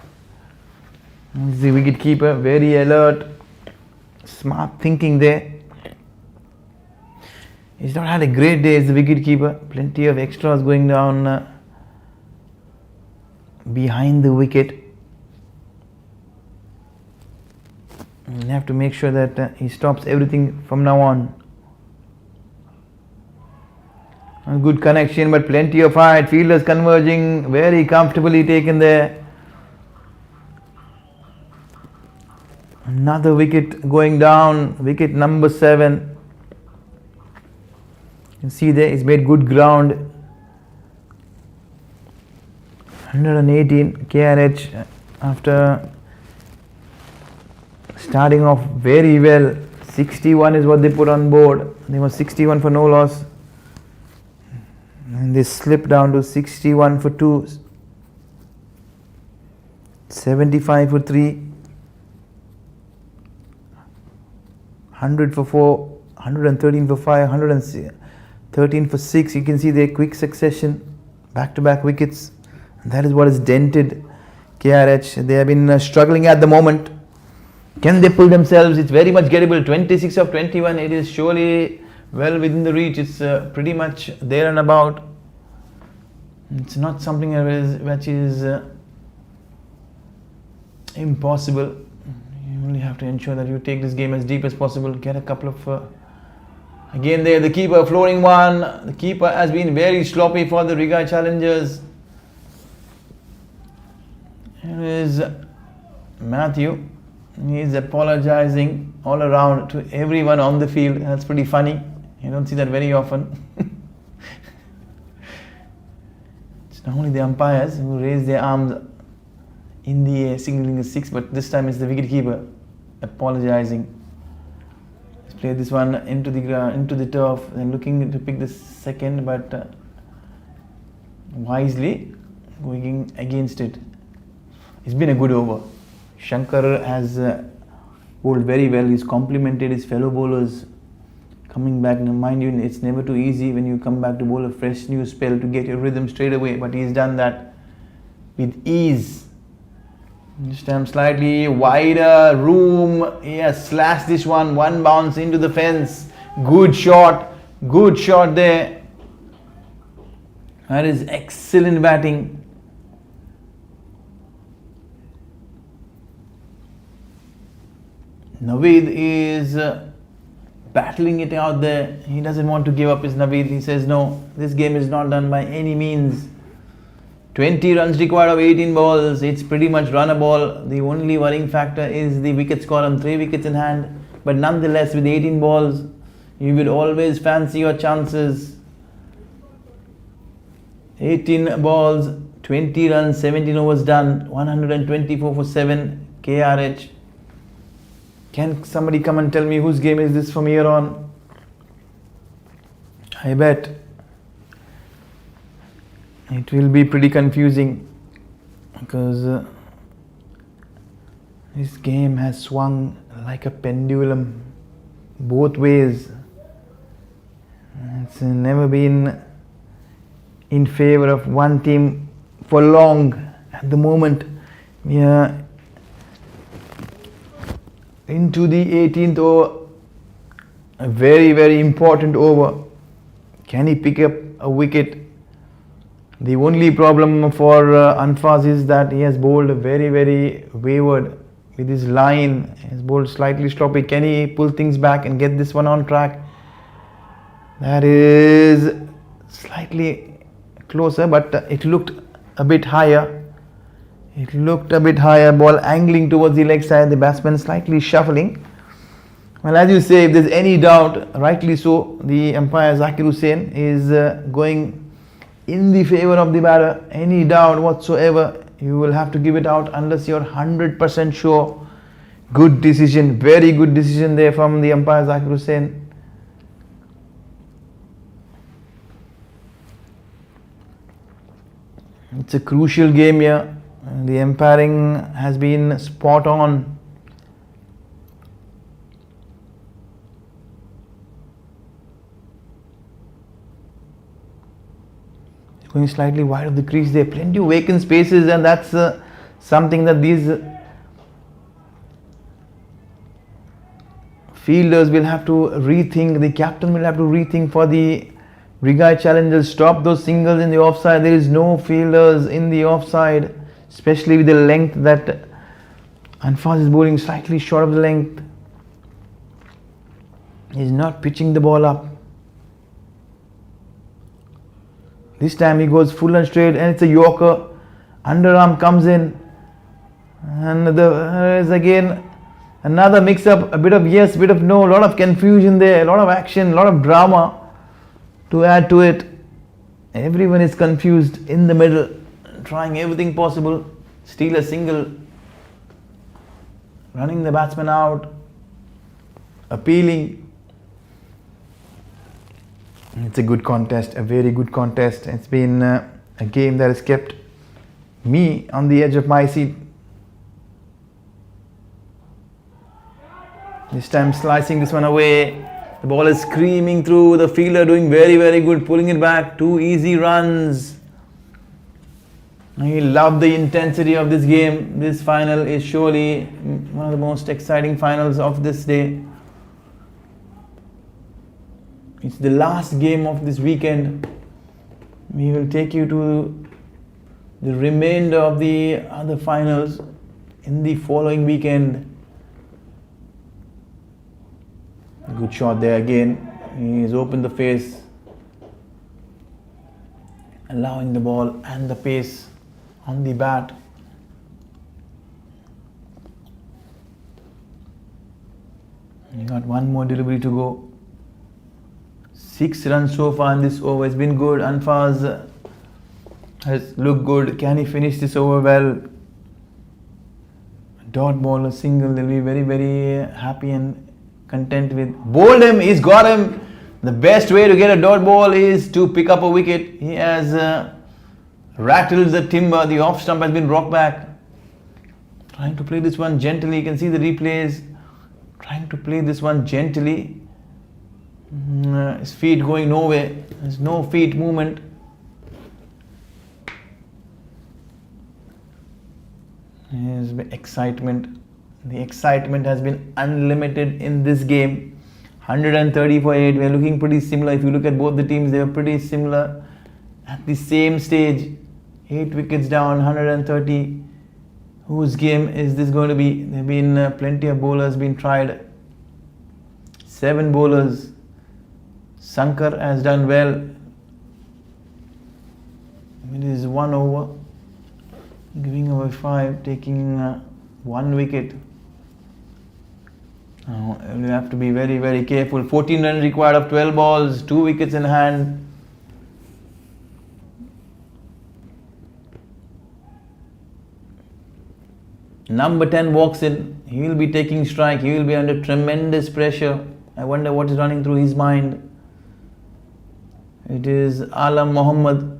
The wicket keeper, very alert, smart thinking there. He's not had a great day as the wicket keeper. Plenty of extras going down behind the wicket. You have to make sure that he stops everything from now on. A good connection, but plenty of height. Fielders converging, very comfortably taken there. Another wicket going down, wicket number 7. You can see there he's made good ground. 118 KRH after starting off very well. 61 is what they put on board. They were 61 for no loss. And they slipped down to 61 for 2. 75 for 3. 100 for 4, 113 for 5, 113 for 6. You can see their quick succession, back-to-back wickets. And that is what has dented KRH. They have been struggling at the moment. Can they pull themselves? It's very much gettable. 26 of 21. It is surely well within the reach. It's pretty much there and about. It's not something which is impossible. You only have to ensure that you take this game as deep as possible. Get a couple of again there the keeper flooring one. The keeper has been very sloppy for the Riggae Challengers. Here is Matthew. He's apologizing all around to everyone on the field. That's pretty funny. You don't see that very often. It's not only the umpires who raise their arms in the air signaling a 6, but this time it's the wicketkeeper apologizing. He's played this one into the ground, into the turf, and looking to pick the second, but wisely going against it. It's been a good over. Shankar has bowled very well. He's complimented his fellow bowlers coming back. Now, mind you, it's never too easy when you come back to bowl a fresh new spell to get your rhythm straight away, but he's done that with ease. This time slightly wider room. He has slashed this one bounce into the fence. Good shot there. That is excellent batting. Naveed is battling it out there. He doesn't want to give up his Naveed. He says no, this game is not done by any means. 20 runs required of 18 balls. It's pretty much runnable. The only worrying factor is the wickets column. 3 wickets in hand, but nonetheless with 18 balls you will always fancy your chances. 18 balls, 20 runs, 17 overs done, 124 for 7. KRH. Can somebody come and tell me whose game is this from here on? I bet it will be pretty confusing, because this game has swung like a pendulum both ways. It's never been in favor of one team for long. At the moment we are into the 18th over, a very, very important over. Can he pick up a wicket? The only problem for Anfaz is that he has bowled very, very wayward with his line. He has bowled slightly sloppy. Can he pull things back and get this one on track? That is slightly closer, but it looked a bit higher. Ball angling towards the leg side, the batsman slightly shuffling. Well, as you say, if there's any doubt, rightly so, the umpire Zakir Hussain is going in the favor of the batter. Any doubt whatsoever, you will have to give it out unless you're 100% sure. Good decision, very good decision there from the umpire Zakir Hussain. It's a crucial game here. The umpiring has been spot on. Going slightly wide of the crease there, plenty of vacant spaces, and that's something that these fielders will have to rethink. The captain will have to rethink for the Riggae Challengers. Stop those singles in the offside. There is no fielders in the offside, especially with the length that Anfaz is bowling slightly short of the length. He's not pitching the ball up. This time he goes full and straight, and it's a Yorker. Underarm comes in, and there is again another mix up, a bit of yes, bit of no, a lot of confusion there, a lot of action, a lot of drama to add to it. Everyone is confused in the middle, trying everything possible. Steal a single, running the batsman out, appealing. It's a good contest, a very good contest. It's been a game that has kept me on the edge of my seat. This time slicing this one away. The ball is screaming through. The fielder doing very, very good, pulling it back. 2 easy runs. I love the intensity of this game. This final is surely one of the most exciting finals of this day. It's the last game of this weekend. We will take you to the remainder of the other finals in the following weekend. Good shot there again. He's opened the face, allowing the ball and the pace on the bat. We got one more delivery to go. 6 runs so far in this over. It's been good. Anfaz has looked good. Can he finish this over well? Dot ball, a single. They'll be very, very happy and content with. Bowled him. He's got him. The best way to get a dot ball is to pick up a wicket. He has rattled the timber. The off stump has been rocked back. Trying to play this one gently. You can see the replays. Trying to play this one gently. His feet going nowhere. There's no feet movement. There's been excitement. The excitement has been unlimited in this game. 130 for 8. We're looking pretty similar. If you look at both the teams, they are pretty similar at the same stage. 8 wickets down, 130. Whose game is this going to be? There have been plenty of bowlers being tried. 7 bowlers. Sankar has done well. It is 1 over. Giving away 5, taking 1 wicket. Now we'll have to be very, very careful. 14 runs required of 12 balls, 2 wickets in hand. Number 10 walks in. He will be taking strike. He will be under tremendous pressure. I wonder what is running through his mind. It is Alam Mohammed,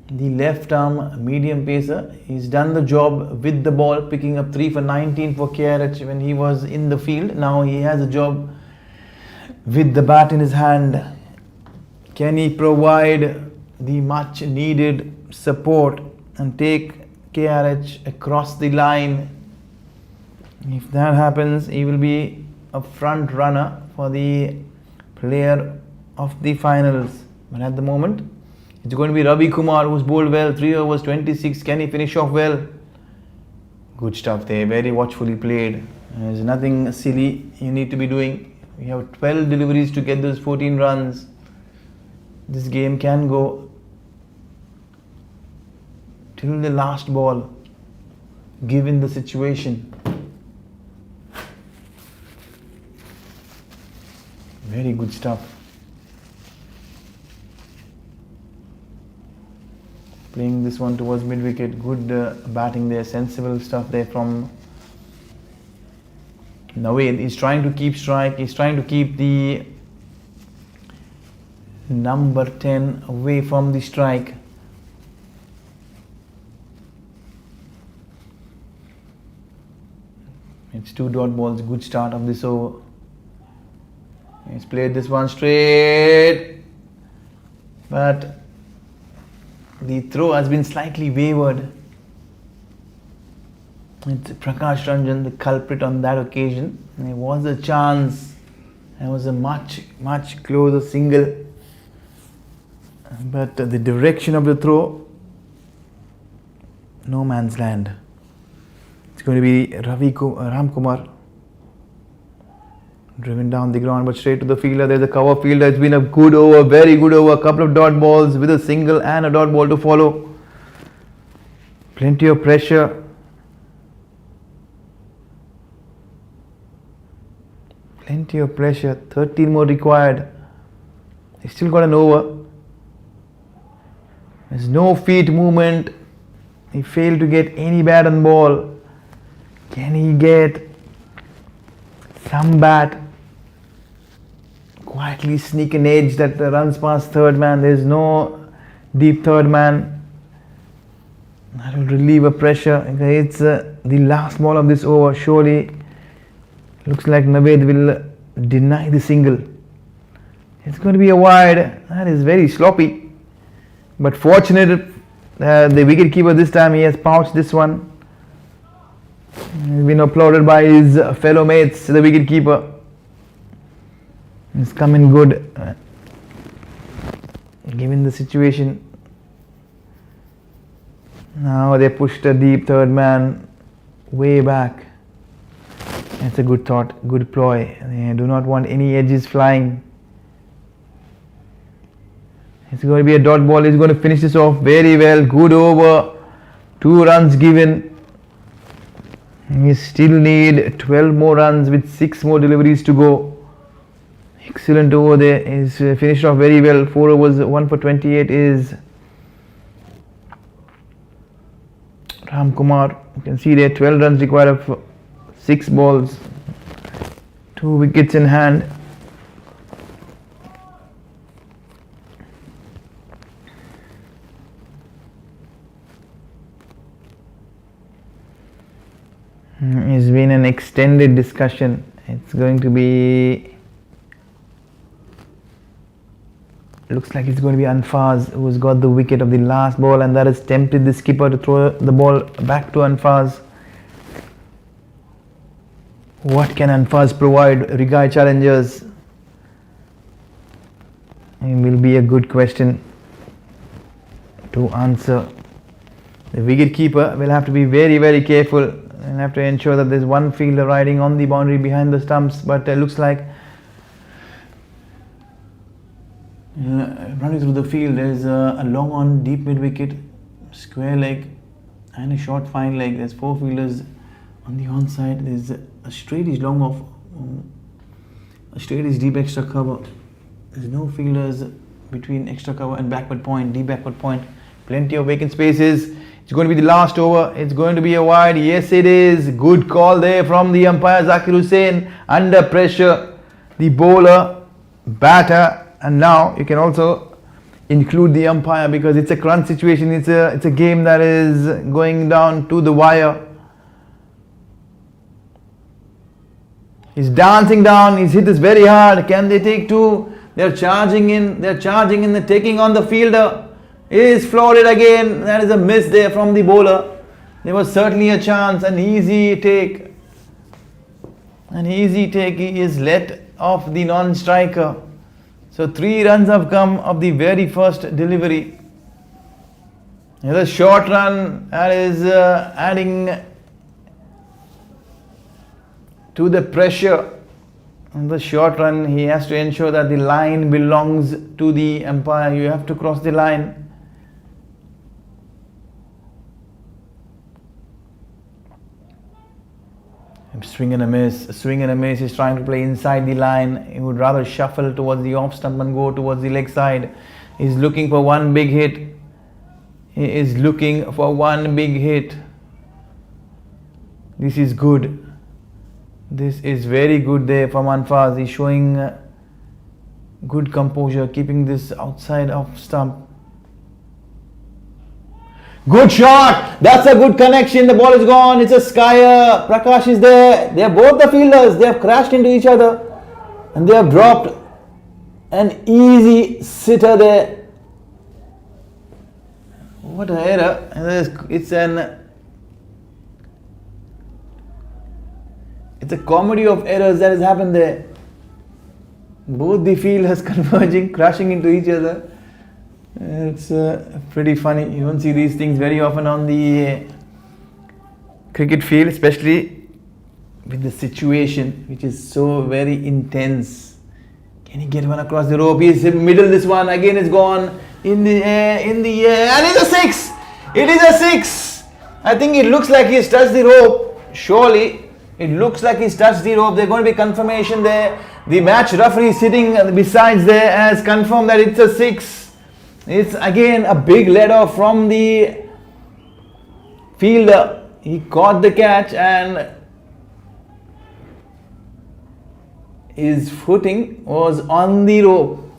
the left arm medium pacer. He's done the job with the ball, picking up 3 for 19 for KRH when he was in the field. Now he has a job with the bat in his hand. Can he provide the much needed support and take KRH across the line? If that happens, he will be a front runner for the player of the finals. But at the moment, it's going to be Ravi Kumar, who's bowled well. 3 overs, 26. Can he finish off well? Good stuff there. Very watchfully played. There's nothing silly you need to be doing. We have 12 deliveries to get those 14 runs. This game can go till the last ball, given the situation. Very good stuff. Playing this one towards mid-wicket. Good batting there. Sensible stuff there from Naveed. He's trying to keep strike. He's trying to keep the number 10 away from the strike. It's 2 dot balls. Good start of this over. He's played this one straight, but the throw has been slightly wavered. It's Prakash Ranjan, the culprit on that occasion. There was a chance. There was a much closer single, but the direction of the throw, no man's land. It's going to be Ramkumar. Driven down the ground, but straight to the fielder. There's a cover fielder. It's been a good over, very good over. A couple of dot balls with a single and a dot ball to follow. Plenty of pressure. Plenty of pressure. 13 more required. They still got an over. There's no feet movement. He failed to get any bat on ball. Can he get some bat? Quietly sneak an edge that runs past third man. There's no deep third man. That will relieve a pressure. It's the last ball of this over. Surely looks like Naveed will deny the single. It's going to be a wide. That is very sloppy, but fortunate. The wicket keeper this time, he has pouched this one. He's been applauded by his fellow mates. The wicket keeper is coming good, given the situation. Now they pushed a deep third man way back. That's a good thought, good ploy. They do not want any edges flying. It's going to be a dot ball. He's going to finish this off very well. Good over. 2 runs given. We still need 12 more runs with 6 more deliveries to go. Excellent over there. He's finished off very well. 4 overs, 1 for 28 is Ram Kumar. You can see there 12 runs required of 6 balls, 2 wickets in hand. It's been an extended discussion. It's going to be, looks like it's going to be Anfaz who's got the wicket of the last ball, and that has tempted the skipper to throw the ball back to Anfaz. What can Anfaz provide Riggae Challengers? It will be a good question to answer. The wicket keeper will have to be very, very careful and have to ensure that there's one fielder riding on the boundary behind the stumps, but it looks like running through the field there's a long on deep mid wicket, square leg and a short fine leg. There's 4 fielders on the onside. There's a straight is long off, a straight is deep extra cover. There's no fielders between extra cover and backward point, deep backward point. Plenty of vacant spaces. It's going to be the last over. It's going to be a wide. Yes, it is. Good call there from the umpire Zakir Hussain. Under pressure, the bowler, batter, and now you can also include the umpire because it's a crunch situation. It's a game that is going down to the wire. He's dancing down. He's hit this very hard. Can they take 2? They're charging in. They're taking on the fielder. Is floored it again. That is a miss there from the bowler. There was certainly a chance. An easy take. He is let off the non-striker. So 3 runs have come of the very first delivery. Here's a short run that is adding to the pressure. On the short run, he has to ensure that the line belongs to the umpire. You have to cross the line. Swing and a miss. He's trying to play inside the line. He would rather shuffle towards the off stump and go towards the leg side. He's looking for one big hit. This is good. This is very good there from Anfaz. He's showing good composure, keeping this outside off stump. Good shot. That's a good connection. The ball is gone. It's a skyer. Prakash is there. They are both the fielders. They have crashed into each other and they have dropped an easy sitter there. What an error. It's a comedy of errors that has happened there. Both the fielders converging, crashing into each other. It's pretty funny. You don't see these things very often on the cricket field, especially with the situation which is so very intense. Can he get one across the rope? He's in middle. This one again is gone in the air, and it's a 6. It is a 6. I think it looks like he's touched the rope. Surely it looks like he's touched the rope. There's going to be confirmation there. The match referee sitting besides there has confirmed that it's a 6. It's again a big let off from the fielder. He caught the catch and his footing was on the rope.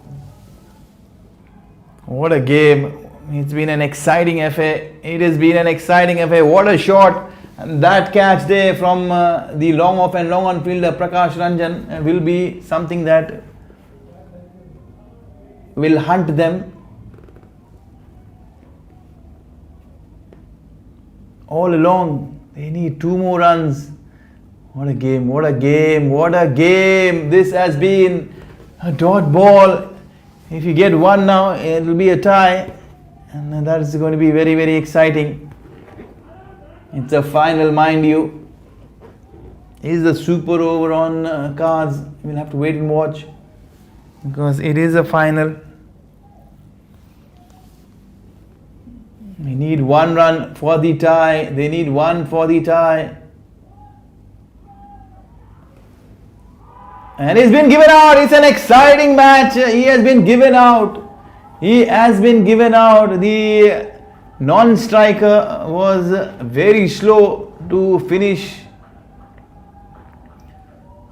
What a game. It's been an exciting affair. It has been an exciting affair. What a shot. And that catch there from the long off and long on fielder Prakash Ranjan will be something that will hunt them all along. They need 2 more runs. What a game, what a game, what a game. This has been a dot ball. If you get 1 now, it will be a tie. And that is going to be very, very exciting. It's a final, mind you. Is the super over on cards? We'll have to wait and watch. Because it is a final. We need 1 run for the tie. They need 1 for the tie. And he's been given out. It's an exciting match. He has been given out. He has been given out. The non-striker was very slow to finish.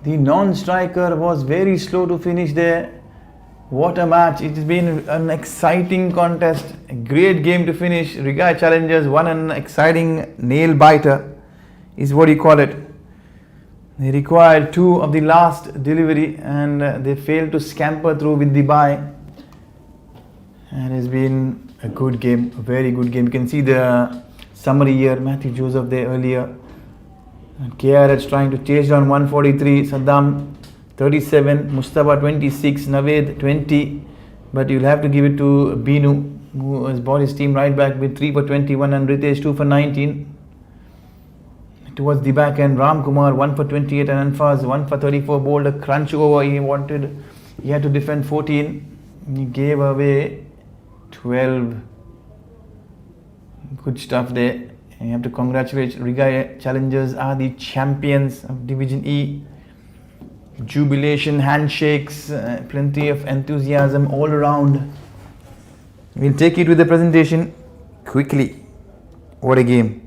The non-striker was very slow to finish there. What a match. It has been an exciting contest. A great game to finish. Riggae Challengers won an exciting nail biter, is what you call it. They required 2 of the last delivery and they failed to scamper through with the bye. And it's been a good game, a very good game. You can see the summary here, Matthew Joseph there earlier. And KRH trying to chase down 143, Saddam 37, Mustafa 26, Naved 20. But you'll have to give it to Binu, who has brought his team right back with 3 for 21 and Ritesh 2 for 19. Towards the back end, Ram Kumar 1 for 28 and Anfaz 1 for 34, bowled a crunch over. He had to defend 14. He gave away 12. Good stuff there. And you have to congratulate Riggae Challengers are the champions of Division E. Jubilation, handshakes, plenty of enthusiasm all around. We'll take it with the presentation quickly. What a game.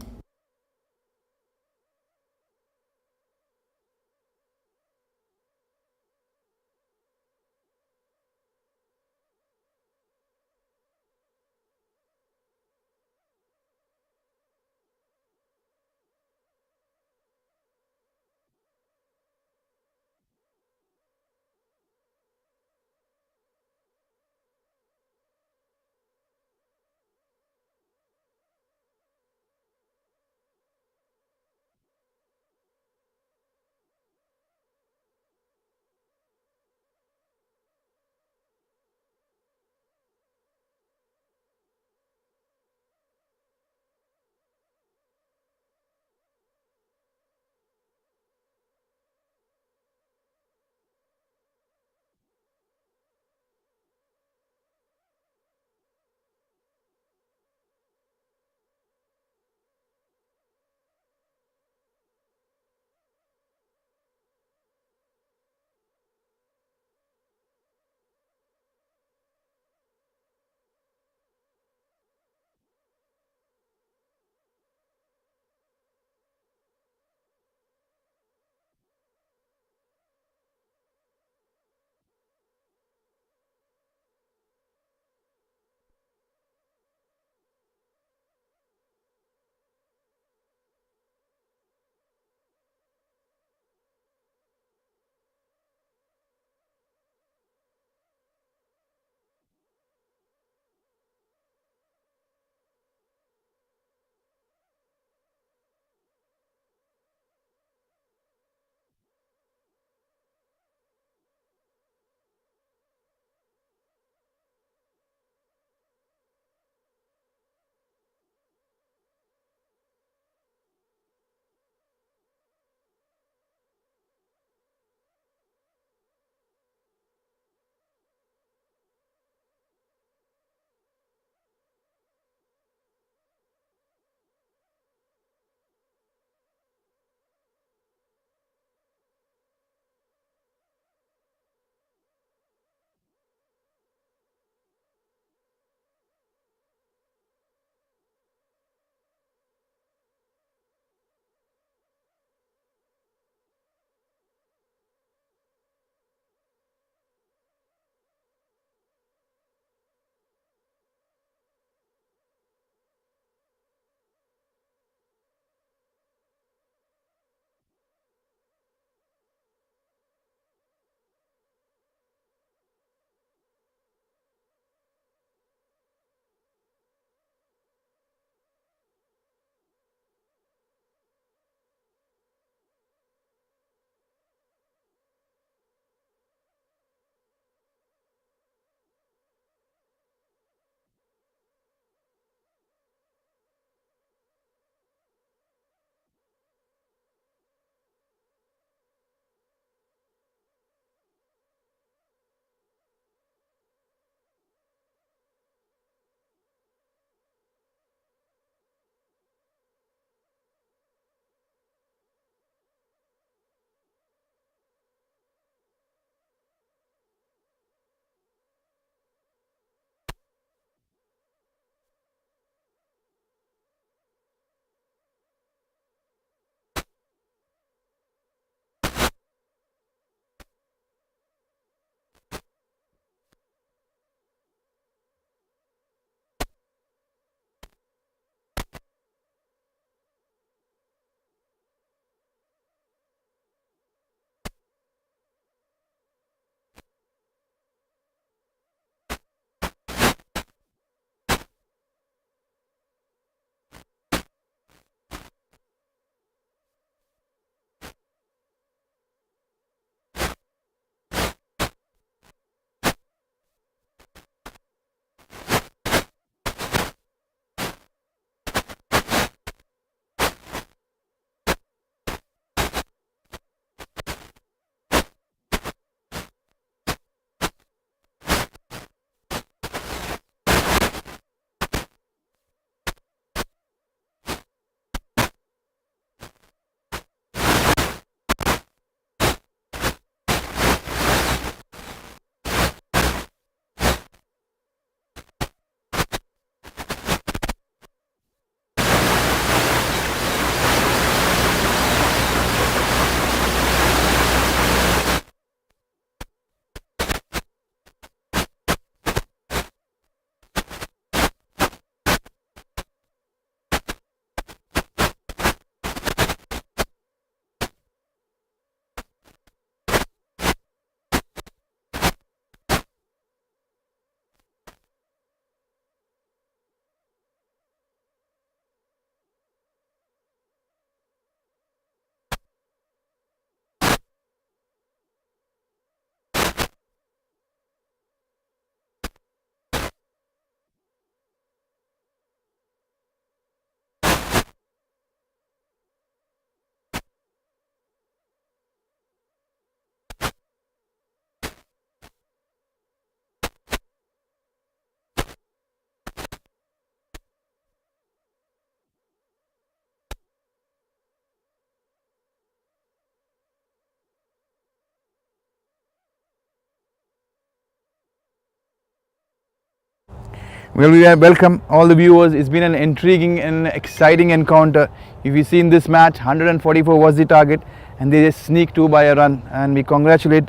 Well, we welcome all the viewers. It's been an intriguing and exciting encounter. If you see in this match, 144 was the target and they just sneaked 2 by a run. And we congratulate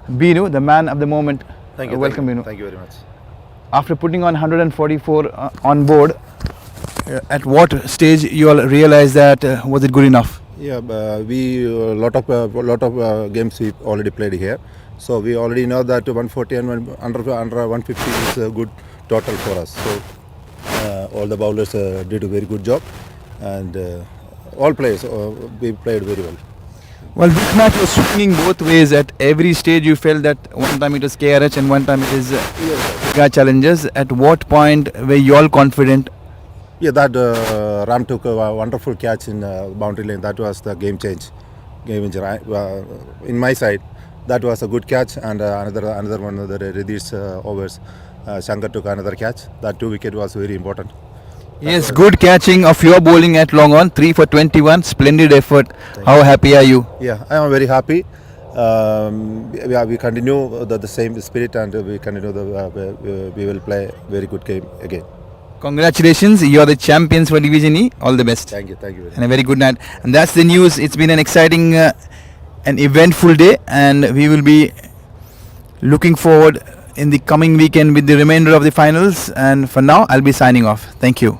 Binu, the man of the moment. Thank you. Welcome, Binu. Thank you very much. After putting on 144 on board, At what stage you all realized that was it good enough? Yeah, we lot of games we already played here, so we already know that 140 and under 150 is a good total for us. So all the bowlers did a very good job, and all players we played very well. Well, this match was swinging both ways. At every stage you felt that one time it was KRH and one time it is Riggae Challengers. At what point were you all confident? Yeah, that Ram took a wonderful catch in boundary lane. That was the game changer. In my side, that was a good catch, and another one of the Riddi's overs. Shankar took another catch. That 2 wicket was very important. Yes, good catching of your bowling at long on. 3 for 21. Splendid effort. How happy are you? Yeah, I am very happy. We continue the same spirit, and we continue we will play very good game again. Congratulations, you are the champions for Division E. All the best. Thank you very much. And a very good night. And that's the news. It's been an exciting and eventful day, and we will be looking forward in the coming weekend with the remainder of the finals. And for now, I'll be signing off. Thank you.